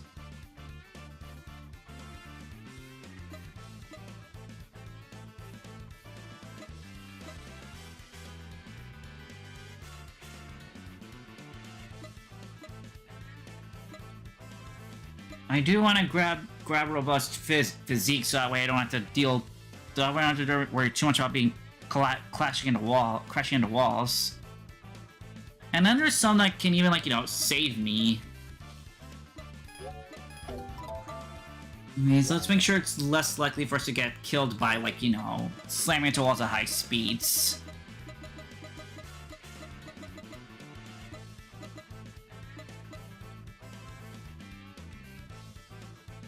I do want to grab robust physique, so that way I don't have to deal, so that way I don't have to worry too much about being crashing into walls. And then there's some that can even, like, you know, save me. Okay, so let's make sure it's less likely for us to get killed by, like, you know, slamming into walls at high speeds.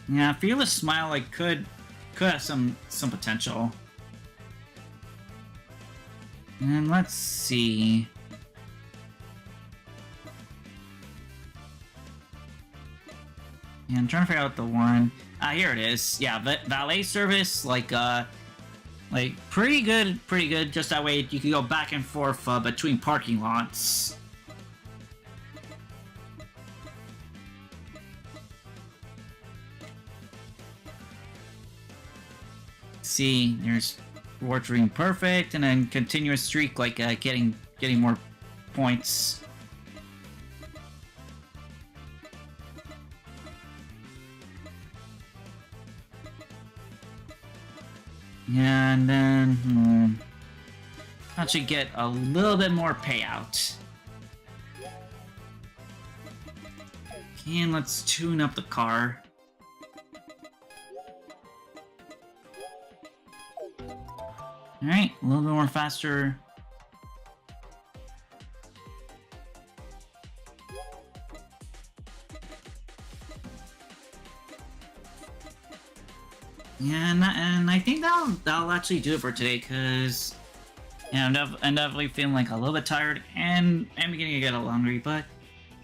Yeah, Fearless Smile, like, could have some potential. And let's see. Yeah, I'm trying to figure out the one. Here it is. Yeah, valet service, like pretty good. Just that way you can go back and forth between parking lots. See, there's Wartering Perfect, and then continuous streak, like, getting more points. Yeah, and then, actually get a little bit more payout. Okay, and let's tune up the car. Alright, a little bit more faster. Yeah, and I think that'll actually do it for today, because yeah, I'm definitely feeling, like, a little bit tired, and I'm beginning to get a little hungry, but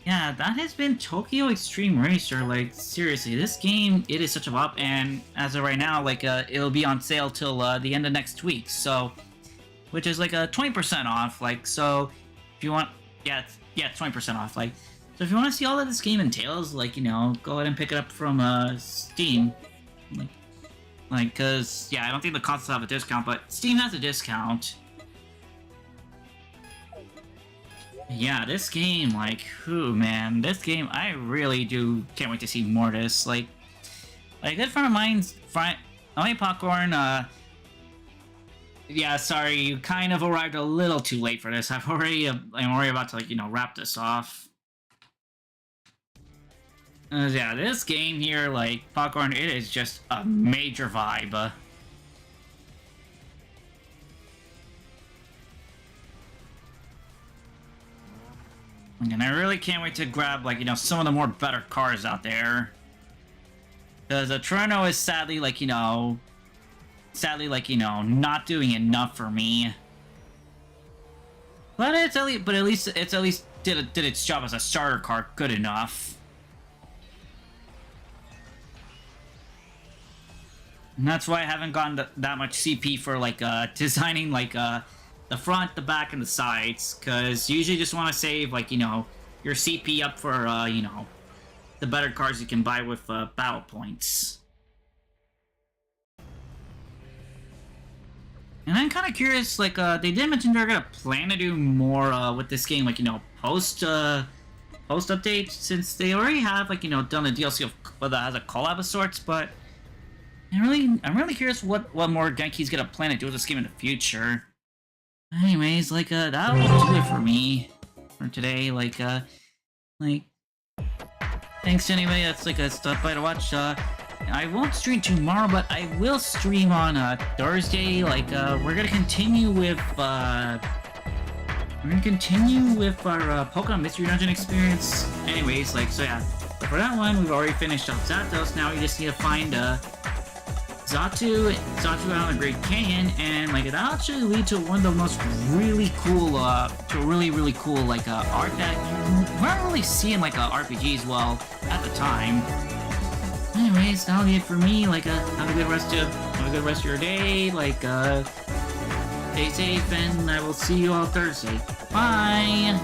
yeah, that has been Tokyo Xtreme Racer. Like, seriously, this game, it is such a bop, and as of right now, like, it'll be on sale till the end of next week, so, which is like 20% off, like, so, if you want, yeah, it's 20% off, like, so if you want to see all that this game entails, like, you know, go ahead and pick it up from Steam, like, cause, yeah, I don't think the consoles have a discount, but Steam has a discount. Yeah, this game, like, whew, man, this game, I really do can't wait to see more of this. Like a good friend of mine's oh, Popcorn, yeah, sorry, you kind of arrived a little too late for this. I'm already about to, like, wrap this off. Yeah, this game here, like, Popcorn, it is just a major vibe. And I really can't wait to grab, like, some of the more better cars out there. Because Toronto is sadly, like, not doing enough for me. But at least did its job as a starter car good enough. And that's why I haven't gotten that much CP for, like, designing, like, the front, the back, and the sides. Because you usually just want to save, like, your CP up for, the better cars you can buy with, battle points. And I'm kind of curious, like, they did mention they're gonna plan to do more, with this game, like, post update, since they already have, like, done a DLC that has a collab of sorts, but I'm really curious what more Genki's gonna plan to do with this game in the future. Anyways, like, that will do it for me for today. Like, thanks to anybody that's, like, stuff by to watch. I won't stream tomorrow, but I will stream on, Thursday. Like, we're gonna continue with, our, Pokemon Mystery Dungeon experience. Anyways, like, so yeah. For that one, we've already finished off Zapdos. Now we just need to find, Xatu out in the Great Canyon, and, like, that'll actually lead to one of the most really cool, really cool, like, art that you weren't really seeing, like, RPGs, well, at the time. Anyways, that'll be it for me. Like, have a good rest of your day. Like, stay safe, and I will see you all Thursday. Bye!